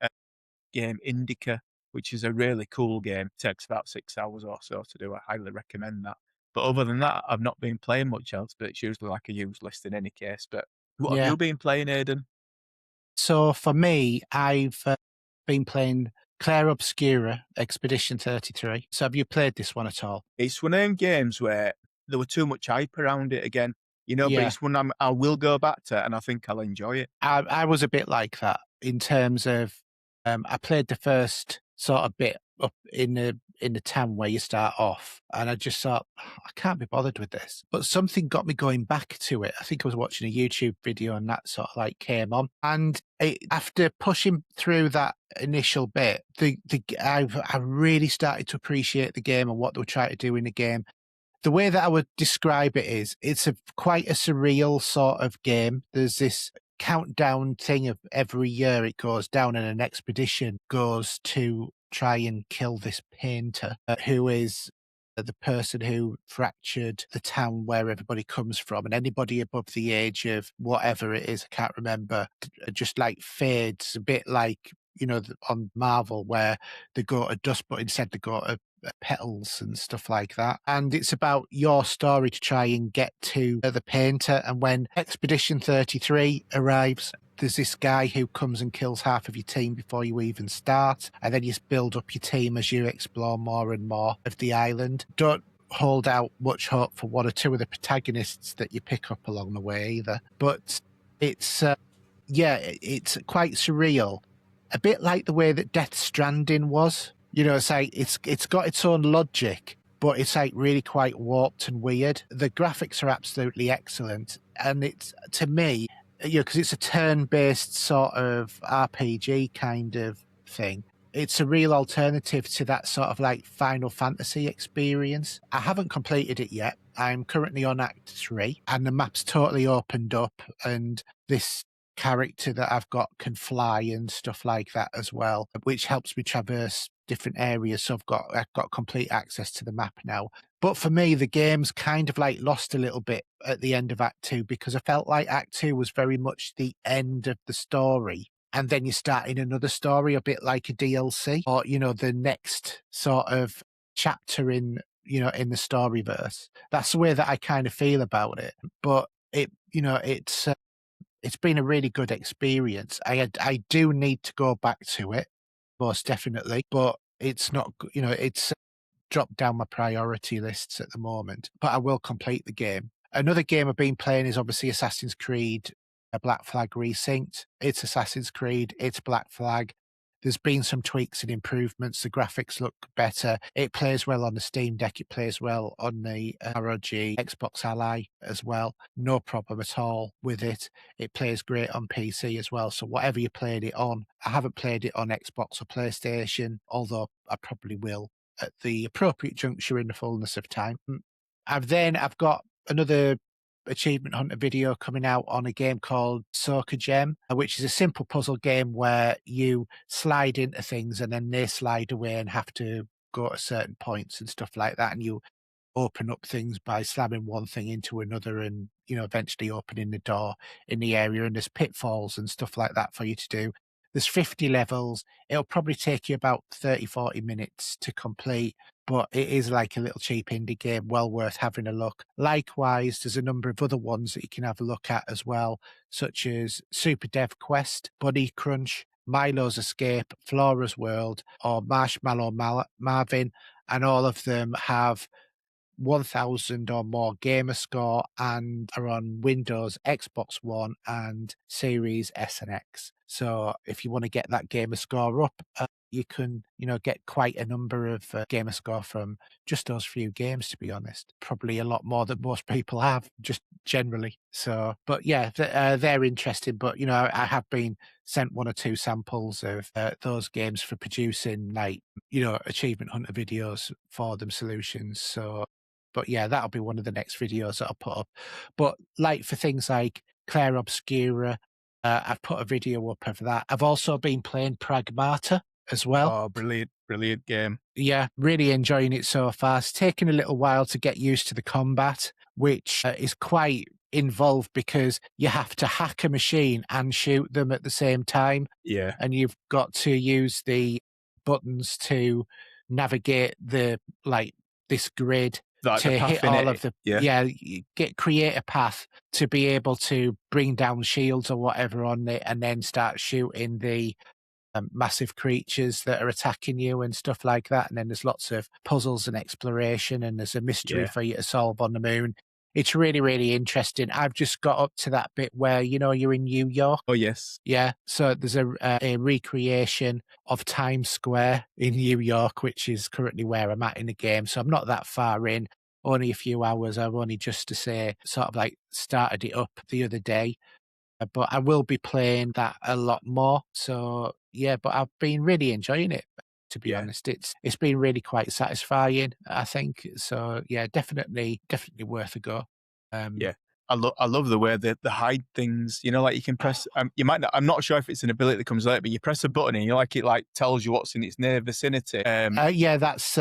game Indica, which is a really cool game. It takes about 6 hours or so to do. I highly recommend that. But other than that, I've not been playing much else, but it's usually like a used list in any case. But what have Yeah. you been playing, Aidan? So for me, I've been playing Claire Obscura Expedition 33. So have you played this one at all? It's one of them games where there were too much hype around it again, but Yeah. it's one I will go back to and I think I'll enjoy it. I was a bit like that in terms of I played the first sort of bit up in the town where you start off, and I just thought I can't be bothered with this. But something got me going back to it. I think I was watching a YouTube video, and that sort of like came on. And after pushing through that initial bit, I really started to appreciate the game and what they were trying to do in the game. The way that I would describe it is it's quite a surreal sort of game. There's this countdown thing of every year it goes down and an expedition goes to try and kill this painter who is the person who fractured the town where everybody comes from, and anybody above the age of whatever it is, I can't remember, just like fades a bit like, on Marvel where they go to dust, but instead they go to petals and stuff like that. And it's about your story to try and get to the painter. And when Expedition 33 arrives, there's this guy who comes and kills half of your team before you even start. And then you build up your team as you explore more and more of the island. Don't hold out much hope for one or two of the protagonists that you pick up along the way either. But it's, it's quite surreal. A bit like the way that Death Stranding was. It's like it's got its own logic, but it's like really quite warped and weird. The graphics are absolutely excellent, and it's, to me, because it's a turn-based sort of RPG kind of thing. It's a real alternative to that sort of like Final Fantasy experience. I haven't completed it yet. I'm currently on Act 3, and the map's totally opened up, and this character that I've got can fly and stuff like that as well, which helps me traverse different areas. So I've got complete access to the map now. But for me, the game's kind of like lost a little bit at the end of Act 2, because I felt like Act 2 was very much the end of the story. And then you start in another story, a bit like a DLC, or, the next sort of chapter in the storyverse. That's the way that I kind of feel about it. But it's been a really good experience. I do need to go back to it, most definitely, but it's not, it's dropped down my priority lists at the moment, but I will complete the game. Another game I've been playing is obviously Assassin's Creed, a Black Flag Resynced. It's Assassin's Creed, it's Black Flag. There's been some tweaks and improvements. The graphics look better. It plays well on the Steam Deck. It plays well on the ROG Xbox Ally as well. No problem at all with it. It plays great on PC as well. So whatever you played it on, I haven't played it on Xbox or PlayStation, although I probably will at the appropriate juncture in the fullness of time. I've got another Achievement Hunter video coming out on a game called Soka Gem, which is a simple puzzle game where you slide into things and then they slide away and have to go to certain points and stuff like that. And you open up things by slamming one thing into another and, eventually opening the door in the area. And there's pitfalls and stuff like that for you to do. There's 50 levels. It'll probably take you about 30, 40 minutes to complete, but it is like a little cheap indie game, well worth having a look. Likewise, there's a number of other ones that you can have a look at as well, such as Super Dev Quest, Bunny Crunch, Milo's Escape, Flora's World, or Marshmallow Marvin, and all of them have 1,000 or more gamer score and are on Windows, Xbox One, and Series S and X. So if you want to get that gamer score up, you can, get quite a number of gamer score from just those few games, to be honest. Probably a lot more than most people have, just generally. So, but yeah, they're interesting. But, I have been sent 1 or 2 samples of those games for producing, like, achievement hunter videos for them, solutions. So, but yeah, that'll be one of the next videos that I'll put up. But like for things like Claire Obscura, I've put a video up of that. I've also been playing Pragmata as well. Oh, brilliant game. Yeah, really enjoying it so far. It's taken a little while to get used to the combat, which is quite involved because you have to hack a machine and shoot them at the same time. Yeah. And you've got to use the buttons to navigate this grid to hit all of the create a path to be able to bring down shields or whatever on it, and then start shooting the massive creatures that are attacking you and stuff like that. And then there's lots of puzzles and exploration, and there's a mystery for you to solve on the moon. It's really, really interesting. I've just got up to that bit where, you're in New York. Oh, yes. Yeah. So there's a recreation of Times Square in New York, which is currently where I'm at in the game. So I'm not that far in, only a few hours. I've only just to say sort of like started it up the other day. But I will be playing that a lot more. So yeah, but I've been really enjoying it, to be honest. It's been really quite satisfying, I think. So yeah, definitely worth a go. Yeah. I love the way that they hide things, like you can press, you might not, I'm not sure if it's an ability that comes later, but you press a button and it tells you what's in its near vicinity. Yeah, that's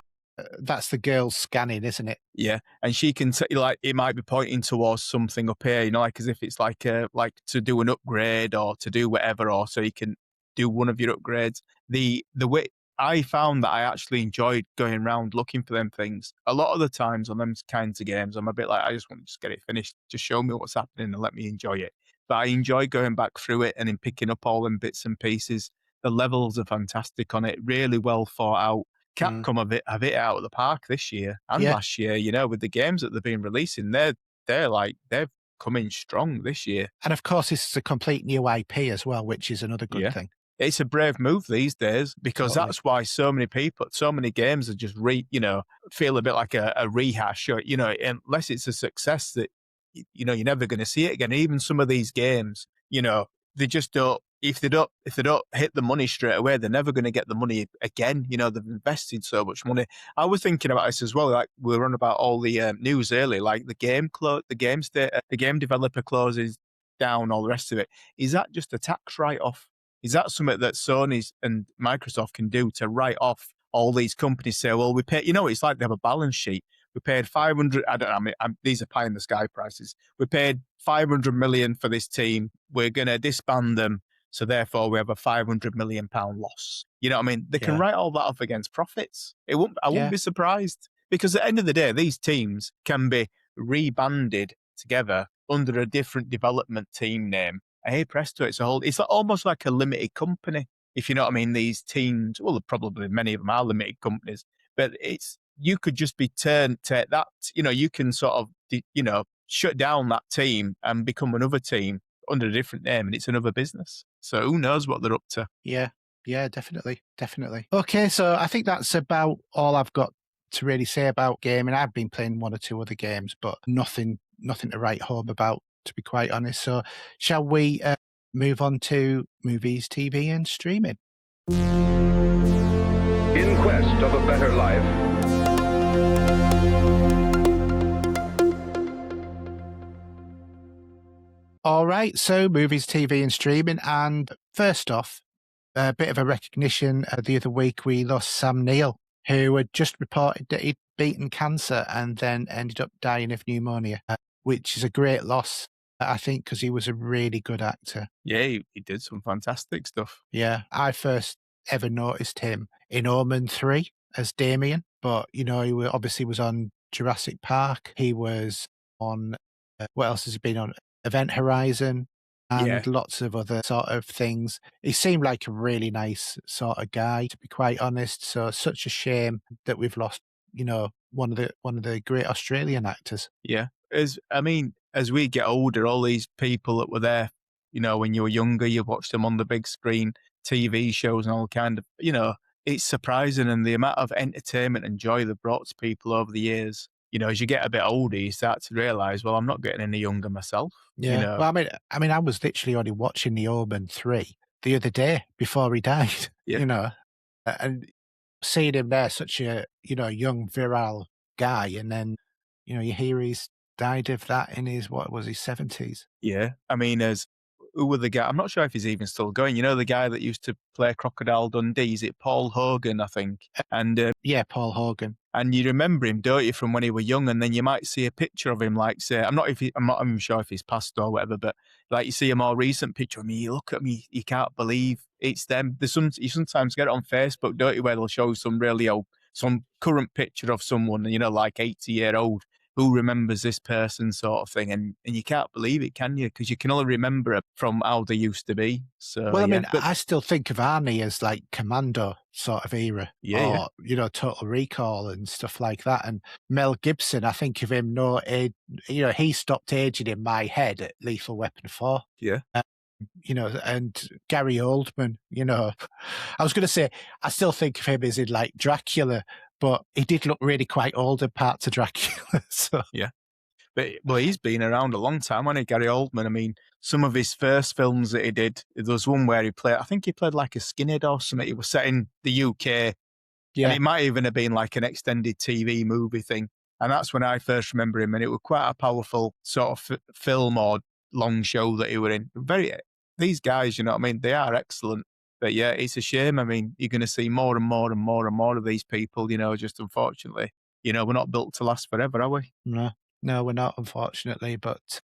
the girl scanning, isn't it? Yeah, and she can it might be pointing towards something up here, as if it's like to do an upgrade or to do whatever, or so you can do one of your upgrades. The way I found that I actually enjoyed going around looking for them things. A lot of the times on them kinds of games, I'm a bit like, I just want to just get it finished, just show me what's happening and let me enjoy it. But I enjoy going back through it and then picking up all them bits and pieces. The levels are fantastic on it, really well thought out. Capcom have it out of the park this year and last year, with the games that they've been releasing. They've come in strong this year. And of course, this is a complete new IP as well, which is another good thing. It's a brave move these days because that's why so many games are just feel a bit like a rehash, or, unless it's a success that, you're never going to see it again. Even some of these games, they just don't. If they don't hit the money straight away, they're never going to get the money again. They've invested so much money. I was thinking about this as well. Like we were on about all the news earlier, like the game developer closes down, all the rest of it. Is that just a tax write-off? Is that something that Sony and Microsoft can do to write off all these companies? Say, well, we pay. It's like they have a balance sheet. We paid 500. I don't know. These are pie in the sky prices. We paid 500 million for this team. We're going to disband them. So therefore, we have a £500 million loss. You know what I mean? They can write all that off against profits. I wouldn't be surprised, because at the end of the day, these teams can be rebanded together under a different development team name. Hey, presto, it's almost like a limited company, if you know what I mean. These teams, well, probably many of them are limited companies, but you could just be take that, you can sort of, shut down that team and become another team under a different name, and it's another business. So who knows what they're up to? Yeah, definitely. Okay, so I think that's about all I've got to really say about gaming. I've been playing 1 or 2 other games, but nothing to write home about, to be quite honest. So shall we move on to movies, TV, and streaming? In quest of a better life, all right, so movies, TV, and streaming. And first off, a bit of a recognition. The other week, we lost Sam Neill, who had just reported that he'd beaten cancer and then ended up dying of pneumonia, which is a great loss. I think because he was a really good actor. Yeah, he did some fantastic stuff. Yeah, I first ever noticed him in Omen 3 as Damien, but, he obviously was on Jurassic Park. He was on, what else has he been on? Event Horizon Yeah, and lots of other sort of things. He seemed like a really nice sort of guy, to be quite honest. So such a shame that we've lost, one of the great Australian actors. yeah. As we get older, all these people that were there, when you were younger, you watched them on the big screen, TV shows and all kind of, it's surprising, and the amount of entertainment and joy they brought to people over the years. As you get a bit older, you start to realize, well, I'm not getting any younger myself. Yeah. Well, I mean, I was literally only watching The Omen 3 the other day before he died, Yeah. and seeing him there, such a, young, virile guy, and then, you hear he's died of that in his, what was his 70s? Yeah. As who were the guy? I'm not sure if he's even still going. The guy that used to play Crocodile Dundee, is it Paul Hogan, I think? And Yeah, Paul Hogan. and you remember him, don't you, from when he was young? And then you might see a picture of him, like say, I'm not even sure if he's passed or whatever, but like you see a more recent picture of me, you look at me, you can't believe it's them. You sometimes get it on Facebook, don't you, where they'll show some really old, some current picture of someone, like 80-year-old who remembers this person, sort of thing, and you can't believe it, can you? Because you can only remember it from how they used to be. So Well, I yeah, mean, but I still think of Arnie as like Commando sort of era, yeah. or Total Recall and stuff like that. And Mel Gibson, I think of him no age. He stopped aging in my head at Lethal Weapon 4. Yeah. And Gary Oldman. I was going to say I still think of him as in like Dracula, but he did look really quite old in parts of Dracula. So Yeah. But well, he's been around a long time, hasn't he, Gary Oldman? Some of his first films that he did, there was one where I think he played like a skinhead or something. It was set in the UK, and yeah, it might even have been like an extended TV movie thing. And that's when I first remember him, and it was quite a powerful sort of film or long show that he were in. These guys, they are excellent. But yeah, it's a shame. You're going to see more and more and more and more of these people, just unfortunately. We're not built to last forever, are we? no, we're not, unfortunately. But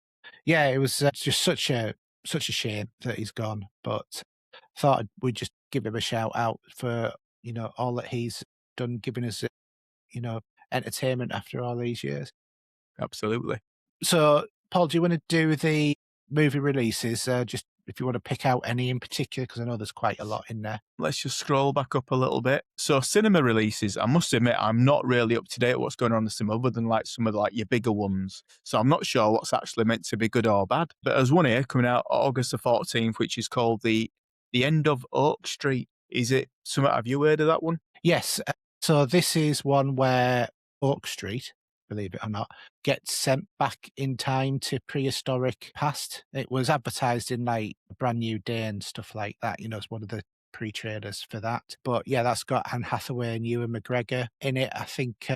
yeah, it was just such a shame that he's gone. But thought we'd just give him a shout out for all that he's done, giving us entertainment after all these years. Absolutely. So, Paul, do you want to do the movie releases? Just if you want to pick out any in particular, because I know there's quite a lot in there. Let's just scroll back up a little bit. So cinema releases, I must admit, I'm not really up to date with what's going on in the cinema other than like some of your bigger ones. So I'm not sure what's actually meant to be good or bad. But there's one here coming out August the 14th, which is called The End of Oak Street. Is it something, have you heard of that one? Yes. So this is one where Oak Street, believe it or not, gets sent back in time to prehistoric past. It was advertised in like A Brand New Day and stuff like that. It's one of the pre-trailers for that. But yeah, that's got Anne Hathaway and Ewan McGregor in it. I think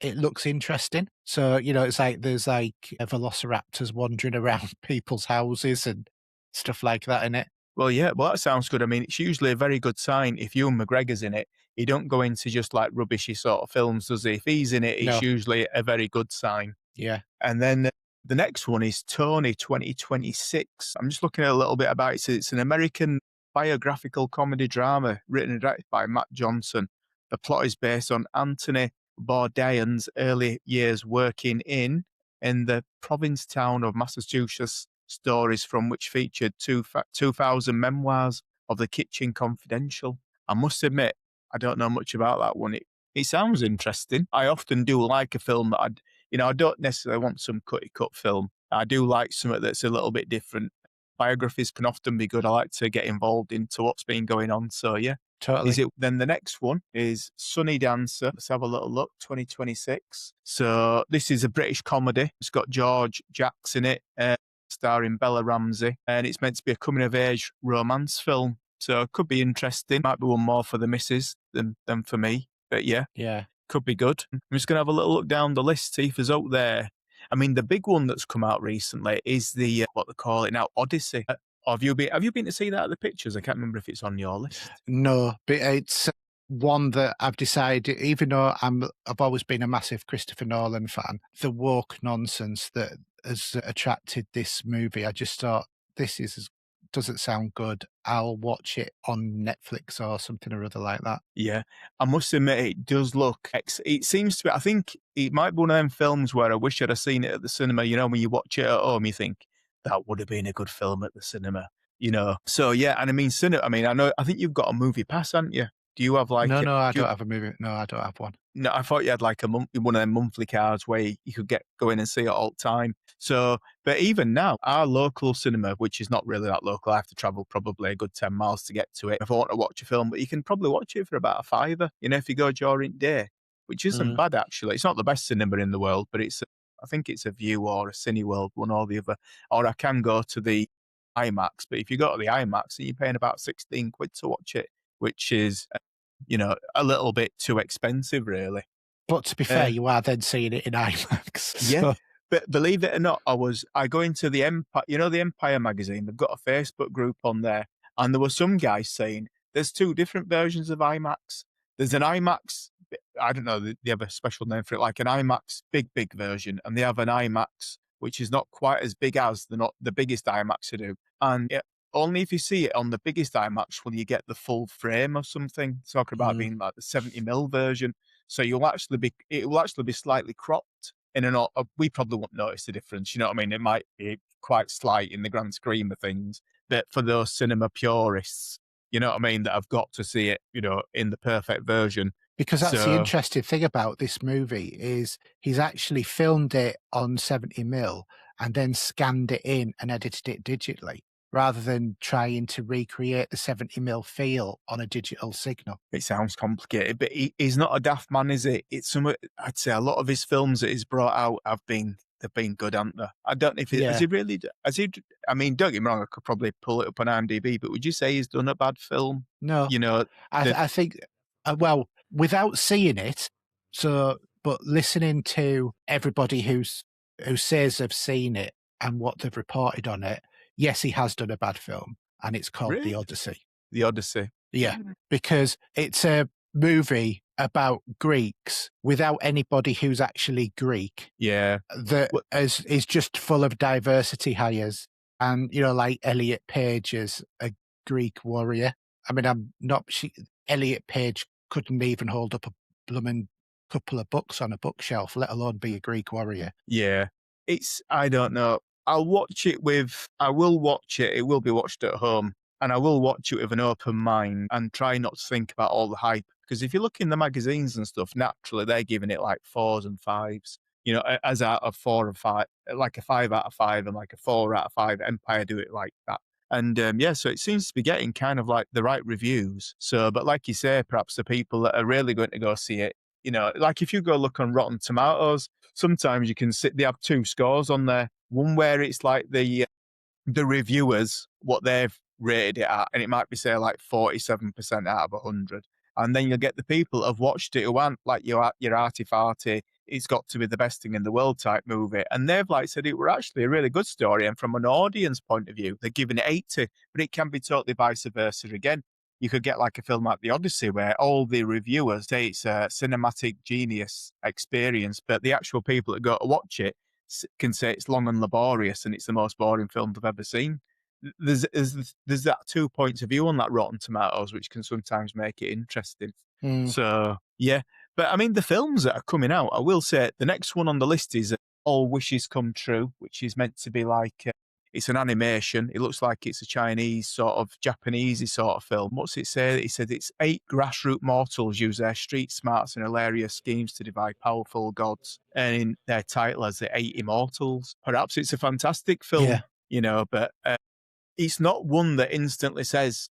it looks interesting. So, it's like there's like velociraptors wandering around people's houses and stuff like that in it. Well, yeah, well, that sounds good. It's usually a very good sign if Ewan McGregor's in it. He don't go into just like rubbishy sort of films, does he? If he's in it, it's No. usually a very good sign. Yeah. And then the next one is Tony 2026. I'm just looking at a little bit about it. It's an American biographical comedy drama written and directed by Matt Johnson. The plot is based on Anthony Bourdain's early years working in the province town of Massachusetts, stories from which featured 2,000 memoirs of the Kitchen Confidential. I must admit, I don't know much about that one. It sounds interesting. I often do like a film that I don't necessarily want some cut film. I do like something that's a little bit different. Biographies can often be good. I like to get involved into what's been going on. So yeah. Totally. Then the next one is Sunny Dancer. Let's have a little look. 2026. So this is a British comedy. It's got George Jacks in it, starring Bella Ramsey, and it's meant to be a coming of age romance film. So it could be interesting. Might be one more for the missus than for me. But yeah. Yeah. Could be good. I'm just going to have a little look down the list, see if there's out there. The big one that's come out recently is the, what they call it now, Odyssey. Have you been to see that at the pictures? I can't remember if it's on your list. No, but it's one that I've decided, even though I've always been a massive Christopher Nolan fan, the woke nonsense that has attracted this movie. I just thought doesn't sound good. I'll watch it on Netflix or something or other like that. Yeah, I must admit it does look. It seems to be. I think it might be one of them films where I wish I'd have seen it at the cinema. You know, when you watch it at home, you think that would have been a good film at the cinema. You know, so yeah, and I mean, cinema. I mean, I think you've got a movie pass, haven't you? Do you have like? No, I Do you, don't have a movie. No, I don't have one. no, I thought you had like one of them monthly cards where you could go in and see it all the time. So, but even now, our local cinema, which is not really that local, I have to travel probably a good 10 miles to get to it if I want to watch a film, but you can probably watch it for about a fiver, you know, if you go during day, which isn't bad actually. It's not the best cinema in the world, but I think it's a View or a Cineworld, one or the other. Or I can go to the IMAX, but if you go to the IMAX, you're paying about 16 quid to watch it, which is you know, a little bit too expensive, really. But to be fair, you are then seeing it in IMAX. Yeah, So. but believe it or not, I go into the Empire, you know, the Empire magazine. They've got a Facebook group on there, and there were some guys saying there's two different versions of IMAX. There's an IMAX, I don't know, they have a special name for it, like an IMAX big version, and they have an IMAX which is not quite as big as the biggest IMAX to do, and only if you see it on the biggest IMAX will you get the full frame of something. Talking about being like the 70mm version, so it will actually be slightly cropped. We probably won't notice the difference. You know what I mean? It might be quite slight in the grand scheme of things, but for those cinema purists, you know what I mean, that have got to see it, you know, in the perfect version. Because that's the interesting thing about this movie is he's actually filmed it on 70mm and then scanned it in and edited it digitally, rather than trying to recreate the 70mm feel on a digital signal. It sounds complicated, but he's not a daft man, is it? I'd say a lot of his films that he's brought out they've been good, haven't they? I don't know if has he really, I mean, don't get me wrong, I could probably pull it up on IMDb, but would you say he's done a bad film? No. You know, I think, well, without seeing it, but listening to everybody who says they've seen it and what they've reported on it, yes, he has done a bad film, and it's called Really? The Odyssey. The Odyssey. Yeah, because it's a movie about Greeks without anybody who's actually Greek. Yeah. That is just full of diversity hires. And, you know, like Elliot Page is a Greek warrior. I mean, Elliot Page couldn't even hold up a blooming couple of books on a bookshelf, let alone be a Greek warrior. Yeah. I don't know. I will watch it. It will be watched at home, and I will watch it with an open mind and try not to think about all the hype. Because if you look in the magazines and stuff, naturally they're giving it like 4s and 5s, you know, as out of 4 and 5, like a 5 out of 5 and like a 4 out of 5. Empire do it like that. And so it seems to be getting kind of like the right reviews. So, but like you say, perhaps the people that are really going to go see it, you know, like if you go look on Rotten Tomatoes, sometimes you can they have 2 scores on there. One where it's like the reviewers, what they've rated it at, and it might be, say, like 47% out of 100. And then you'll get the people that have watched it who aren't like your arty-farty, it's got to be the best thing in the world type movie. And they've like said it were actually a really good story. And from an audience point of view, they're giving it 80, but it can be totally vice versa again. You could get like a film like The Odyssey where all the reviewers say it's a cinematic genius experience, but the actual people that go to watch it can say it's long and laborious and it's the most boring film they've ever seen. There's that 2 points of view on that Rotten Tomatoes, which can sometimes make it interesting. So, yeah. But I mean, the films that are coming out, I will say the next one on the list is All Wishes Come True, which is meant to be like, it's an animation. It looks like it's a Chinese sort of Japanesey sort of film. What's it say? He said it's 8 grassroots mortals use their street smarts and hilarious schemes to divide powerful gods. And in their title as the 8 Immortals. Perhaps it's a fantastic film, you know, but it's not one that instantly says,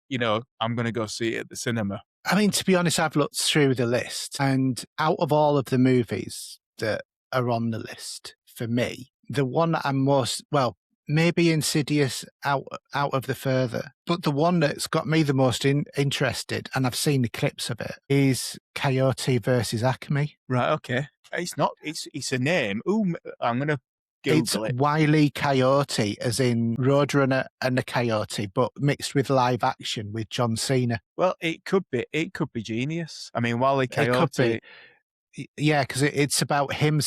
you know, I'm going to go see it at the cinema. I mean, to be honest, I've looked through the list, and out of all of the movies that are on the list, for me, the one that I'm most, well, maybe Insidious out of the further, but the one that's got me the most interested, and I've seen the clips of it, is Coyote versus Acme. Right, okay. It's not, it's a name. Ooh, I'm going to Google it. Wile E. Coyote, as in Roadrunner and the Coyote, but mixed with live action with John Cena. Well, it could be genius. I mean, Wile E. Coyote. It could be. Yeah, because it's about him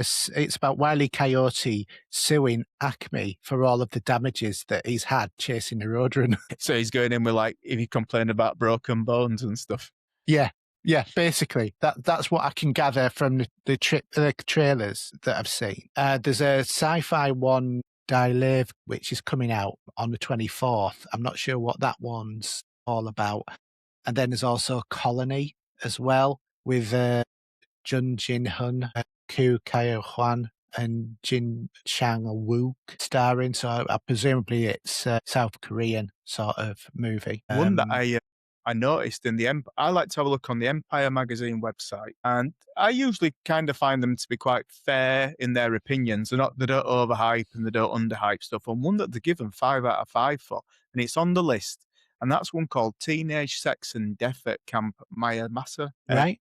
It's about Wile E. Coyote suing Acme for all of the damages that he's had chasing the Roadrunner. So he's going in with like, if you complain about broken bones and stuff. Yeah, basically that's what I can gather from the trailers that I've seen. There's a sci-fi one, Die Live, which is coming out on the 24th. I'm not sure what that one's all about. And then there's also Colony as well with Jun Jin Hun, Ku Kai Hwan, and Jin Chang Wook starring. So presumably it's a South Korean sort of movie. One that I noticed in I like to have a look on the Empire magazine website, and I usually kind of find them to be quite fair in their opinions. They don't overhype and they don't underhype stuff. And one that they're given 5 out of 5 for, and it's on the list, and that's one called Teenage Sex and Death at Camp Miyamasa. Right.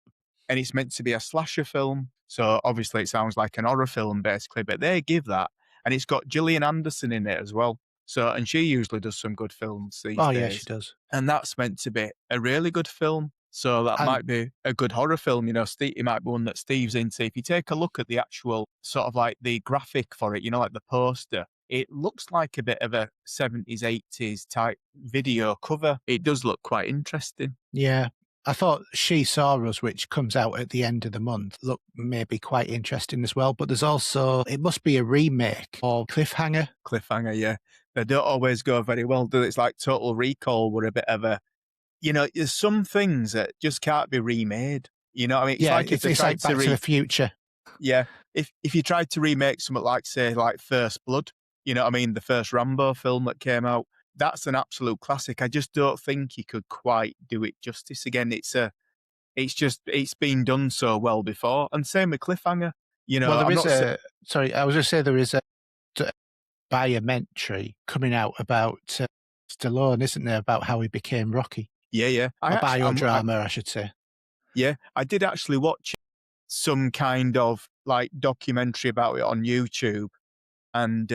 And it's meant to be a slasher film. So obviously it sounds like an horror film, basically, but they give that. And it's got Gillian Anderson in it as well. So, and she usually does some good films these days. Yeah, she does. And that's meant to be a really good film. So that might be a good horror film. You know, it might be one that Steve's into. If you take a look at the actual sort of like the graphic for it, you know, like the poster, it looks like a bit of a 70s, 80s type video cover. It does look quite interesting. Yeah. I thought She Saw Us, which comes out at the end of the month, looked maybe quite interesting as well. But there's also, it must be a remake of Cliffhanger. Cliffhanger, yeah. They don't always go very well, do they? It's like Total Recall were a bit of a, you know, there's some things that just can't be remade. You know what I mean? It's like if it's like Back to the Future. Yeah. If you tried to remake something like, say, like First Blood, you know what I mean? The first Rambo film that came out, that's an absolute classic. I just don't think you could quite do it justice again. It's been done so well before. And same with Cliffhanger. You know, well, I was going to say there is a biometry coming out about Stallone, isn't there? About how he became Rocky. Yeah. Biodrama, I should say. Yeah, I did actually watch some kind of like documentary about it on YouTube, and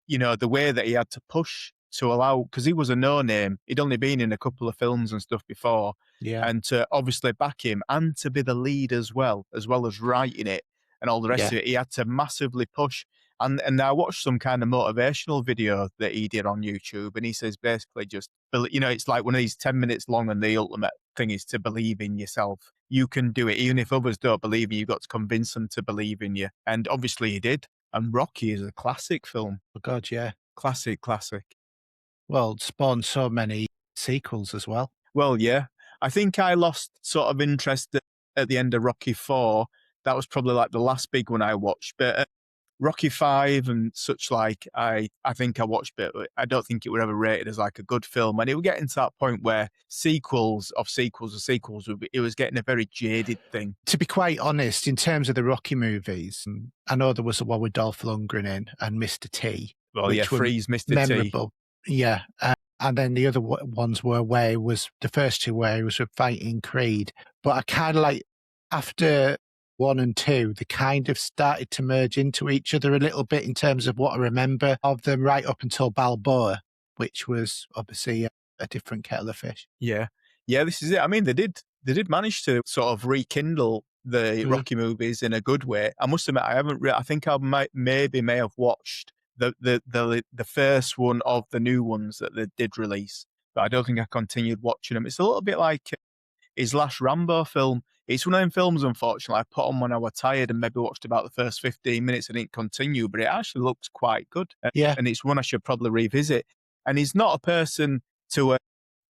you know, the way that he had to push to allow, because he was a no-name, he'd only been in a couple of films and stuff before, and to obviously back him and to be the lead as well as writing it and all the rest of it, he had to massively push. And I watched some kind of motivational video that he did on YouTube, and he says basically just, you know, it's like one of these 10 minutes long, and the ultimate thing is to believe in yourself. You can do it, even if others don't believe in you. You've got to convince them to believe in you. And obviously he did. And Rocky is a classic film. Oh, God, yeah. Classic. Well, it spawned so many sequels as well. Well, yeah. I think I lost sort of interest at the end of Rocky 4. That was probably like the last big one I watched. But Rocky 5 and such like, I think I watched, but I don't think it were ever rated as like a good film. And it was getting to that point where sequels, it was getting a very jaded thing. To be quite honest, in terms of the Rocky movies, I know there was the one with Dolph Lundgren in and Mr. T. Well, yeah, Freeze, Mr. Memorable. T. Yeah. And then the other ones were where it was, the first two where he was fighting Creed. But I kind of like, after 1 and 2, they kind of started to merge into each other a little bit in terms of what I remember of them, right up until Balboa, which was obviously a different kettle of fish. Yeah, this is it. I mean, they did manage to sort of rekindle the Rocky movies in a good way. I must admit, I haven't. I think I may have watched the first one of the new ones that they did release, but I don't think I continued watching them. It's a little bit like his last Rambo film. It's one of them films, unfortunately, I put on when I was tired and maybe watched about the first 15 minutes and didn't continue, but it actually looks quite good. Yeah. And it's one I should probably revisit. And he's not a person to,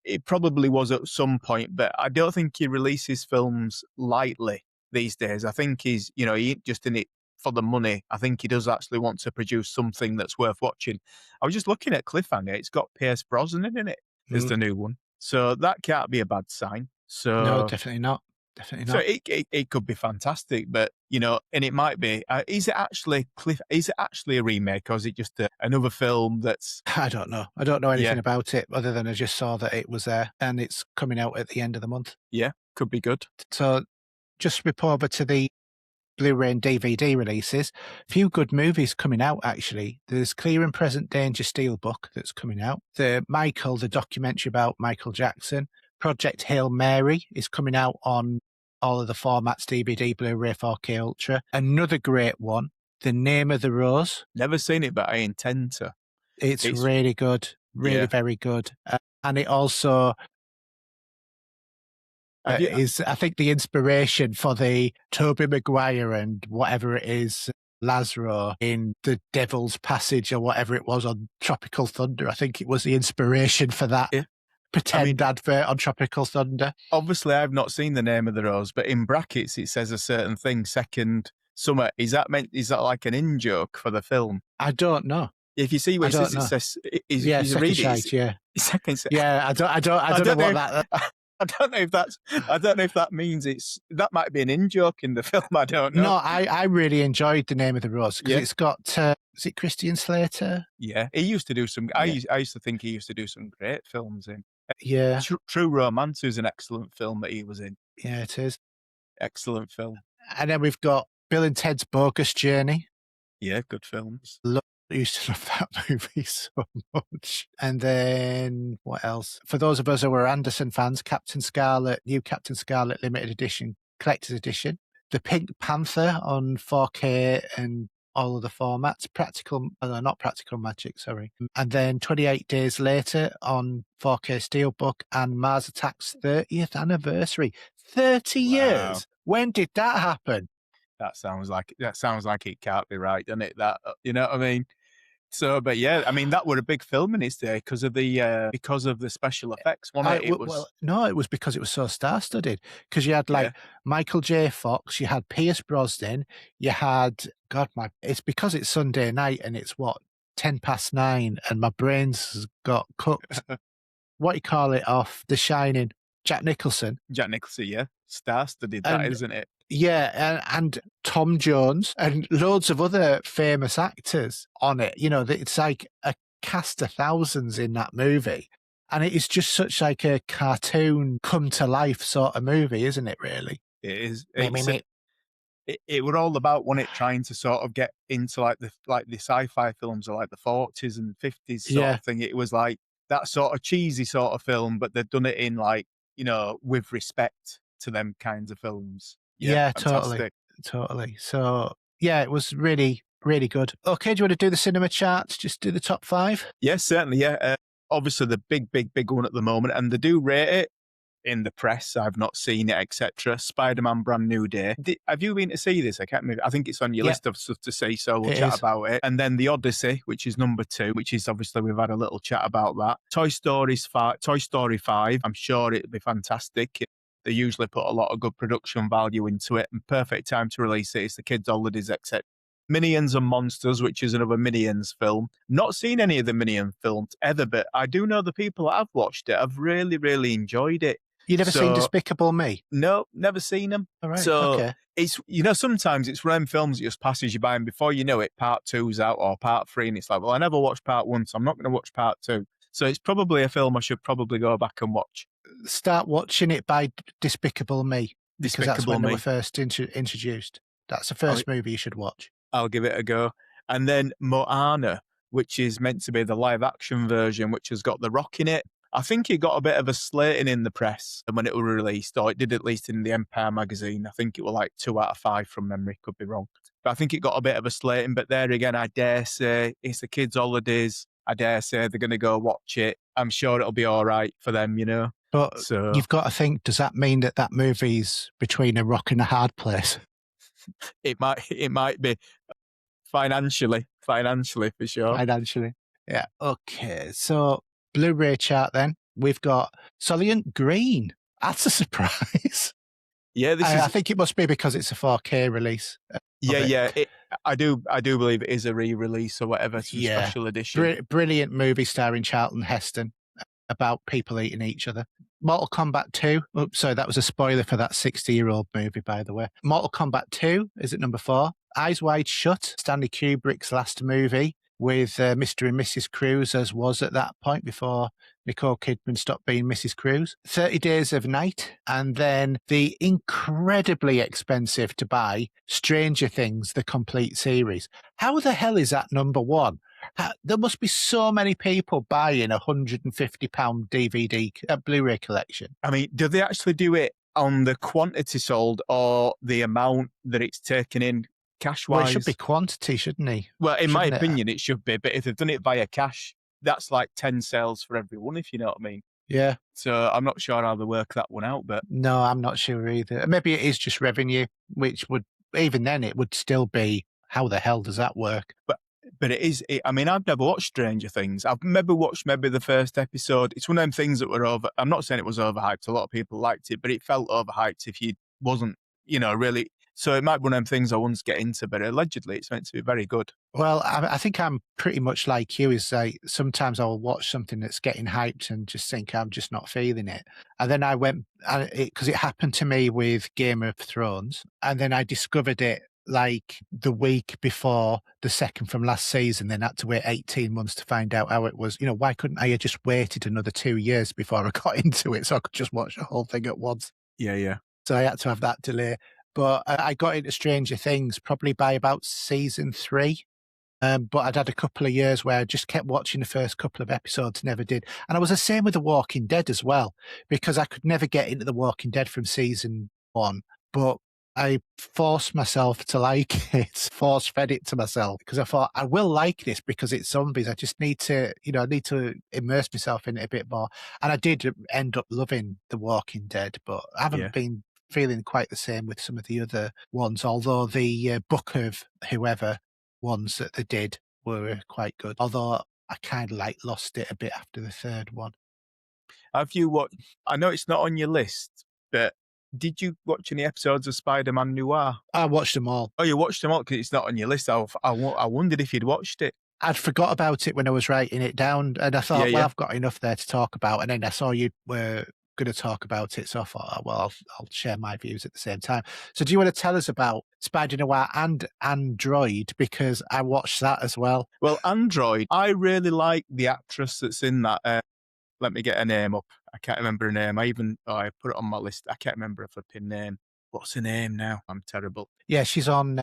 it probably was at some point, but I don't think he releases films lightly these days. I think he's, you know, he ain't just in it for the money. I think he does actually want to produce something that's worth watching. I was just looking at Cliffhanger. It's got Pierce Brosnan in it as the new one. So that can't be a bad sign. So no, definitely not. Definitely not. So it could be fantastic, but you know, and it might be. Is it actually a remake, or is it just another film that's? I don't know. I don't know anything about it other than I just saw that it was there and it's coming out at the end of the month. Yeah, could be good. So, just rip over to the Blu-ray and DVD releases. A few good movies coming out actually. There's Clear and Present Danger Steelbook that's coming out. The documentary about Michael Jackson. Project Hail Mary is coming out on all of the formats, DVD, Blu-ray, 4K Ultra. Another great one, The Name of the Rose. Never seen it, but I intend to. It's really good, really very good. And it also is, I think, the inspiration for the Tobey Maguire and whatever it is, Lazaro in The Devil's Passage or whatever it was on Tropical Thunder. I think it was the inspiration for that pretend advert on Tropical Thunder. Obviously, I've not seen The Name of the Rose, but in brackets it says a certain thing, second summer. Is that like an in-joke for the film? I don't know. If you see what it says, it says, second shite, second. Yeah, I don't know what that. I don't know if that means that might be an in-joke in the film. I don't know. No, I really enjoyed The Name of the Rose because it's got, is it Christian Slater? Yeah, he used to do some, I used to think he used to do some great films in. Yeah. True Romance is an excellent film that he was in. Yeah, it is. Excellent film. And then we've got Bill and Ted's Bogus Journey. Yeah, good films. I used to love that movie so much. And then what else? For those of us who are Anderson fans, new Captain Scarlet Limited Edition, Collector's Edition. The Pink Panther on 4K and all of the formats. Not Practical Magic, sorry. And then 28 Days Later on 4K Steelbook and Mars Attacks 30th anniversary. 30 years. When did that happen? That sounds like it can't be right, doesn't it? That, you know what I mean? So, but yeah, I mean, that were a big film in its day because of the special effects, wasn't it? No, it was because it was so star-studded. Because you had Michael J. Fox, you had Pierce Brosnan, you had it's because it's Sunday night and it's 9:10, and my brain's got cooked. What do you call it off The Shining? Jack Nicholson, yeah, star-studded, isn't it? Yeah, and Tom Jones and loads of other famous actors on it. You know, it's like a cast of thousands in that movie. And it is just such like a cartoon come to life sort of movie, isn't it, really? It is. It were all about trying to sort of get into like the sci-fi films of like the 40s and 50s sort of thing. It was like that sort of cheesy sort of film, but they'd done it in like, you know, with respect to them kinds of films. Yeah, totally. So, yeah, it was really, really good. Okay, do you want to do the cinema charts? Just do the top 5? Yes, certainly, yeah. Obviously, the big one at the moment, and they do rate it in the press. I've not seen it, etc. Spider-Man Brand New Day. Have you been to see this? I can't remember. I think it's on your list of stuff to see, so we'll chat about it. And then The Odyssey, which is number 2, which is obviously we've had a little chat about that. Toy Story 5, I'm sure it'll be fantastic. They usually put a lot of good production value into it, and perfect time to release it. It's the kids' holidays, etc. Minions and Monsters, which is another Minions film. Not seen any of the Minion films ever, but I do know the people that have watched it. I've really, really enjoyed it. You never seen Despicable Me? No, never seen them. All right, so it's, you know, sometimes it's random films that just passes you by, and before you know it, part 2's out or part 3, and it's like, well, I never watched part 1, so I'm not going to watch part 2. So it's probably a film I should probably go back and watch. Start watching it by Despicable Me, because that's when they were first introduced. That's the first movie you should watch. I'll give it a go. And then Moana, which is meant to be the live action version, which has got The Rock in it. I think it got a bit of a slating in the press when it was released, or it did at least in the Empire magazine. I think it was like 2 out of 5 from memory, could be wrong. But I think it got a bit of a slating. But there again, I dare say it's the kids' holidays. I dare say they're going to go watch it. I'm sure it'll be all right for them, you know. But you've got to think, does that mean that movie's between a rock and a hard place? It might be financially for sure. Financially, yeah. Okay, so Blu-ray chart then. We've got Solient Green. That's a surprise. Yeah, I think it must be because it's a 4K release. I do believe it is a re-release or whatever, special edition. Brilliant movie starring Charlton Heston about people eating each other. Mortal Kombat 2. Oops, sorry, that was a spoiler for that 60-year-old movie, by the way. Mortal Kombat 2 is at number 4. Eyes Wide Shut, Stanley Kubrick's last movie with Mr. and Mrs. Cruise, as was at that point before Nicole Kidman stopped being Mrs. Cruise. 30 Days of Night, and then the incredibly expensive to buy Stranger Things, the complete series. How the hell is that number 1? There must be so many people buying a £150 DVD Blu-ray collection. I mean, do they actually do it on the quantity sold or the amount that it's taken in cash-wise. Well, it should be quantity, shouldn't he? Well, in my Shouldn't it? opinion, it should be. But if they've done it via cash, that's like 10 sales for every one, if you know what I mean. Yeah. So I'm not sure how they work that one out, but No, I'm not sure either. Maybe it is just revenue, which would, even then, it would still be, how the hell does that work? But it is. I mean, I've never watched Stranger Things. I've maybe watched the first episode. It's one of them things that were over. I'm not saying it was overhyped. A lot of people liked it, but it felt overhyped if you wasn't, really. So it might be one of them things I once get into, but allegedly it's meant to be very good. Well, I think I'm pretty much like you. Is like sometimes I'll watch something that's getting hyped and just think I'm just not feeling it. And then I went because it happened to me with Game of Thrones, and then I discovered it like the week before the second from last season, then had to wait 18 months to find out how it was. Why couldn't I have just waited another 2 years before I got into it so I could just watch the whole thing at once? Yeah. So I had to have that delay. But I got into Stranger Things probably by about season 3. But I'd had a couple of years where I just kept watching the first couple of episodes, never did. And I was the same with The Walking Dead as well, because I could never get into The Walking Dead from season 1. But I forced myself to like it, force-fed it to myself, because I thought, I will like this because it's zombies. I just need to, I need to immerse myself in it a bit more. And I did end up loving The Walking Dead, but I haven't been feeling quite the same with some of the other ones, although the Book of Whoever ones that they did were quite good. Although I kind of lost it a bit after the third one. Have you watched? I know it's not on your list, but did you watch any episodes of Spider-Man Noir? I watched them all. Oh, you watched them all because it's not on your list. I wondered if you'd watched it. I'd forgot about it when I was writing it down, and I thought, well, I've got enough there to talk about. And then I saw you were going to talk about it, so I thought, well, I'll share my views at the same time. So do you want to tell us about Spider Noir and Android, because I watched that as well? Well, Android, I really like the actress that's in that. Let me get her name up. I can't remember her name. I put it on my list. I can't remember her flipping name. What's her name now? I'm terrible. Yeah, she's on,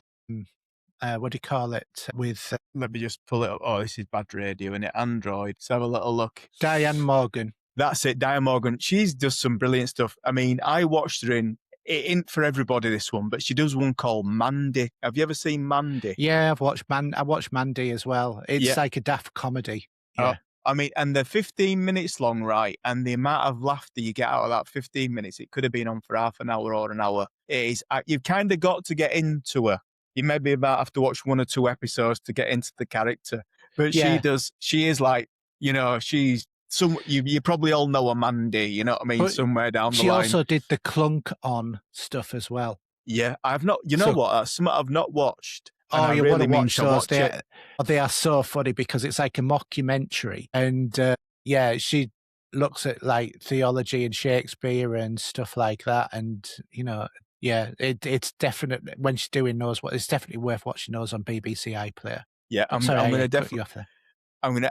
what do you call it? With let me just pull it up. Oh, this is bad radio, isn't it? Android. Let's have a little look. Diane Morgan. That's it, Diane Morgan. She does some brilliant stuff. I mean, I watched her in. It ain't for everybody, this one, but she does one called Mandy. Have you ever seen Mandy? Yeah, I watched Mandy as well. It's like a daft comedy. Yeah. I mean, and they're 15 minutes long, right? And the amount of laughter you get out of that 15 minutes, it could have been on for half an hour or an hour. It is. You've kind of got to get into her. You maybe about have to watch 1 or 2 episodes to get into the character. But she does. She is like, she's you probably all know a Mandy. You know what I mean? But somewhere down the line. She also did the Clunk On stuff as well. Yeah, I've not. You know what? That's something I've not watched. Oh, you really want to watch those? They are so funny because it's like a mockumentary, and she looks at like theology and Shakespeare and stuff like that, and it's definitely, when she's doing those, it's definitely worth watching those on BBC iPlayer. Yeah, I'm going to definitely.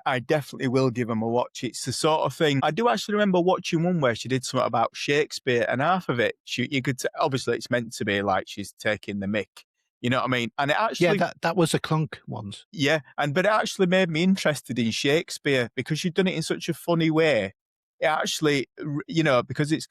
I definitely will give them a watch. It's the sort of thing. I do actually remember watching one where she did something about Shakespeare, and half of it, you could obviously it's meant to be like she's taking the mick. You know what I mean? And it actually... Yeah, that was a Clunk ones. Yeah, but it actually made me interested in Shakespeare because she'd done it in such a funny way. It actually, because it's...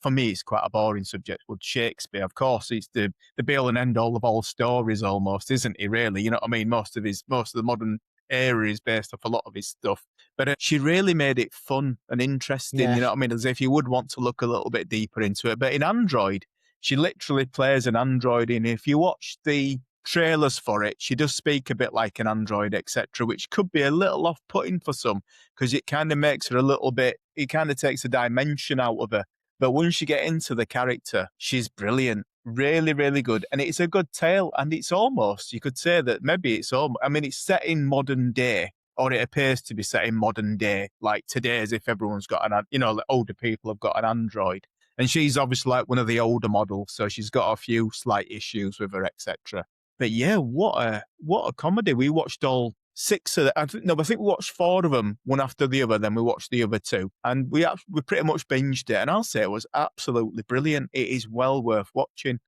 For me, it's quite a boring subject. But Shakespeare, of course, it's the be-all and end-all of all stories almost, isn't he, really? You know what I mean? Most of the modern era is based off a lot of his stuff. But she really made it fun and interesting, you know what I mean? As if you would want to look a little bit deeper into it. But in Android... she literally plays an android in. If you watch the trailers for it, she does speak a bit like an android, etc., which could be a little off-putting for some because it kind of makes her a little bit, it kind of takes a dimension out of her. But once you get into the character, she's brilliant. Really, really good. And it's a good tale. And it's almost, you could say that maybe it's set in modern day, or it appears to be set in modern day, like today, as if everyone's got the older people have got an android. And she's obviously like one of the older models, so she's got a few slight issues with her, etc. But yeah, what a comedy. We watched all 6 of them. I think we watched 4 of them, one after the other, then we watched the other 2. And we pretty much binged it. And I'll say it was absolutely brilliant. It is well worth watching.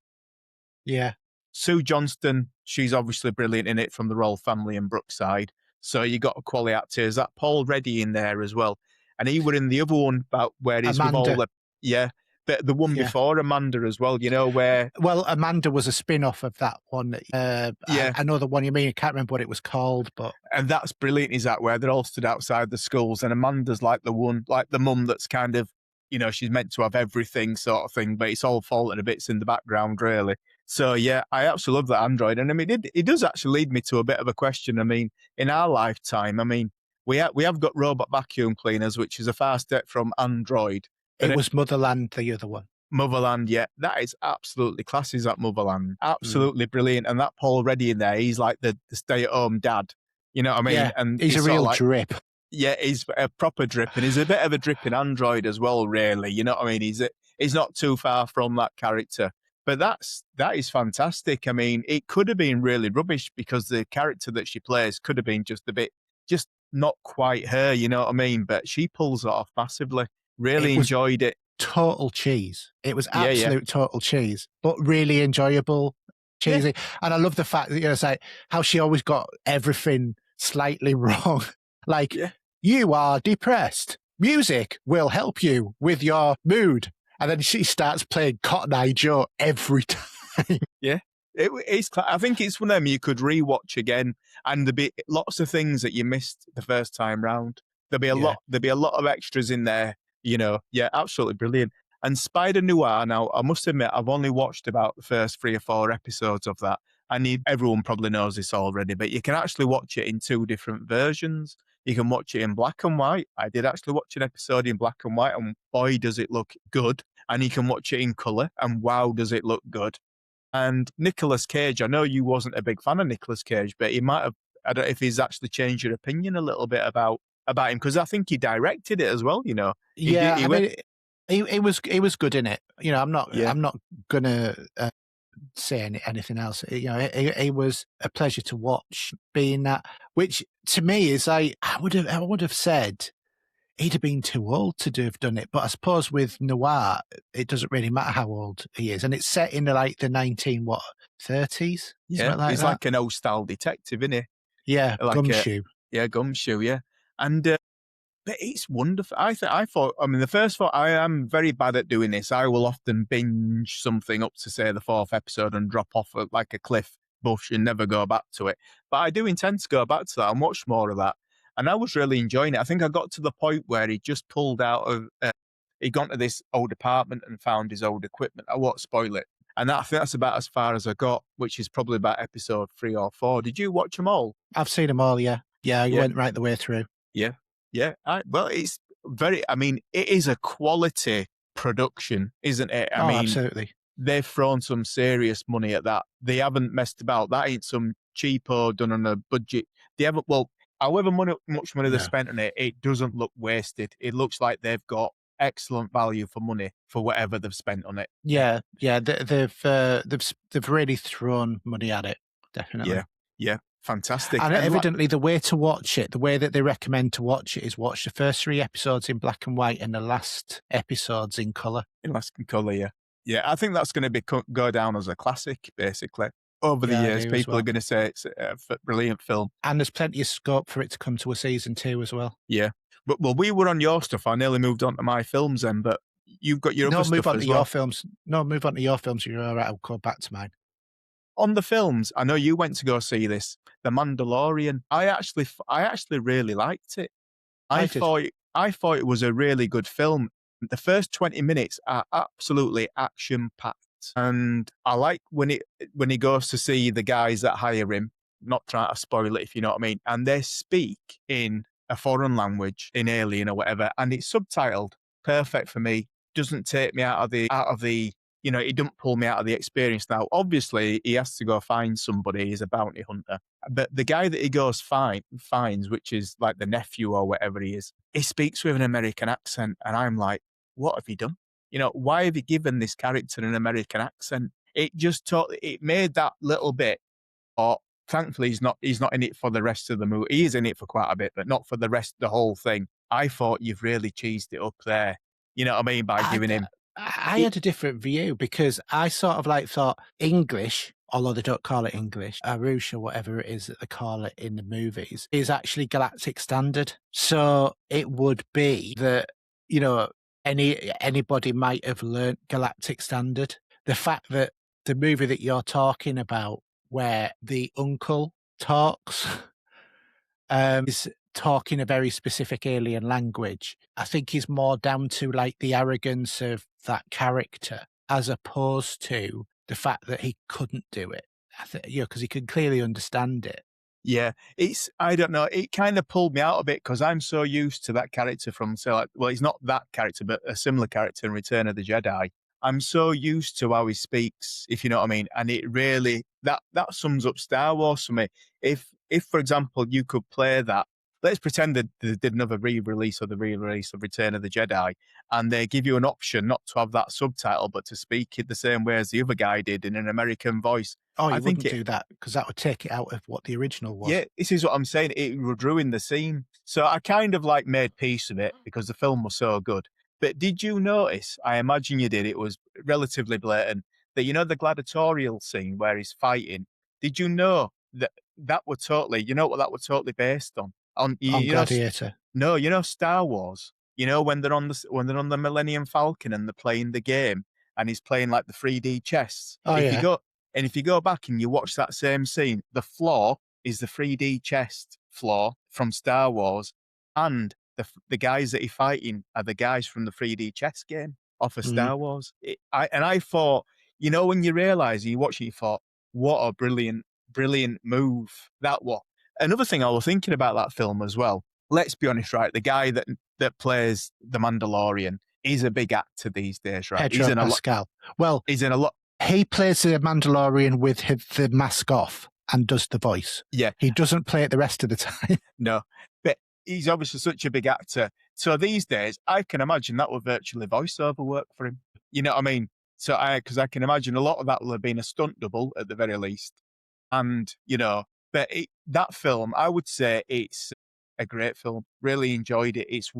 Yeah. Sue Johnston, she's obviously brilliant in it from the Royal Family and Brookside. So you got a quality actor. Is that Paul Reddy in there as well? And he were in the other one about where he's with all the... Yeah. the one Yeah. before Amanda as well, where... Well, Amanda was a spin-off of that one. Yeah. I know the one you mean. I can't remember what it was called, but... And that's brilliant, is that where they're all stood outside the schools, and Amanda's like the mum that's kind of, she's meant to have everything sort of thing, but it's all falling to bits in the background, really. So, yeah, I absolutely love that Android. And I mean, it does actually lead me to a bit of a question. I mean, in our lifetime, I mean, we have got robot vacuum cleaners, which is a far step from Android. It was Motherland, the other one. Motherland, yeah, that is absolutely classy, that Motherland. Absolutely brilliant. And that Paul Reddy in there, he's like the stay-at-home dad. You know what I mean? Yeah, And he's a real drip. Yeah, he's a proper drip, and he's a bit of a dripping Android as well, really. You know what I mean? He's not too far from that character. But that is fantastic. I mean, it could have been really rubbish because the character that she plays could have been just not quite her, you know what I mean? But she pulls it off massively. Really enjoyed it. Total cheese. It was absolute total cheese, but really enjoyable, cheesy. Yeah. And I love the fact that, it's like how she always got everything slightly wrong. Like, you are depressed. Music will help you with your mood. And then she starts playing Cotton Eye Joe every time. Yeah. I think it's one of them you could rewatch again, and there'll be lots of things that you missed the first time round. There'll be a lot of extras in there, Yeah, absolutely brilliant. And Spider Noir, now, I must admit, I've only watched about the first 3 or 4 episodes of that. Everyone probably knows this already, but you can actually watch it in 2 different versions. You can watch it in black and white. I did actually watch an episode in black and white, and boy, does it look good. And you can watch it in colour, and wow, does it look good. And Nicolas Cage, I know you wasn't a big fan of Nicolas Cage, but he might have, I don't know if he's actually changed your opinion a little bit about him, because I think he directed it as well, Yeah, he was good in it. I'm not gonna say anything else. It was a pleasure to watch being that, which to me is I would have said he'd have been too old to have done it. But I suppose with Noir, it doesn't really matter how old he is. And it's set in like the 30s? Yeah, he's like an old style detective, isn't he? Yeah, like Gumshoe. Gumshoe, yeah. And but it's wonderful. I mean, the first thought, I am very bad at doing this. I will often binge something up to, say, the 4th episode and drop off like a cliff bush and never go back to it. But I do intend to go back to that and watch more of that. And I was really enjoying it. I think I got to the point where he just pulled out of, he'd gone to this old apartment and found his old equipment. I won't spoil it. And I think that's about as far as I got, which is probably about episode 3 or 4. Did you watch them all? I've seen them all, yeah. Yeah, I went right the way through. Yeah. Yeah. Well, it's it is a quality production, isn't it? I mean, absolutely. They've thrown some serious money at that. They haven't messed about. That ain't some cheapo done on a budget. They haven't, however much money they spent on it, it doesn't look wasted. It looks like they've got excellent value for money for whatever they've spent on it. Yeah, they've really thrown money at it, definitely. Yeah, fantastic. And evidently, the way to watch it, the way that they recommend to watch it, is watch the first 3 episodes in black and white and the last episodes in colour. Yeah, I think that's going to go down as a classic, basically. Over the years, people are going to say it's a brilliant film. And there's plenty of scope for it to come to a season 2 as well. Yeah. But, we were on your stuff. I nearly moved on to my films then, but you've got your other stuff as well. Move on to your films. You're all right. I'll go back to mine. On the films, I know you went to go see this, The Mandalorian. I actually really liked it. I thought it was a really good film. The first 20 minutes are absolutely action-packed. And I like when he goes to see the guys that hire him, not trying to spoil it if you know what I mean, and they speak in a foreign language, in Alien or whatever, and it's subtitled. Perfect for me. Doesn't take me out of the it doesn't pull me out of the experience. Now, obviously, he has to go find somebody. He's a bounty hunter. But the guy that he goes finds, which is like the nephew or whatever he is, he speaks with an American accent, and I'm like, what have he done? Why have you given this character an American accent? It made that little bit, or thankfully he's not in it for the rest of the movie. He is in it for quite a bit, but not for the whole thing. I thought you've really cheesed it up there. You know what I mean? By giving him... I had a different view because I sort of thought English, although they don't call it English, Arush or whatever it is that they call it in the movies, is actually galactic standard. So it would be that, anybody might have learnt Galactic Standard. The fact that the movie that you're talking about, where the uncle talks, is talking a very specific alien language, I think is more down to like the arrogance of that character as opposed to the fact that he couldn't do it. Because he could clearly understand it. Yeah, I don't know, it kind of pulled me out a bit because I'm so used to that character from, say, like, well, he's not that character, but a similar character in Return of the Jedi. I'm so used to how he speaks, if you know what I mean. And it really, that sums up Star Wars for me. If, for example, you could play that, let's pretend that they did another re-release of Return of the Jedi, and they give you an option not to have that subtitle, but to speak it the same way as the other guy did in an American voice. Oh, you I think wouldn't do that because that would take it out of what the original was. Yeah, this is what I'm saying. It would ruin the scene. So I kind of like made peace with it because the film was so good. But did you notice, I imagine you did, it was relatively blatant, that the gladiatorial scene where he's fighting, did you know that were totally, you know what that was totally based on? On Gladiator. No, Star Wars. When they're on the Millennium Falcon and they're playing the game and he's playing like the 3D chess. Oh, yeah. If you go back and you watch that same scene, the floor is the 3D chess floor from Star Wars, and the guys that he's fighting are the guys from the 3D chess game off of Star Wars. I thought, when you realise, you watch it, you thought, what a brilliant move that was. Another thing I was thinking about that film as well, let's be honest, right? The guy that plays the Mandalorian is a big actor these days, right? Pedro Pascal. Well, he's in a lot. He plays the Mandalorian with the mask off and does the voice. Yeah. He doesn't play it the rest of the time. No. But he's obviously such a big actor. So these days, I can imagine that would virtually voiceover work for him. You know what I mean? So because I can imagine a lot of that will have been a stunt double at the very least. And, but that film, I would say it's a great film. Really enjoyed it. It's,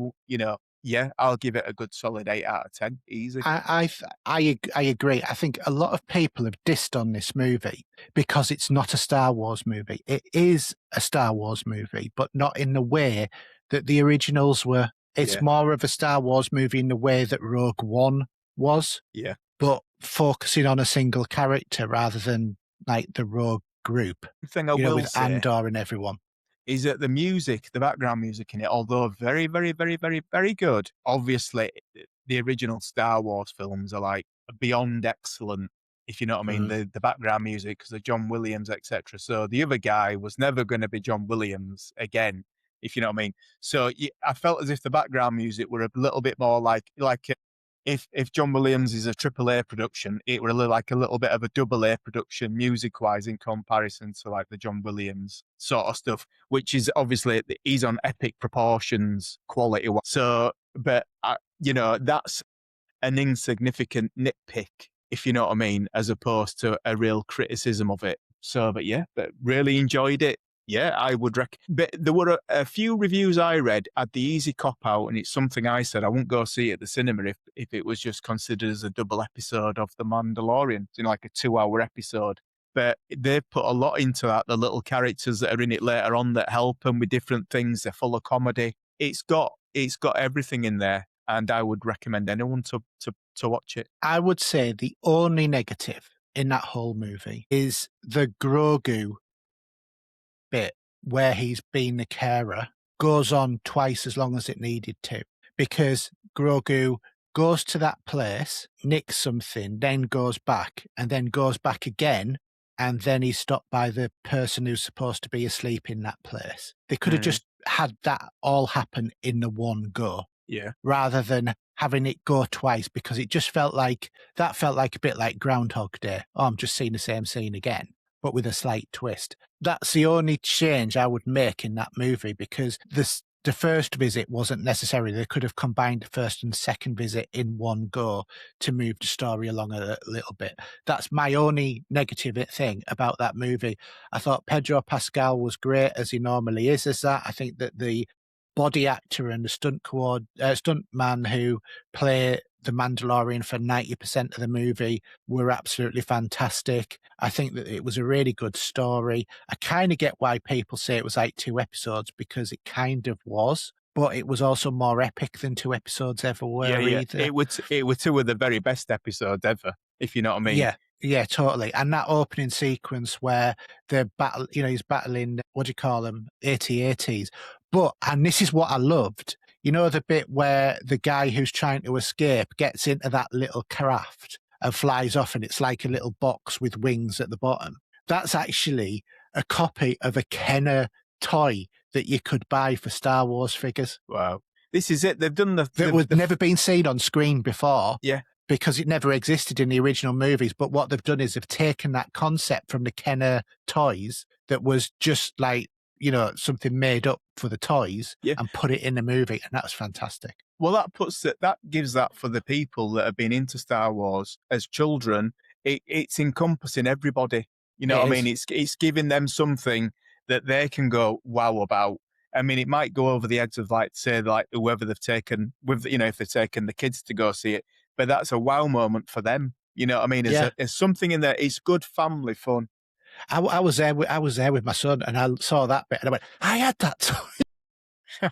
yeah, I'll give it a good solid 8 out of 10. Easy. I agree. I think a lot of people have dissed on this movie because it's not a Star Wars movie. It is a Star Wars movie, but not in the way that the originals were. It's more of a Star Wars movie in the way that Rogue One was. Yeah. But focusing on a single character rather than like the Rogue group. Thing I will with say, Andor and everyone. Is that the background music in it, although very, very, very, very, very good, obviously the original Star Wars films are like beyond excellent, if you know what I mean, the background music, because of John Williams, etc. So the other guy was never going to be John Williams again, if you know what I mean. So I felt as if the background music were a little bit more like if John Williams is a AAA production, it were like a little bit of a AA production music-wise in comparison to like the John Williams sort of stuff, which is obviously he's on epic proportions quality-wise. So, but that's an insignificant nitpick, if you know what I mean, as opposed to a real criticism of it. So, but really enjoyed it. Yeah, I would but there were a few reviews I read had the easy cop-out, and it's something I said, I wouldn't go see it at the cinema if it was just considered as a double episode of The Mandalorian, like a 2-hour episode. But they've put a lot into that, the little characters that are in it later on that help them with different things. They're full of comedy. It's got everything in there, and I would recommend anyone to watch it. I would say the only negative in that whole movie is the Grogu bit where he's been the carer goes on twice as long as it needed to, because Grogu goes to that place, nicks something, then goes back, and then goes back again, and then he's stopped by the person who's supposed to be asleep in that place. They could have just had that all happen in the one go. Yeah. Rather than having it go twice, because it just felt like a bit like Groundhog Day. Oh, I'm just seeing the same scene again, but with a slight twist. That's the only change I would make in that movie, because the first visit wasn't necessary. They could have combined the first and second visit in one go to move the story along a little bit. That's my only negative thing about that movie. I thought Pedro Pascal was great, as he normally is as that. I think that the body actor and the stunt man who play the Mandalorian for 90% of the movie were absolutely fantastic. I think that it was a really good story. I kind of get why people say it was like 2 episodes, because it kind of was. but it was also more epic than 2 episodes ever Yeah, were yeah. either. It were two of the very best episodes ever, if you know what I mean. Yeah, yeah, totally. And that opening sequence where the battle, he's battling, what do you call them, AT-ATs. But, and this is what I loved, the bit where the guy who's trying to escape gets into that little craft and flies off, and it's like a little box with wings at the bottom. That's actually a copy of a Kenner toy that you could buy for Star Wars figures. Wow. This is it. They've done That was never been seen on screen before. Yeah. Because it never existed in the original movies. But what they've done is they've taken that concept from the Kenner toys that was just like, something made up for the toys and put it in the movie. And that was fantastic. Well, that gives that for the people that have been into Star Wars as children. It's encompassing everybody. You know what I mean? It's giving them something that they can go wow about. I mean, it might go over the heads of whoever they've taken with, if they've taken the kids to go see it, but that's a wow moment for them. You know what I mean? There's something in there. It's good family fun. I was there with my son, and I saw that bit, and I went, I had that toy.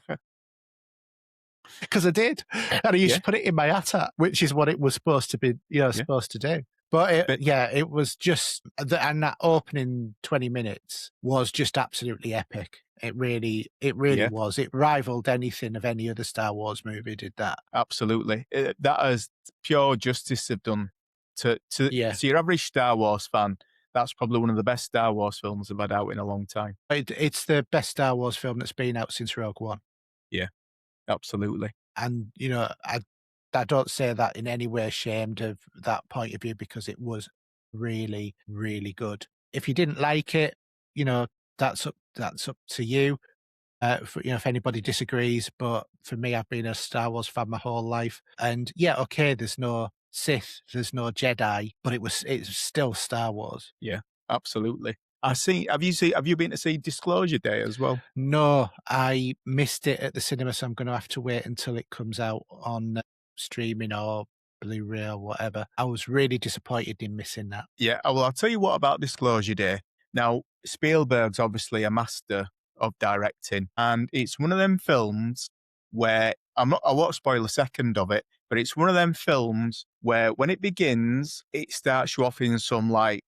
Because I did, and I used to put it in my hat, which is what it was supposed to be, supposed to do. But it was just, and that opening 20 minutes was just absolutely epic. It really was. It rivaled anything of any other Star Wars movie. Did that absolutely? That is pure justice they've done to your average Star Wars fan. That's probably one of the best Star Wars films I've had out in a long time. It's the best Star Wars film that's been out since Rogue One. Yeah, absolutely. And I don't say that in any way ashamed of that point of view, because it was really, really good. If you didn't like it, that's up to you. If anybody disagrees, but for me, I've been a Star Wars fan my whole life, and there's no Sith, there's no Jedi, but it's still Star Wars. Yeah, absolutely. Have you been to see Disclosure Day as well? No, I missed it at the cinema, so I'm going to have to wait until it comes out on streaming or Blu-ray or whatever. I was really disappointed in missing that. Yeah, well, I'll tell you what about Disclosure Day. Now, Spielberg's obviously a master of directing, and it's one of them films where I won't spoil a second of it, but it's one of them films where when it begins, it starts you off in some like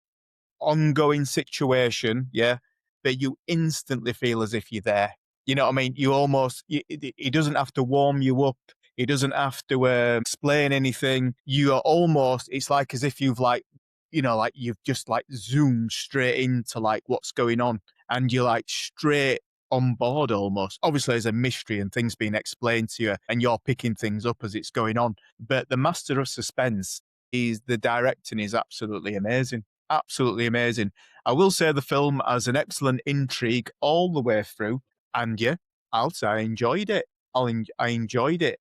ongoing situation, that you instantly feel as if you're there. You know what I mean? You almost, he doesn't have to warm you up. He doesn't have to explain anything. You are almost, it's like as if you've you've just zoomed straight into what's going on, and you're straight on board almost. Obviously, there's a mystery and things being explained to you, and you're picking things up as it's going on. But the master of suspense the directing is absolutely amazing. Absolutely amazing. I will say the film has an excellent intrigue all the way through, and I'll say I enjoyed it. I enjoyed it.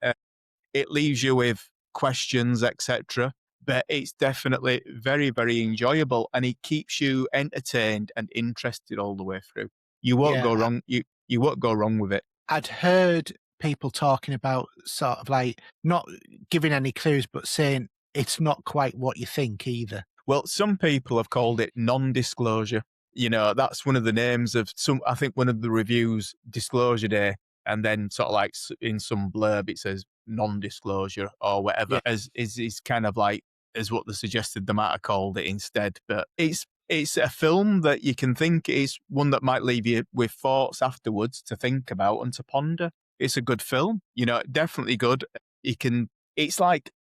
It leaves you with questions, etc., but it's definitely very, very enjoyable, and it keeps you entertained and interested all the way through. You won't go wrong. You won't go wrong with it. I'd heard people talking about sort of not giving any clues, but saying it's not quite what you think either. Well, some people have called it non-disclosure. That's one of the names of I think one of the reviews, Disclosure Day, and then sort of in some blurb it says non-disclosure or whatever, as is kind of as what they suggested they might have called it instead. But it's a film that you can think is one that might leave you with thoughts afterwards to think about and to ponder. It's a good film, definitely good. It's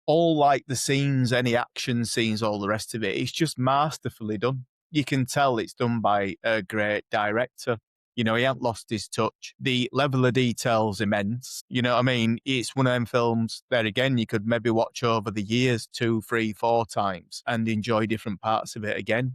all the scenes, any action scenes, all the rest of it. It's just masterfully done. You can tell it's done by a great director. He hasn't lost his touch. The level of detail's immense. You know what I mean? It's one of them films that, again, you could maybe watch over the years 2, 3, 4 times and enjoy different parts of it again.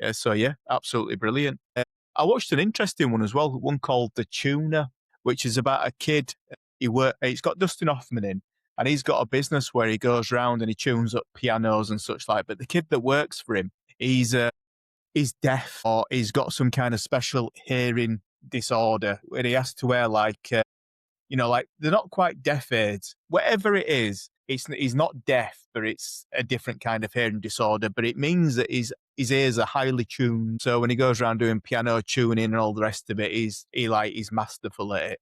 Absolutely brilliant. I watched an interesting one as well, one called The Tuner, which is about a kid. It's got Dustin Hoffman in, and he's got a business where he goes around and he tunes up pianos and such like. But the kid that works for him, he's deaf, or he's got some kind of special hearing disorder where he has to wear they're not quite deaf aids. Whatever it is, he's not deaf, but it's a different kind of hearing disorder. But it means that his ears are highly tuned. So when he goes around doing piano tuning and all the rest of it, he's masterful at it.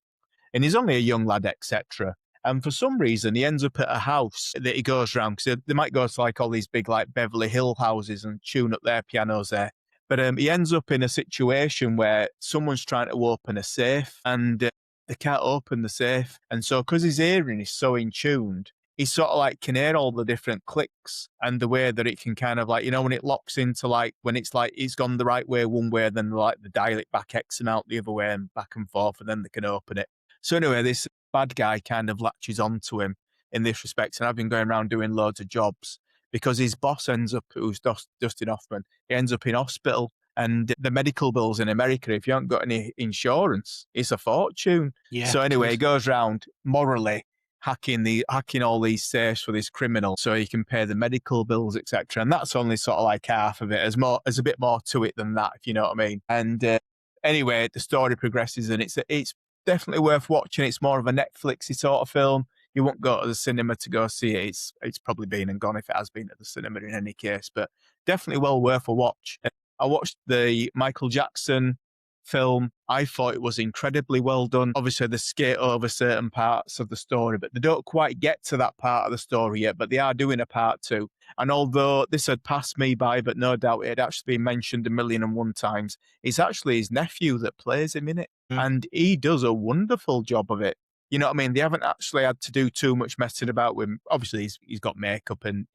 and he's only a young lad, etc. And for some reason, he ends up at a house that he goes around, because they might go to like all these big like Beverly Hill houses and tune up their pianos there. But he ends up in a situation where someone's trying to open a safe, and they can't open the safe. And so because his hearing is so in tuned, he sort of like can hear all the different clicks and the way that it can kind of like, when it locks into like, when it's like it's gone the right way one way, then like the dial it back X and out the other way and back and forth, and then they can open it. So anyway, this bad guy kind of latches onto him in this respect. And I've been going around doing loads of jobs because his boss ends up, who's Dustin Hoffman, he ends up in hospital. And the medical bills in America, if you haven't got any insurance, it's a fortune. Yeah. So anyway, he goes around morally hacking all these safes for this criminal so he can pay the medical bills, etc. And that's only sort of like half of it. There's a bit more to it than that, if you know what I mean. And anyway, the story progresses, and it's definitely worth watching. It's more of a Netflixy sort of film. You won't go to the cinema to go see it. It's probably been and gone if it has been at the cinema in any case, but definitely well worth a watch. I watched the Michael Jackson film. I thought it was incredibly well done. Obviously, they skate over certain parts of the story, but they don't quite get to that part of the story yet, but they are doing a part 2. And although this had passed me by, but no doubt it had actually been mentioned 1,000,001 times, it's actually his nephew that plays him in it. And he does a wonderful job of it. You know what I mean? They haven't actually had to do too much messing about with him. Obviously, he's got makeup and,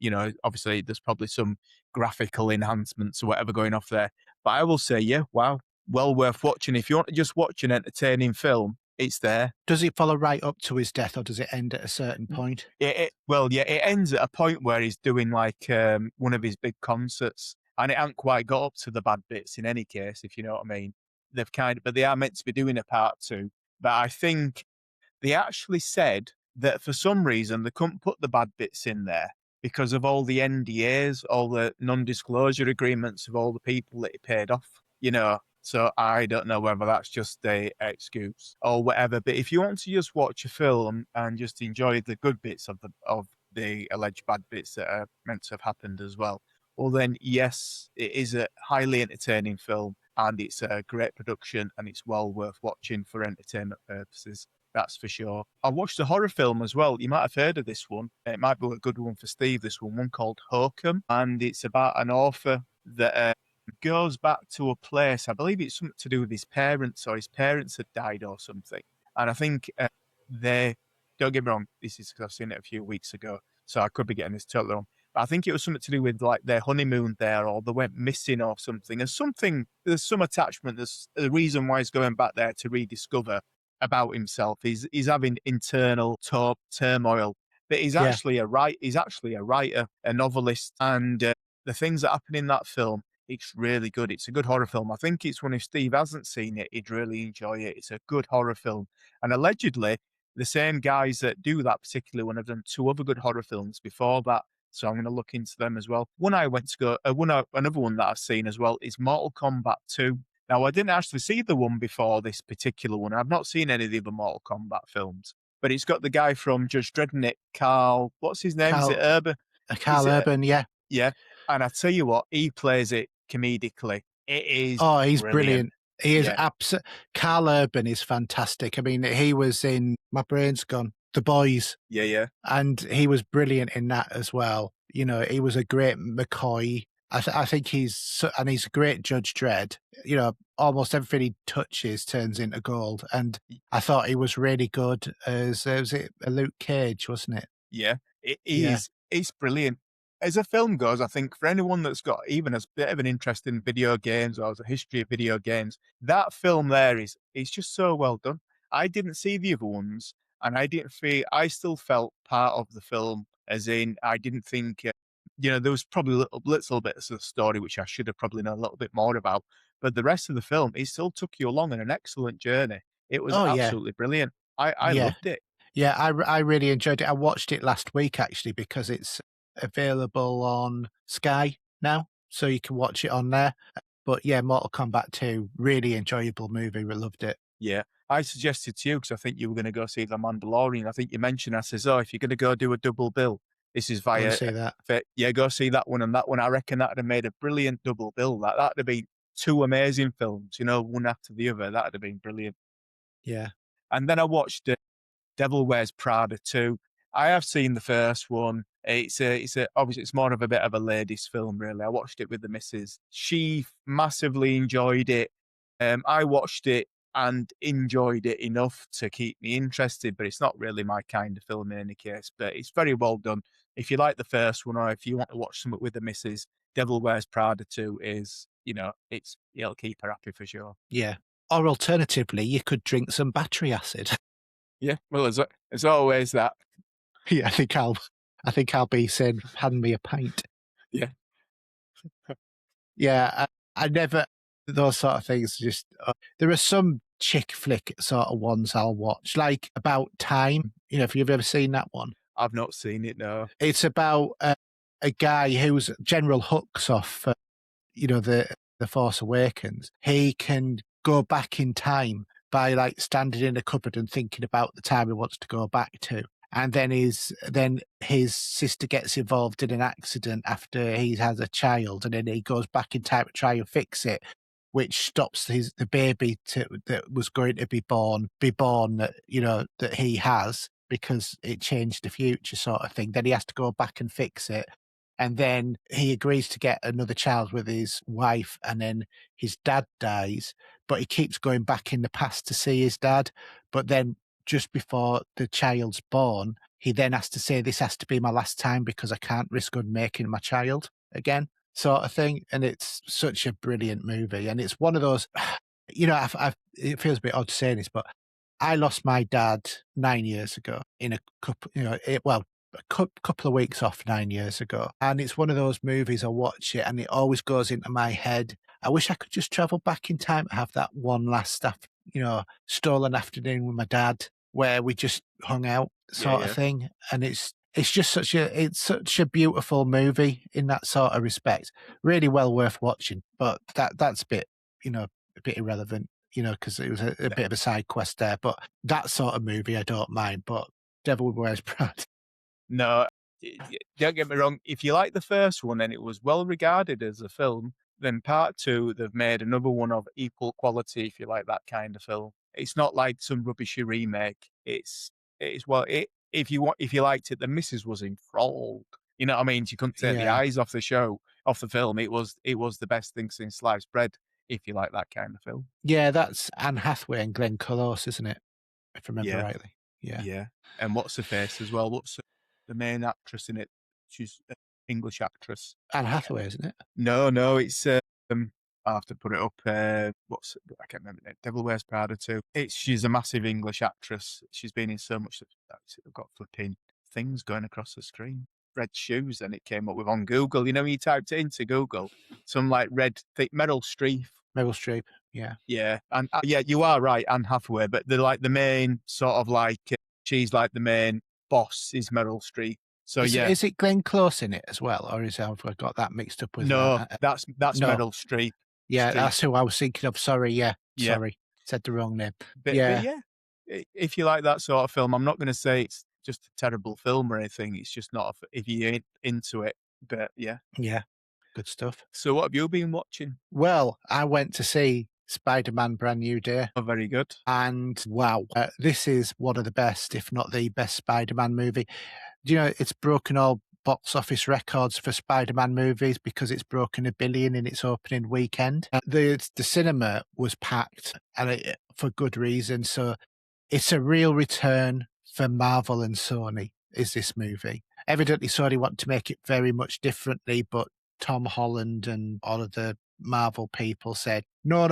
obviously there's probably some graphical enhancements or whatever going off there. But I will say, yeah, wow, well worth watching. If you want to just watch an entertaining film, it's there. Does it follow right up to his death, or does it end at a certain point? It ends at a point where he's doing like one of his big concerts, and it hasn't quite got up to the bad bits in any case, if you know what I mean. But they are meant to be doing a part 2. But I think they actually said that for some reason they couldn't put the bad bits in there because of all the NDAs, all the non-disclosure agreements of all the people that he paid off, So I don't know whether that's just a excuse or whatever. But if you want to just watch a film and just enjoy the good bits of the alleged bad bits that are meant to have happened as well, well then yes, it is a highly entertaining film, and it's a great production, and it's well worth watching for entertainment purposes. That's for sure. I watched a horror film as well. You might have heard of this one. It might be a good one for Steve, this one called Hokum. And it's about an author that goes back to a place. I believe it's something to do with his parents, or his parents had died or something. And I think don't get me wrong, this is because I've seen it a few weeks ago, so I could be getting this totally wrong. But I think it was something to do with like their honeymoon there, or they went missing or something. There's some attachment. There's a reason why he's going back there to rediscover about himself. He's having internal turmoil, but he's actually a writer, a novelist, and the things that happen in that film, it's really good. It's a good horror film. I think it's one, if Steve hasn't seen it, he'd really enjoy it. It's a good horror film, and allegedly the same guys that do that particular one have done 2 other good horror films before that. So I'm going to look into them as well. Another one that I've seen as well is Mortal Kombat 2. Now, I didn't actually see the one before this particular one. I've not seen any of the other Mortal Kombat films, but it's got the guy from Judge Dredd in it, Carl. What's his name? Is it Urban? Carl Urban, yeah. Yeah. And I tell you what, he plays it comedically. It is. Oh, he's brilliant. He is Carl Urban is fantastic. I mean, he was in My Brain's Gone, The Boys. Yeah. And he was brilliant in that as well. He was a great McCoy. I think he's a great Judge Dredd. Almost everything he touches turns into gold. And I thought he was really good as, was it Luke Cage, wasn't it? Yeah, it is. Yeah. It's brilliant. As a film goes, I think for anyone that's got even a bit of an interest in video games or has a history of video games, that film there it's just so well done. I didn't see the other ones, and I still felt part of the film, as in I didn't think, there was probably little bits of the story which I should have probably known a little bit more about, but the rest of the film, it still took you along on an excellent journey. It was absolutely brilliant. I loved it. Yeah, I really enjoyed it. I watched it last week, actually, because it's available on Sky now, so you can watch it on there. But yeah, Mortal Kombat 2, really enjoyable movie. We loved it. Yeah, I suggested to you because I think you were going to go see The Mandalorian. I think you mentioned, I says, if you're going to go do a double bill, this is via. See that. Yeah, go see that one and that one. I reckon that would have made a brilliant double bill. That would have been 2 amazing films, one after the other. That would have been brilliant. Yeah. And then I watched Devil Wears Prada 2. I have seen the first one. Obviously it's more of a bit of a ladies' film, really. I watched it with the missus. She massively enjoyed it. I watched it and enjoyed it enough to keep me interested, but it's not really my kind of film in any case. But it's very well done. If you like the first one, or if you want to watch something with the missus, Devil Wears Prada 2 is, it'll keep her happy for sure. Yeah. Or alternatively, you could drink some battery acid. Yeah, well, there's always that. Yeah, I think I'll be saying, hand me a pint. Yeah. Yeah, I never, those sort of things just, there are some chick flick sort of ones I'll watch, like About Time, if you've ever seen that one. I've not seen it, no. It's about a guy who's General Hux off, the Force Awakens. He can go back in time by like standing in a cupboard and thinking about the time he wants to go back to. And then his sister gets involved in an accident after he has a child, and then he goes back in time to try and fix it, which stops the baby that was going to be born that he has, because it changed the future sort of thing. Then he has to go back and fix it. And then he agrees to get another child with his wife, and then his dad dies, but he keeps going back in the past to see his dad. But then just before the child's born, he then has to say, this has to be my last time because I can't risk unmaking my child again, sort of thing. And it's such a brilliant movie. And it's one of those, it feels a bit odd to say this, but I lost my dad 9 years ago in a couple, a couple of weeks off 9 years ago. And it's one of those movies I watch it and it always goes into my head. I wish I could just travel back in time to have that one last stolen afternoon with my dad where we just hung out sort of thing. And it's just such a beautiful movie in that sort of respect. Really well worth watching. But that's a bit irrelevant, because it was a bit of a side quest there. But that sort of movie I don't mind. But Devil Wears Prada. No, don't get me wrong. If you like the first one and it was well regarded as a film, then part 2, they've made another one of equal quality, if you like that kind of film. It's not like some rubbishy remake. If you liked it, the missus was enthralled. You know what I mean? She couldn't take the eyes off the film. It was the best thing since sliced bread, if you like that kind of film. Yeah, that's Anne Hathaway and Glenn Close, isn't it? If I remember rightly. Yeah. Yeah. And what's her face as well? What's the main actress in it? She's an English actress. Anne Hathaway, isn't it? No, it's I'll have to put it up. I can't remember it. Devil Wears Prada 2. She's a massive English actress. She's been in so much. I've got flipping things going across the screen. Red shoes, and it came up with on Google. When you typed it into Google, some like Meryl Streep. Meryl Streep, yeah. Yeah, and you are right, Anne Hathaway, but they're like the main sort of like, she's like the main boss is Meryl Streep. So is it Glenn Close in it as well, or have I got that mixed up with? No, that's no. Meryl Streep. Yeah, that's who I was thinking of. Sorry, sorry, said the wrong name. But if you like that sort of film, I'm not going to say it's just a terrible film or anything. It's just not if you're into it. But yeah, good stuff. So what have you been watching? Well, I went to see Spider-Man Brand New Day. Oh, very good. And wow, this is one of the best, if not the best Spider-Man movie. Do you know, it's broken all box office records for Spider-Man movies because it's broken $1 billion in its opening weekend. The cinema was packed, and for good reason. So it's a real return for Marvel and Sony, is this movie. Evidently, Sony want to make it very much differently, but Tom Holland and all of the Marvel people said, no,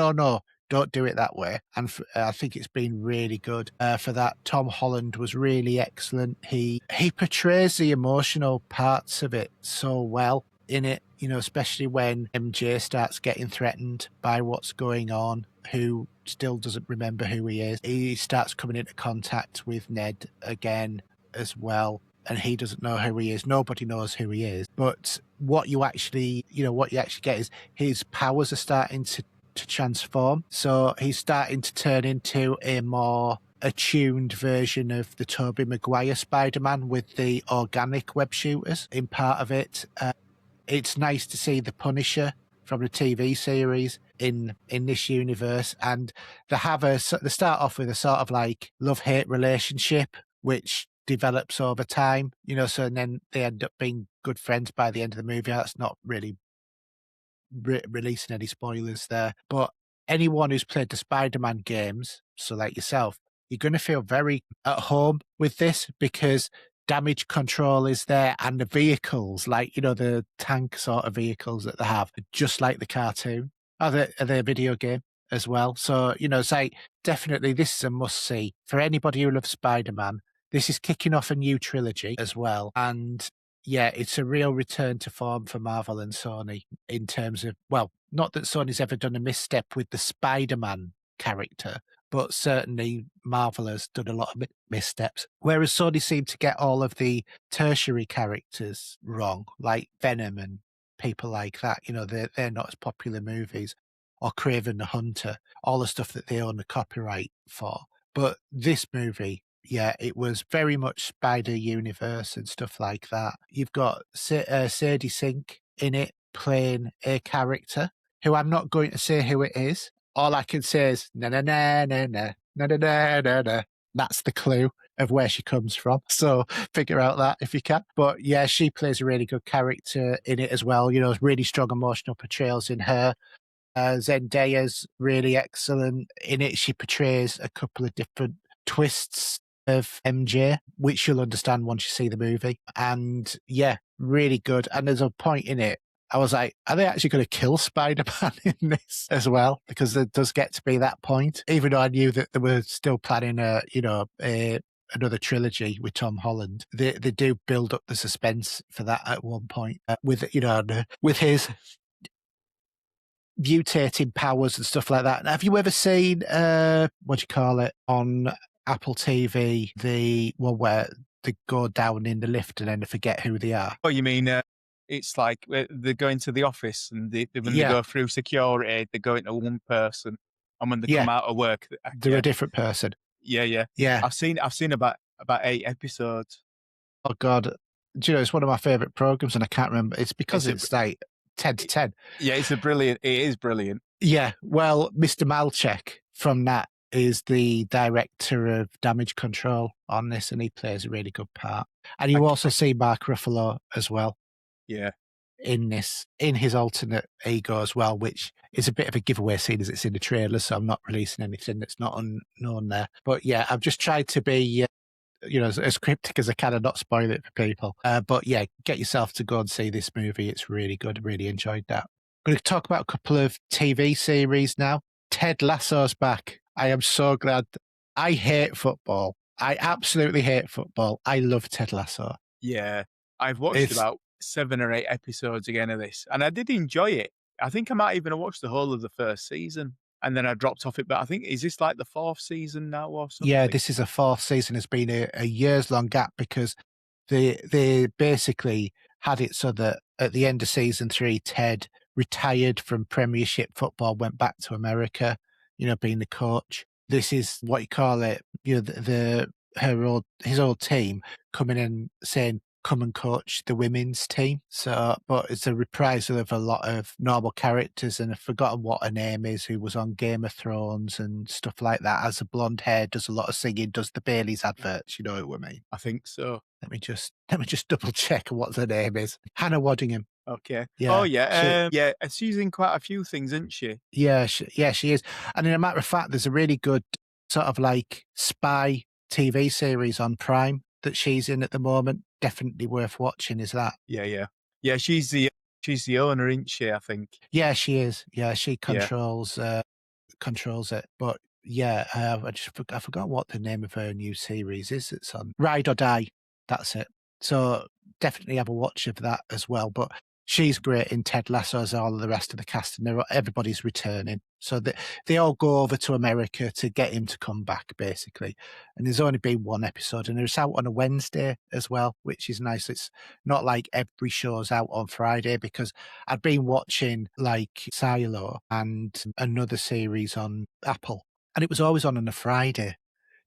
don't do it that way. And I think it's been really good for that. Tom Holland was really excellent. He portrays the emotional parts of it so well in it, especially when MJ starts getting threatened by what's going on, who still doesn't remember who he is. He starts coming into contact with Ned again as well, and he doesn't know who he is. Nobody knows who he is. But what you actually get is his powers are starting to transform. So he's starting to turn into a more attuned version of the Tobey Maguire Spider-Man with the organic web shooters in part of it. It's nice to see the Punisher from a TV series in this universe, and they start off with a sort of like love-hate relationship, which develops over time, so and then they end up being good friends by the end of the movie. That's not really releasing any spoilers there, but anyone who's played the Spider-Man games, so like yourself, you're going to feel very at home with this because damage control is there, and the vehicles, like the tank sort of vehicles that they have, are just like the cartoon. Are they a video game as well? So it's like definitely this is a must see for anybody who loves Spider-Man. This is kicking off a new trilogy as well, and yeah, it's a real return to form for Marvel and Sony in terms of, well, not that Sony's ever done a misstep with the Spider-Man character, but certainly Marvel has done a lot of missteps. Whereas Sony seemed to get all of the tertiary characters wrong, like Venom and people like that. They're not as popular movies, or Kraven the Hunter, all the stuff that they own the copyright for. But this movie, yeah, it was very much Spider Universe and stuff like that. You've got Sadie Sink in it playing a character who I'm not going to say who it is. All I can say is na na na na na na na na na na. That's the clue of where she comes from. So figure out that if you can. But yeah, she plays a really good character in it as well. Really strong emotional portrayals in her. Zendaya's really excellent in it. She portrays a couple of different twists of MJ, which you'll understand once you see the movie. And yeah, really good. And there's a point in it, I was like, are they actually going to kill Spider-Man in this as well? Because there does get to be that point, even though I knew that they were still planning another trilogy with Tom Holland. They do build up the suspense for that at one point with his mutating powers and stuff like that. Have you ever seen on Apple TV, the one where they go down in the lift and then they forget who they are? Oh, you mean it's like they go into the office and when they go through security, they go into one person, and when they come out of work, they're a different person. Yeah. I've seen about 8 episodes. Oh God, do you know, it's one of my favorite programs, and I can't remember. It's because it's like 10 to 10. Yeah, it is brilliant. Yeah, well, Mr. Malchek from that is the director of Damage Control on this, and he plays a really good part. And you also see Mark Ruffalo as well. Yeah. In this, in his alternate ego as well, which is a bit of a giveaway seeing as it's in the trailer, so I'm not releasing anything that's not unknown there. But yeah, I've just tried to be as cryptic as I can and not spoil it for people. But yeah, get yourself to go and see this movie. It's really good. I really enjoyed that. I'm going to talk about a couple of TV series now. Ted Lasso's back. I am so glad. I hate football. I absolutely hate football. I love Ted Lasso. Yeah, I've watched about 7 or 8 episodes again of this, and I did enjoy it. I think I might even have watched the whole of the first season, and then I dropped off it. But I think, is this like the 4th season now or something? Yeah, this is a 4th season. It's been a years-long gap because they basically had it so that at the end of season 3, Ted retired from Premiership football, went back to America, being the coach. This is what you call it, his old team coming in saying, come and coach the women's team. So, but it's a reprisal of a lot of normal characters, and I've forgotten what her name is, who was on Game of Thrones and stuff like that. Has a blonde hair, does a lot of singing, does the Bailey's adverts. You know what I mean? I think so. Let me just double check what her name is. Hannah Waddingham. Okay. Yeah. Oh yeah. She's in quite a few things, isn't she? Yeah, she is. And in a matter of fact, there's a really good sort of like spy TV series on Prime that she's in at the moment. Definitely worth watching. Is that? Yeah. She's the owner, isn't she? I think. Yeah, she is. Yeah, she controls it. But yeah, I forgot what the name of her new series is. It's on Ride or Die. That's it. So definitely have a watch of that as well. But she's great in Ted Lasso as all of the rest of the cast, and everybody's returning. So they all go over to America to get him to come back, basically. And there's only been 1 episode, and it's out on a Wednesday as well, which is nice. It's not like every show's out on Friday, because I'd been watching like Silo and another series on Apple, and it was always on a Friday.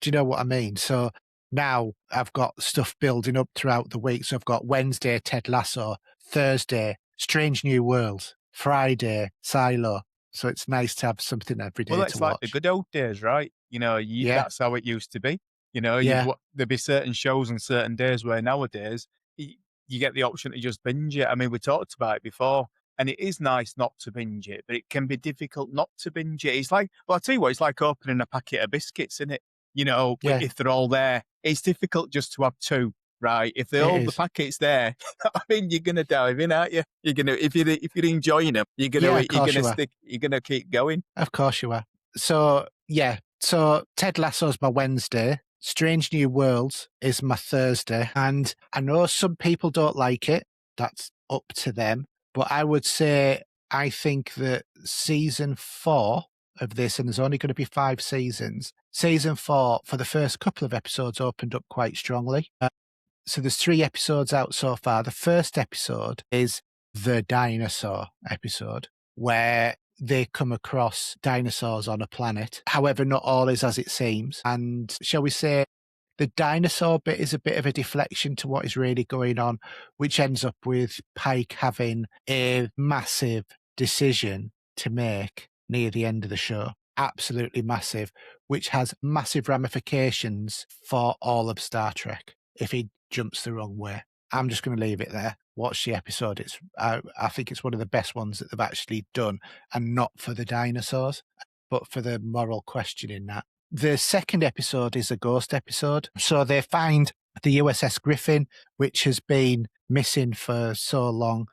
Do you know what I mean? So now I've got stuff building up throughout the week. So I've got Wednesday, Ted Lasso, Thursday, Strange New Worlds. Friday, Silo. So it's nice to have something every day Well, to it's like the watch. good old days, right? Yeah, That's how it used to be. yeah, There'd be certain shows and certain days where nowadays you get the option to just binge it. I mean, we talked about it before, and it is nice not to binge it, but it can be difficult not to binge it. It's like, well, I'll tell you what, it's like opening a packet of biscuits, isn't it? yeah, If they're all there, it's difficult just to have two, right? If it all the is. packets there, I mean, you're gonna dive in, aren't you? You're gonna if you're enjoying them, Yeah, of course you are. you're gonna keep going. Of course you are. So, yeah. So Ted Lasso's my Wednesday. Strange New Worlds is my Thursday. And I know some people don't like it. That's up to them. But I would say I think that season 4 of this, and there's only going to be 5 seasons, season 4 for the first couple of episodes opened up quite strongly. So there's 3 episodes out so far. The first episode is the dinosaur episode, where they come across dinosaurs on a planet. However, not all is as it seems. And shall we say, the dinosaur bit is a bit of a deflection to what is really going on, which ends up with Pike having a massive decision to make near the end of the show. Absolutely massive, which has massive ramifications for all of Star Trek if he jumps the wrong way. I'm just going to leave it there. Watch the episode. I think it's one of the best ones that they've actually done, and not for the dinosaurs, but for the moral question in that. The second episode is a ghost episode. So they find the USS Griffin, which has been missing for so long,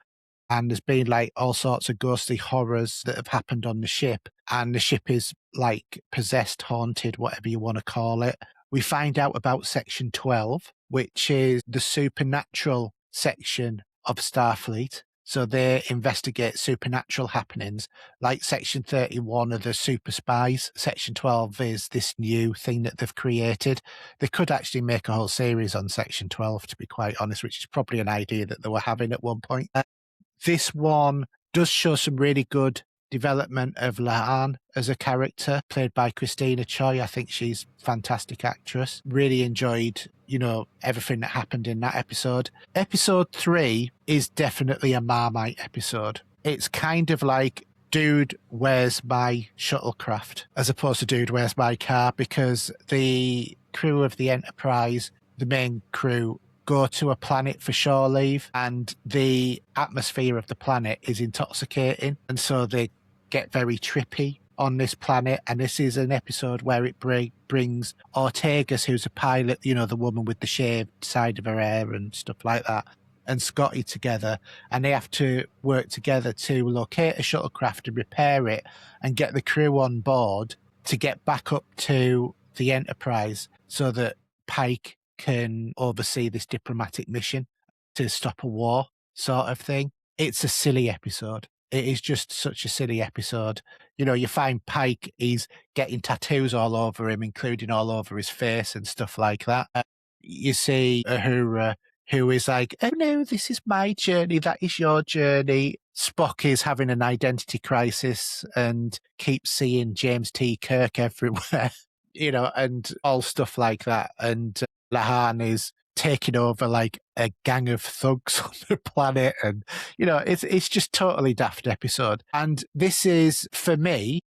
and there's been like all sorts of ghostly horrors that have happened on the ship. And the ship is like possessed, haunted, whatever you want to call it. We find out about Section 12, which is the supernatural section of Starfleet. So they investigate supernatural happenings, like Section 31 are the super spies. Section 12 is this new thing that they've created. They could actually make a whole series on Section 12, to be quite honest, which is probably an idea that they were having at one point. This one does show some really good development of Lahan as a character, played by Christina Choi. I think she's a fantastic actress. Really enjoyed, everything that happened in that episode. Episode 3 is definitely a Marmite episode. It's kind of like Dude, Where's My Shuttlecraft, as opposed to Dude, Where's My Car, because the crew of the Enterprise, the main crew, go to a planet for shore leave, and the atmosphere of the planet is intoxicating, and so they get very trippy on this planet. And this is an episode where it brings Ortegas, who's a pilot, the woman with the shaved side of her hair and stuff like that, and Scotty together, and they have to work together to locate a shuttlecraft and repair it and get the crew on board to get back up to the Enterprise so that Pike can oversee this diplomatic mission to stop a war, sort of thing. It's a silly episode. It is just such a silly episode. You find Pike, he's getting tattoos all over him, including all over his face and stuff like that. You see Uhura, who is like, oh no, this is my journey, that is your journey. Spock is having an identity crisis and keeps seeing James T. Kirk everywhere, and all stuff like that. And Lahan is taking over like a gang of thugs on the planet, and it's just totally daft episode. And this is, for me,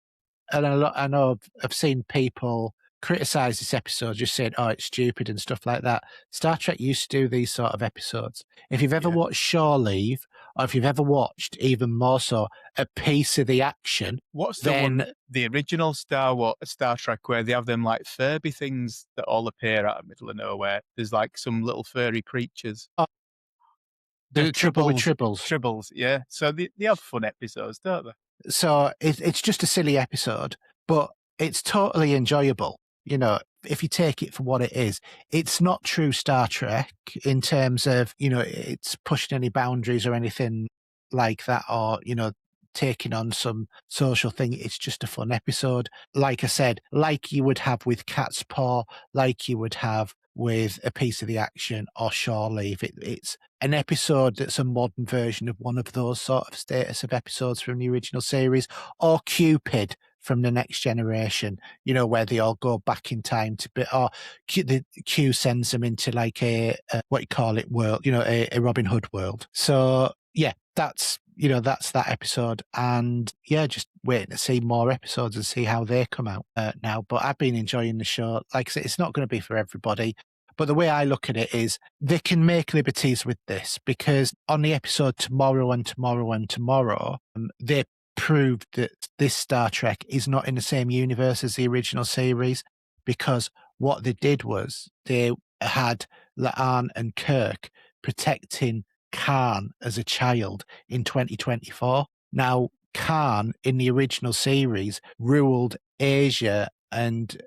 and I know I've seen people criticize this episode, just saying, oh, it's stupid and stuff like that. Star Trek used to do these sort of episodes. If you've ever watched Shore Leave, or if you've ever watched, even more so, A Piece of the Action. What's the original Star Trek, where they have them like Furby things that all appear out of the middle of nowhere? There's like some little furry creatures. Oh, the Trouble with Tribbles. Tribbles, yeah. So they have fun episodes, don't they? So it's just a silly episode, but it's totally enjoyable. If you take it for what it is, it's not true Star Trek in terms of, it's pushing any boundaries or anything like that, or, taking on some social thing. It's just a fun episode. Like I said, like you would have with Cat's Paw, like you would have with A Piece of the Action or Shore Leave. It's an episode that's a modern version of one of those sort of status of episodes from the original series, or Cupid from The Next Generation, where they all go back in time to be, or the Q sends them into like a what you call it world, a Robin Hood world. So yeah, that's that's that episode, and yeah, just waiting to see more episodes and see how they come out now. But I've been enjoying the show. Like I said, it's not going to be for everybody, but the way I look at it is they can make liberties with this because on the episode tomorrow and tomorrow and tomorrow, they proved that this Star Trek is not in the same universe as the original series because what they did was they had Laan and Kirk protecting Khan as a child in 2024. Now, Khan in the original series ruled Asia and,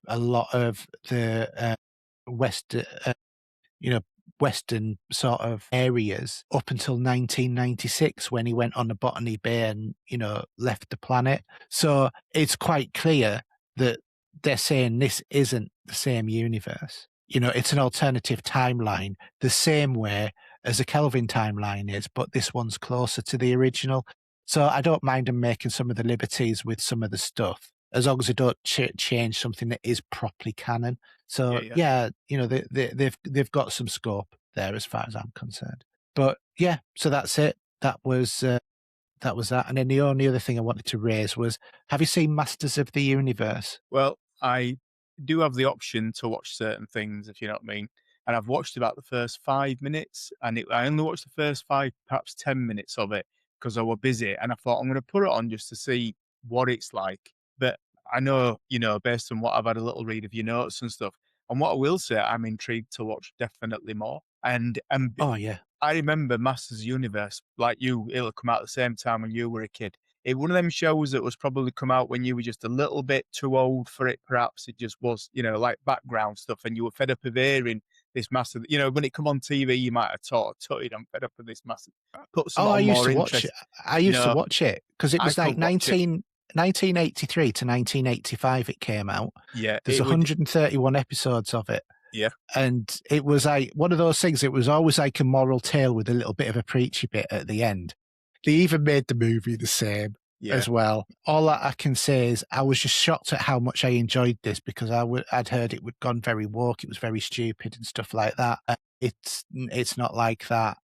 a lot of the West, you know, Western sort of areas up until 1996 when he went on the Botany Bay and, left the planet. So it's quite clear that they're saying this isn't the same universe. It's an alternative timeline, the same way as a Kelvin timeline is, but this one's closer to the original. So I don't mind them making some of the liberties with some of the stuff, as long as they don't change something that is properly canon. So Yeah. they've got some scope there as far as I'm concerned. But yeah, so that's it. That was that. And then the only other thing I wanted to raise was, have you seen Masters of the Universe? Well, I do have the option to watch certain things, if you know what I mean. And I've watched about the first 5 minutes, and I only watched the first five, perhaps 10 minutes of it because I was busy. And I thought I'm going to put it on just to see what it's like. But I know, based on what I've had a little read of your notes and stuff, and what I will say, I'm intrigued to watch definitely more. And Oh yeah. I remember Masters Universe, like you, it'll come out at the same time when you were a kid. It one of them shows that was probably come out when you were just a little bit too old for it. Perhaps it just was, like background stuff, and you were fed up of hearing this massive. When it come on TV, you might have thought, "Tutted, I'm fed up of this massive." Put Oh, something on more watch it. interest. I used to watch it because it I was like could watch it. 1983 to 1985 it came out. Yeah, There's it would. 131 episodes of it. Yeah, And it was like one of those things, it was always like a moral tale with a little bit of a preachy bit at the end. They even made the movie the same yeah, as well. All that I can say is I was just shocked at how much I enjoyed this because I'd heard it would gone very woke, it was very stupid and stuff like that. It's not like that.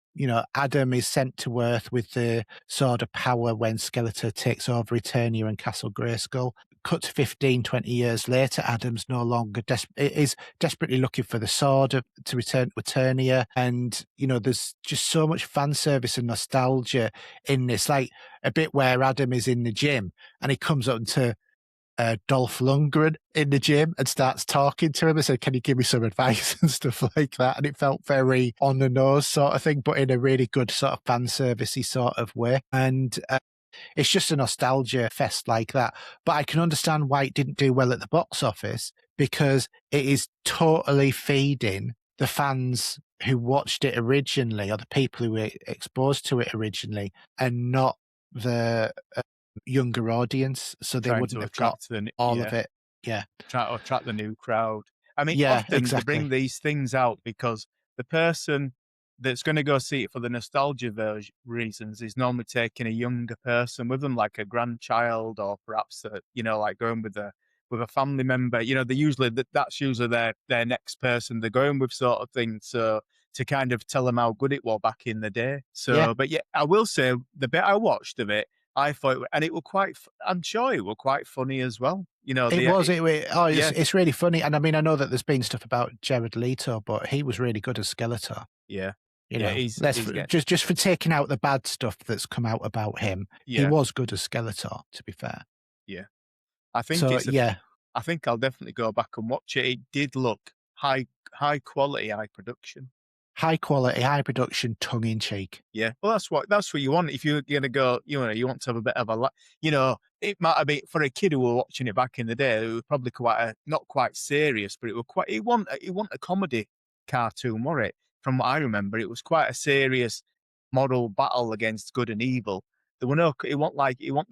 Adam is sent to Earth with the sword of power when Skeletor takes over Eternia and Castle Grayskull. Cut to 15, 20 years later, Adam's no longer is desperately looking for the sword to return to Eternia. And, there's just so much fan service and nostalgia in this. Like a bit where Adam is in the gym and he comes up to Dolph Lundgren in the gym and starts talking to him and said, "Can you give me some advice?" and stuff like that. And it felt very on the nose sort of thing, but in a really good sort of fan servicey sort of way. And it's just a nostalgia fest like that. But I can understand why it didn't do well at the box office because it is totally feeding the fans who watched it originally or the people who were exposed to it originally and not the younger audience. So they trying wouldn't to have got attract the all of it. Yeah. try to attract the new crowd. I mean, Yeah, often they bring exactly. these things out because the person that's going to go see it for the nostalgia reasons is normally taking a younger person with them, like a grandchild, or perhaps like going with a family member. They usually that's usually their next person they're going with, sort of thing. So to kind of tell them how good it was back in the day. Yeah. So, but yeah, I will say the bit I watched of it, I thought, and it was quite. I'm sure it was quite funny as well. It The was. yeah, It's really funny. And I mean, I know that there's been stuff about Jared Leto, but he was really good as Skeletor. yeah, yeah. He's getting Just for taking out the bad stuff that's come out about him, he yeah, was good as Skeletor, to be fair. yeah. I think So it's a. yeah, I think I'll definitely go back and watch it. It did look high quality, high production. high quality, high production, tongue in cheek. Yeah, well, that's what you want. If you're gonna go, you want to have a bit of a, it might have been for a kid who were watching it back in the day. It was probably not quite serious, but it was quite. It wasn't a comedy cartoon, was it? From what I remember, it was quite a serious model battle against good and evil. There were no, it wasn't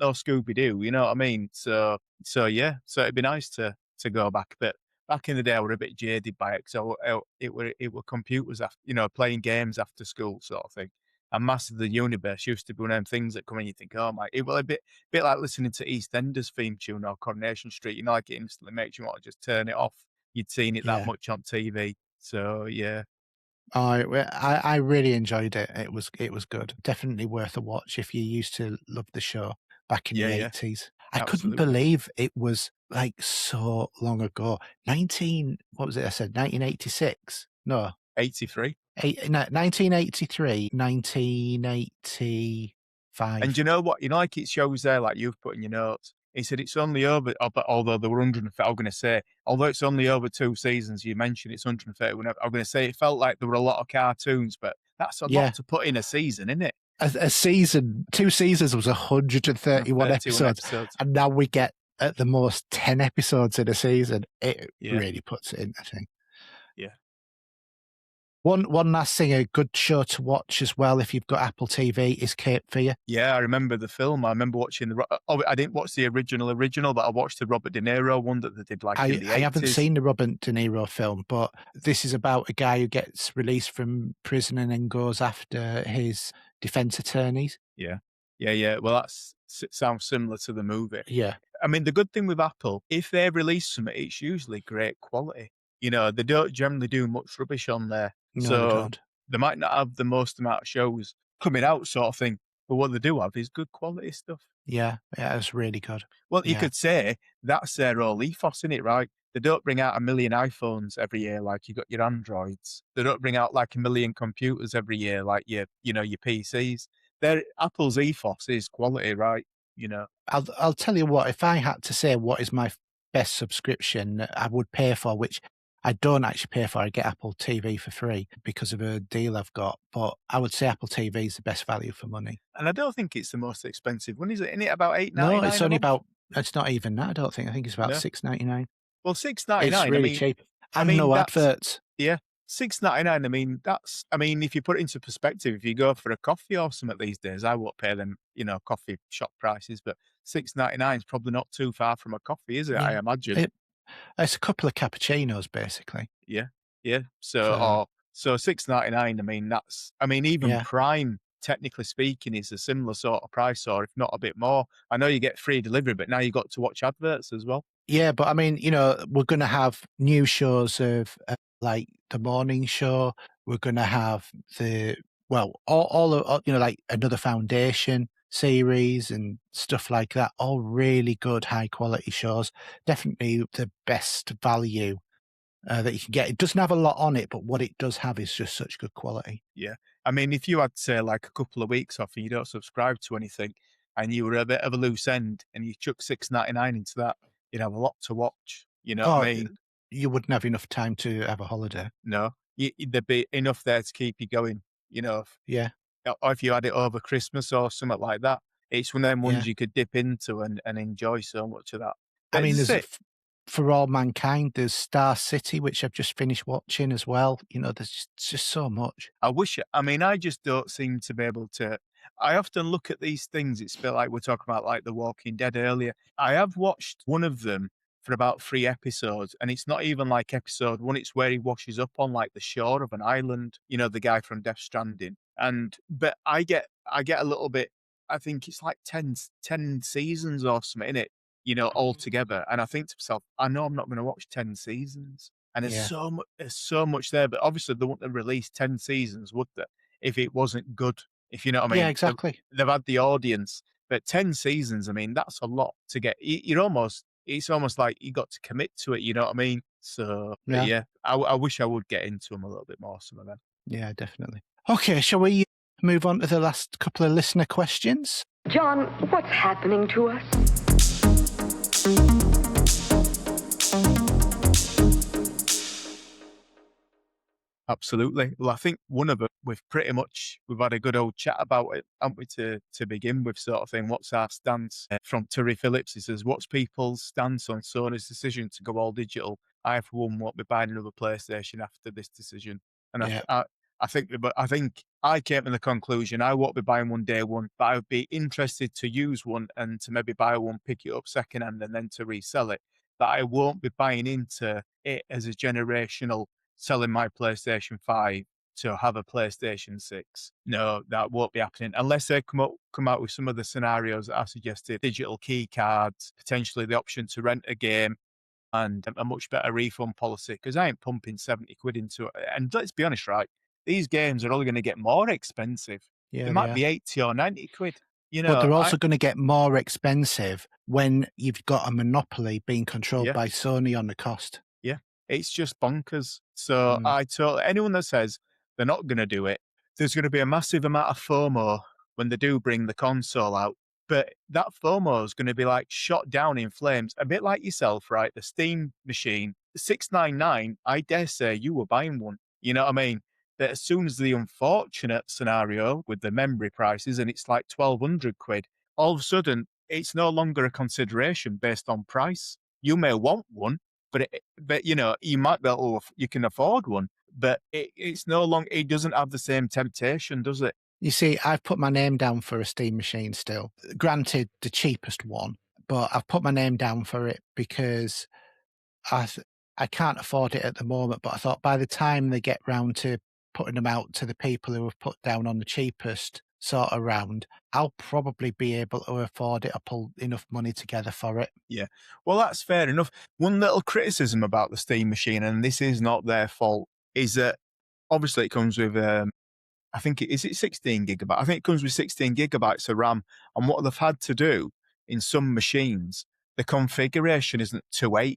no Scooby Doo. You know what I mean? So yeah, so it'd be nice to go back, but back in the day, I were a bit jaded by it because it were computers after, playing games after school sort of thing. And Master of the Universe used to be one of them things that come in, you think, oh my, it was a bit like listening to EastEnders theme tune or Coronation Street. Like it instantly makes you want to just turn it off. You'd seen it that Yeah. much on TV. So yeah, I really enjoyed it. It was good. Definitely worth a watch if you used to love the show back in Yeah, the yeah, 80s. I couldn't absolutely. believe it was like so long ago. 19 what was it I said? 1986? No, 83. eight, no 1983, 1985. And you know what? You know, like it shows there, like you've put in your notes. He said it's only over, but although there were 130, I'm going to say, although it's only over 2 seasons, you mentioned it's 130. I'm going to say it felt like there were a lot of cartoons, but that's a lot Yeah. to put in a season, isn't it? A season, 2 seasons was 131 31 episodes, episodes. and now we get at the most 10 episodes in a season. It Yeah, really puts it in, I think. yeah. One last thing, a good show to watch as well if you've got Apple TV is Cape Fear. Yeah, I remember the film. I remember watching I didn't watch the original, but I watched the Robert De Niro one that they did like in the I haven't 80s. seen the Robert De Niro film, but this is about a guy who gets released from prison and then goes after his defense attorneys. Yeah. Yeah, yeah. Well, sounds similar to the movie. Yeah. I mean, the good thing with Apple, if they release something, it's usually great quality. You know, they don't generally do much rubbish on there. No, they So don't. they might not have the most amount of shows coming out, sort of thing. But what they do have is good quality stuff. Yeah, yeah, it's really good. Well, you Yeah. could say that's their whole ethos, in it, right? They don't bring out a million iPhones every year like you got your Androids. They don't bring out like a million computers every year like your PCs. Their Apple's ethos is quality, right? You know. I'll tell you what, if I had to say what is my best subscription that I would pay for, which I don't actually pay for, I get Apple TV for free because of a deal I've got, but I would say Apple TV is the best value for money. And I don't think it's the most expensive one, is it? Isn't it about eight ninety No, it's nine a only month? about it's not even that, I don't think. I think it's about No. $6.99. Well, six ninety It's nine. really cheap. I And mean no that's adverts. yeah, 6.99. I mean, if you put it into perspective, if you go for a coffee or something these days, I won't pay them, coffee shop prices, but 6.99 is probably not too far from a coffee, is it? I Yeah. imagine. It's a couple of cappuccinos, basically. Yeah, yeah. So, So 6.99. I mean, even yeah. Prime, technically speaking, is a similar sort of price, or if not a bit more. I know you get free delivery, but now you got to watch adverts as well. Yeah, but I mean, we're going to have new shows of like the morning show. We're going to have all of, like another Foundation series and stuff like that. All really good, high quality shows. Definitely the best value that you can get. It doesn't have a lot on it, but what it does have is just such good quality. Yeah. I mean, if you had, say, like a couple of weeks off and you don't subscribe to anything and you were a bit of a loose end and you chuck 6.99 into that, you'd have a lot to watch. You know what Oh, I mean? you wouldn't have enough time to have a holiday. No, there'd be enough there to keep you going, Yeah, or if you had it over Christmas or something like that. It's one of them yeah. ones you could dip into and enjoy so much of that. I But mean, it's there's it. For All Mankind, there's Star City, which I've just finished watching as well. There's just so much. I mean, I just don't seem to be able to. I often look at these things. It's a bit like we're talking about, like The Walking Dead earlier. I have watched one of them for about 3 episodes, and it's not even like episode one. It's where he washes up on like the shore of an island. The guy from Death Stranding. But I get a little bit. I think it's like 10 seasons or something in it. Altogether. And I think to myself, I know I'm not going to watch 10 seasons. And Yeah. there's so much there, but obviously they wouldn't have released 10 seasons, would they? If it wasn't good, if you know what I Yeah, mean. exactly. They've had the audience, but 10 seasons, I mean, that's a lot to get. It's almost like you got to commit to it, you know what I mean? So, but Yeah. yeah, I wish I would get into them a little bit more, some of them. Yeah, definitely. Okay, shall we move on to the last couple of listener questions? John, what's happening to us? Absolutely. Well, I think one of it, we've had a good old chat about it, haven't we, to begin with, sort of thing. What's our stance? From Terry Phillips, he says, what's people's stance on Sony's decision to go all digital? I, for one, won't be buying another PlayStation after this decision. And Yeah. I think I came to the conclusion I won't be buying one day one, but I would be interested to use one and to maybe buy one, pick it up secondhand, and then to resell it. But I won't be buying into it as a generational selling my PlayStation 5 to have a PlayStation 6. No, that won't be happening unless they come out with some of the scenarios that I suggested: digital key cards, potentially the option to rent a game, and a much better refund policy. Because I ain't pumping 70 quid into it. And let's be honest, right? these games are only going to get more expensive. Yeah, They they might are. be 80 or 90 quid. But they're also going to get more expensive when you've got a monopoly being controlled Yeah. by Sony on the cost. Yeah, it's just bonkers. So anyone that says they're not going to do it, there's going to be a massive amount of FOMO when they do bring the console out. But that FOMO is going to be like shot down in flames, a bit like yourself, right? The Steam machine, 699. I dare say you were buying one. You know what I mean? That as soon as the unfortunate scenario with the memory prices and it's like 1,200 quid, all of a sudden it's no longer a consideration based on price. You may want one, but you know, you might be able to, you can afford one, but it's no longer, it doesn't have the same temptation, does it? You see, I've put my name down for a Steam machine still. Granted, the cheapest one, but I've put my name down for it because I can't afford it at the moment. But I thought by the time they get round to putting them out to the people who have put down on the cheapest sort of round, I'll probably be able to afford it. I'll pull enough money together for it. Yeah. Well, that's fair enough. One little criticism about the Steam machine, and this is not their fault, is that obviously it comes with, I think is it 16 gigabytes? I think it comes with 16 gigabytes of RAM. And what they've had to do in some machines, the configuration isn't 2.8.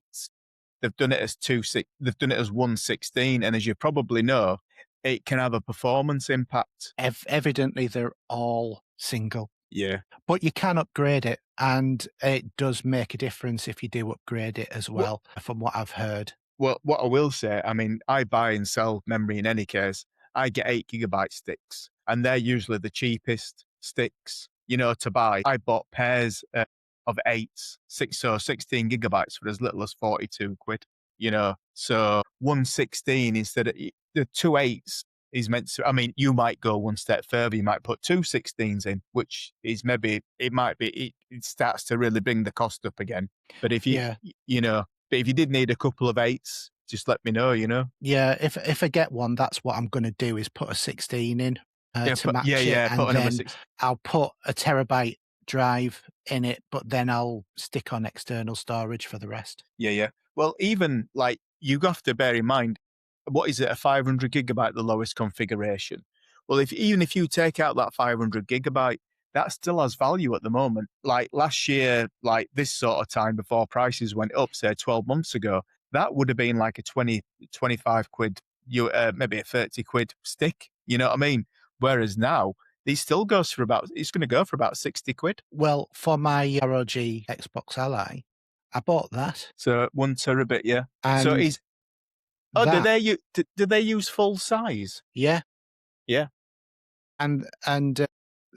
They've done it as 2.6. They've done it as 1.16. And as you probably know, it can have a performance impact. Evidently, they're all single. Yeah. But you can upgrade it, and it does make a difference if you do upgrade it as well, from what I've heard. Well, what I will say, I mean, I buy and sell memory in any case. I get 8 gigabyte sticks, and they're usually the cheapest sticks, you know, to buy. I bought pairs of 8s, 16 gigabytes for as little as 42 quid, you know. So 116 instead of the 2.8s is meant to, I mean, you might go one step further. You might put 2.16s in, which is maybe, it starts to really bring the cost up again. But if you know, but if you did need a couple of 8s, just let me know, you know? Yeah, if I get one, that's what I'm going to do is put a 16 in to match it. And put another then 6. I'll put a terabyte drive in it, but then I'll stick on external storage for the rest. Yeah. Well, even like you have to bear in mind, what is it, a 500 gigabyte, the lowest configuration? Well, even if you take out that 500 gigabyte, that still has value at the moment. Like last year, like this sort of time before prices went up, say 12 months ago, that would have been like a 20, 25 quid, maybe a 30 quid stick. You know what I mean? Whereas now, it still goes for it's going to go for about 60 quid. Well, for my ROG Xbox Ally, I bought that. So 1 terabit, yeah. And so do they use full size? Yeah. Yeah. And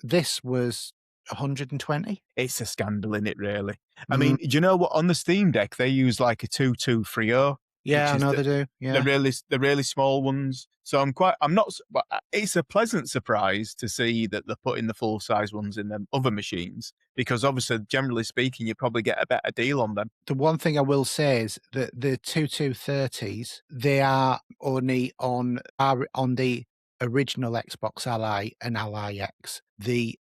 this was 120. It's a scandal, in it, really. I mean, do you know what? On the Steam Deck, they use like a 2230. Yeah, I know they do. Yeah, the really small ones. So but it's a pleasant surprise to see that they're putting the full size ones in them other machines, because obviously, generally speaking, you probably get a better deal on them. The one thing I will say is that the 2230s, they are only on the original Xbox Ally and Ally X. The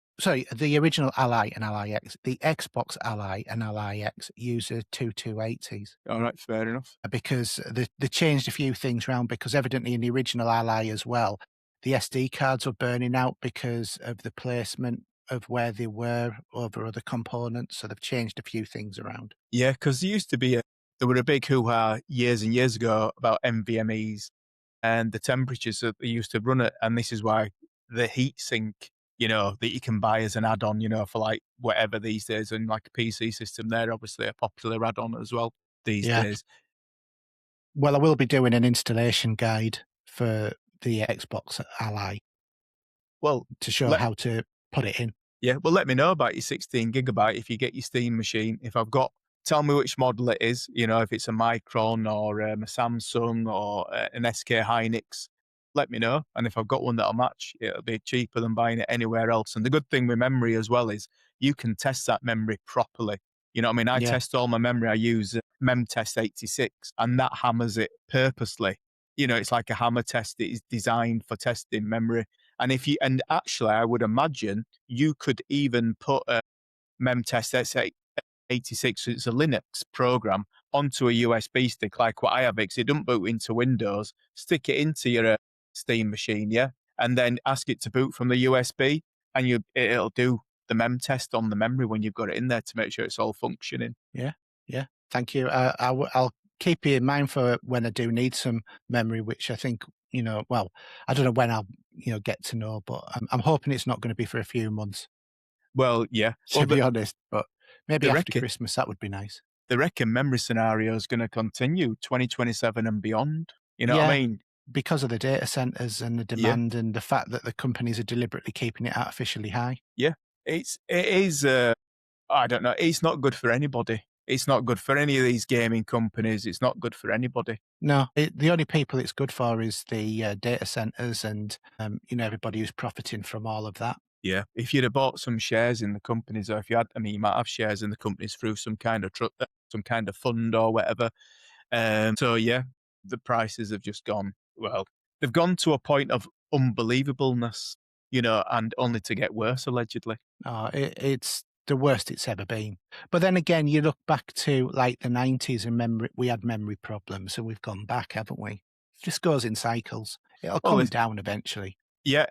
original Ally and Ally X. The Xbox Ally and Ally X use the 2280s. All right, fair enough. Because they changed a few things around, because evidently in the original Ally as well, the SD cards were burning out because of the placement of where they were over other components. So they've changed a few things around. Yeah, because there used to be there were a big hoo-ha years and years ago about NVMEs and the temperatures that they used to run it. And this is why the heatsink, you know, that you can buy as an add-on, you know, for like whatever these days, and like a PC system, they're obviously a popular add-on as well these days. Well, I will be doing an installation guide for the Xbox Ally. Well, to show how to put it in. Yeah, well, let me know about your 16 gigabyte if you get your Steam machine. Tell me which model it is, you know, if it's a Micron or a Samsung or an SK Hynix, let me know. And if I've got one that'll match, it'll be cheaper than buying it anywhere else. And the good thing with memory as well is you can test that memory properly. You know what I mean? I test all my memory. I use MemTest 86, and that hammers it purposely. You know, it's like a hammer test. It is designed for testing memory. And actually, I would imagine you could even put a MemTest 86, it's a Linux program, onto a USB stick like what I have, because it doesn't boot into Windows. Stick it into your Steam machine, yeah, and then ask it to boot from the USB, and it'll do the mem test on the memory when you've got it in there to make sure it's all functioning. Yeah, yeah. Thank you. I'll keep you in mind for when I do need some memory, which I think, well, I don't know when I'll, get to know, but I'm hoping it's not going to be for a few months, Well, yeah. to Well, be honest, but maybe they after reckon- Christmas, that would be nice. They reckon memory scenario is going to continue 2027 and beyond. You know what I mean? Because of the data centers and the demand and the fact that the companies are deliberately keeping it artificially high. Yeah, it is. I don't know. It's not good for anybody. It's not good for any of these gaming companies. It's not good for anybody. No, the only people it's good for is the data centers and everybody who's profiting from all of that. Yeah, if you'd have bought some shares in the companies, or if you had, I mean, you might have shares in the companies through some kind of fund or whatever. So yeah, the prices have just gone. Well, they've gone to a point of unbelievableness, and only to get worse allegedly. Oh, it's the worst it's ever been. But then again, you look back to like the 90s and we had memory problems, and we've gone back, haven't we? It just goes in cycles. It'll come down eventually. Yeah,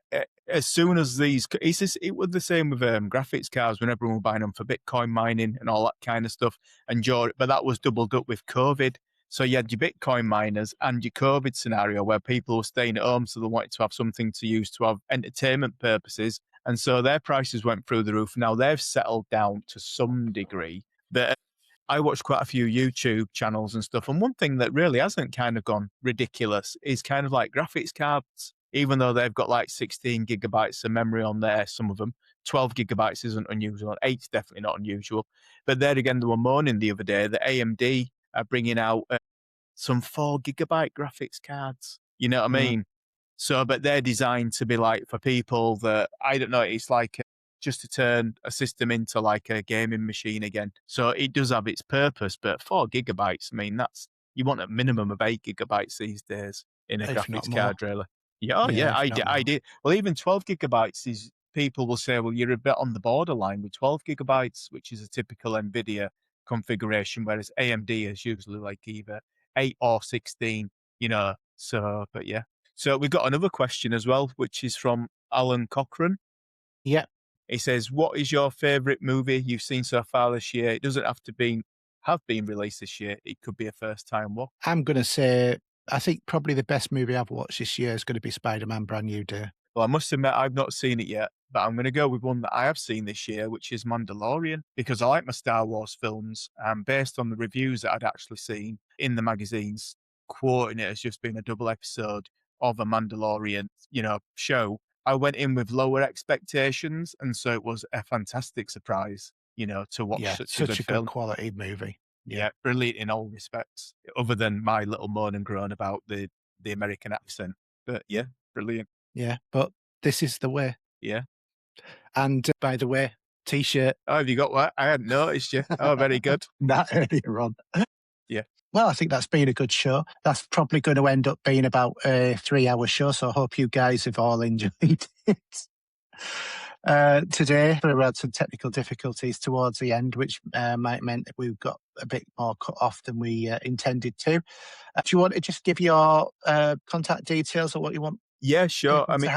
as soon as it was the same with graphics cards when everyone was buying them for Bitcoin mining and all that kind of stuff. But that was doubled up with COVID. So you had your Bitcoin miners and your COVID scenario where people were staying at home, so they wanted to have something to use to have entertainment purposes. And so their prices went through the roof. Now they've settled down to some degree. But I watch quite a few YouTube channels and stuff. And one thing that really hasn't kind of gone ridiculous is kind of like graphics cards. Even though they've got like 16 gigabytes of memory on there, some of them, 12 gigabytes isn't unusual. 8's definitely not unusual. But there again, they were moaning the other day that AMD are bringing out some 4 gigabyte graphics cards. You know what I mean? So, but they're designed to be like for people that, I don't know, it's like just to turn a system into like a gaming machine again. So it does have its purpose, but 4 gigabytes, I mean, you want a minimum of 8 gigabytes these days in a graphics card, really. Yeah, I did. Well, even 12 gigabytes is, people will say, well, you're a bit on the borderline with 12 gigabytes, which is a typical NVIDIA configuration, whereas AMD is usually like either 8 or 16, so, but yeah. So we've got another question as well, which is from Alan Cochran. Yeah. He says, what is your favourite movie you've seen so far this year? It doesn't have to have been released this year. It could be a first-time watch. I'm going to say, I think probably the best movie I've watched this year is going to be Spider-Man Brand New Day. Well, I must admit, I've not seen it yet, but I'm going to go with one that I have seen this year, which is Mandalorian, because I like my Star Wars films, and based on the reviews that I'd actually seen in the magazines, quoting it as just being a double episode of a Mandalorian, show, I went in with lower expectations, and so it was a fantastic surprise, to watch such a good film. Quality movie. Yeah, brilliant in all respects, other than my little moan and groan about the American accent. But yeah, brilliant. Yeah, but this is the way. Yeah. And by the way, T-shirt. Oh, have you got what? I hadn't noticed you. Oh, very good. That earlier on. Yeah. Well, I think that's been a good show. That's probably going to end up being about a 3-hour show, so I hope you guys have all enjoyed it. Today, we had some technical difficulties towards the end, which might meant that we've got a bit more cut off than we intended to. Do you want to just give your contact details or what you want? Yeah, sure. I mean,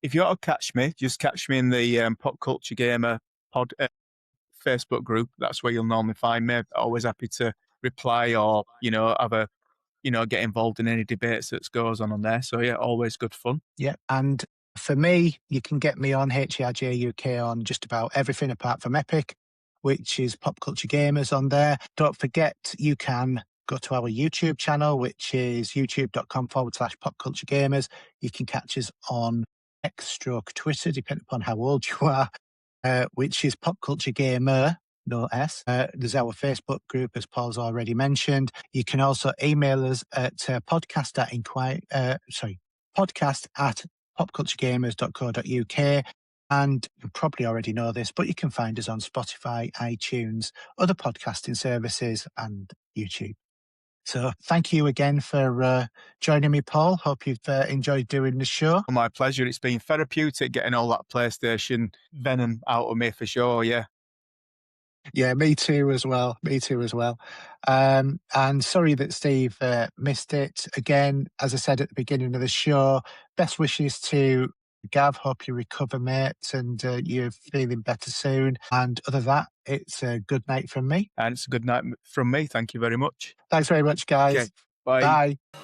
if you want to catch me, just catch me in the Pop Culture Gamer Facebook group. That's where you'll normally find me. Always happy to reply or, get involved in any debates that goes on there. So yeah, always good fun. Yeah. And for me, you can get me on HRJ UK on just about everything apart from Epic, which is Pop Culture Gamers on there. Don't forget, you can go to our YouTube channel, which is youtube.com/Pop Culture Gamers. You can catch us on X/Twitter, depending upon how old you are, which is Pop Culture Gamer, no S. There's our Facebook group, as Paul's already mentioned. You can also email us at podcast at popculturegamers.co.uk. And you probably already know this, but you can find us on Spotify, iTunes, other podcasting services, and YouTube. So thank you again for joining me, Paul. Hope you've enjoyed doing the show. My pleasure. It's been therapeutic getting all that PlayStation venom out of me for sure, yeah. Yeah, me too as well. Me too as well. And sorry that Steve missed it. Again, as I said at the beginning of the show, best wishes to Gav. Hope you recover, mate, and you're feeling better soon. And other than that, it's a good night from me. And it's a good night from me. Thank you very much. Thanks very much, guys. Okay, bye. Bye.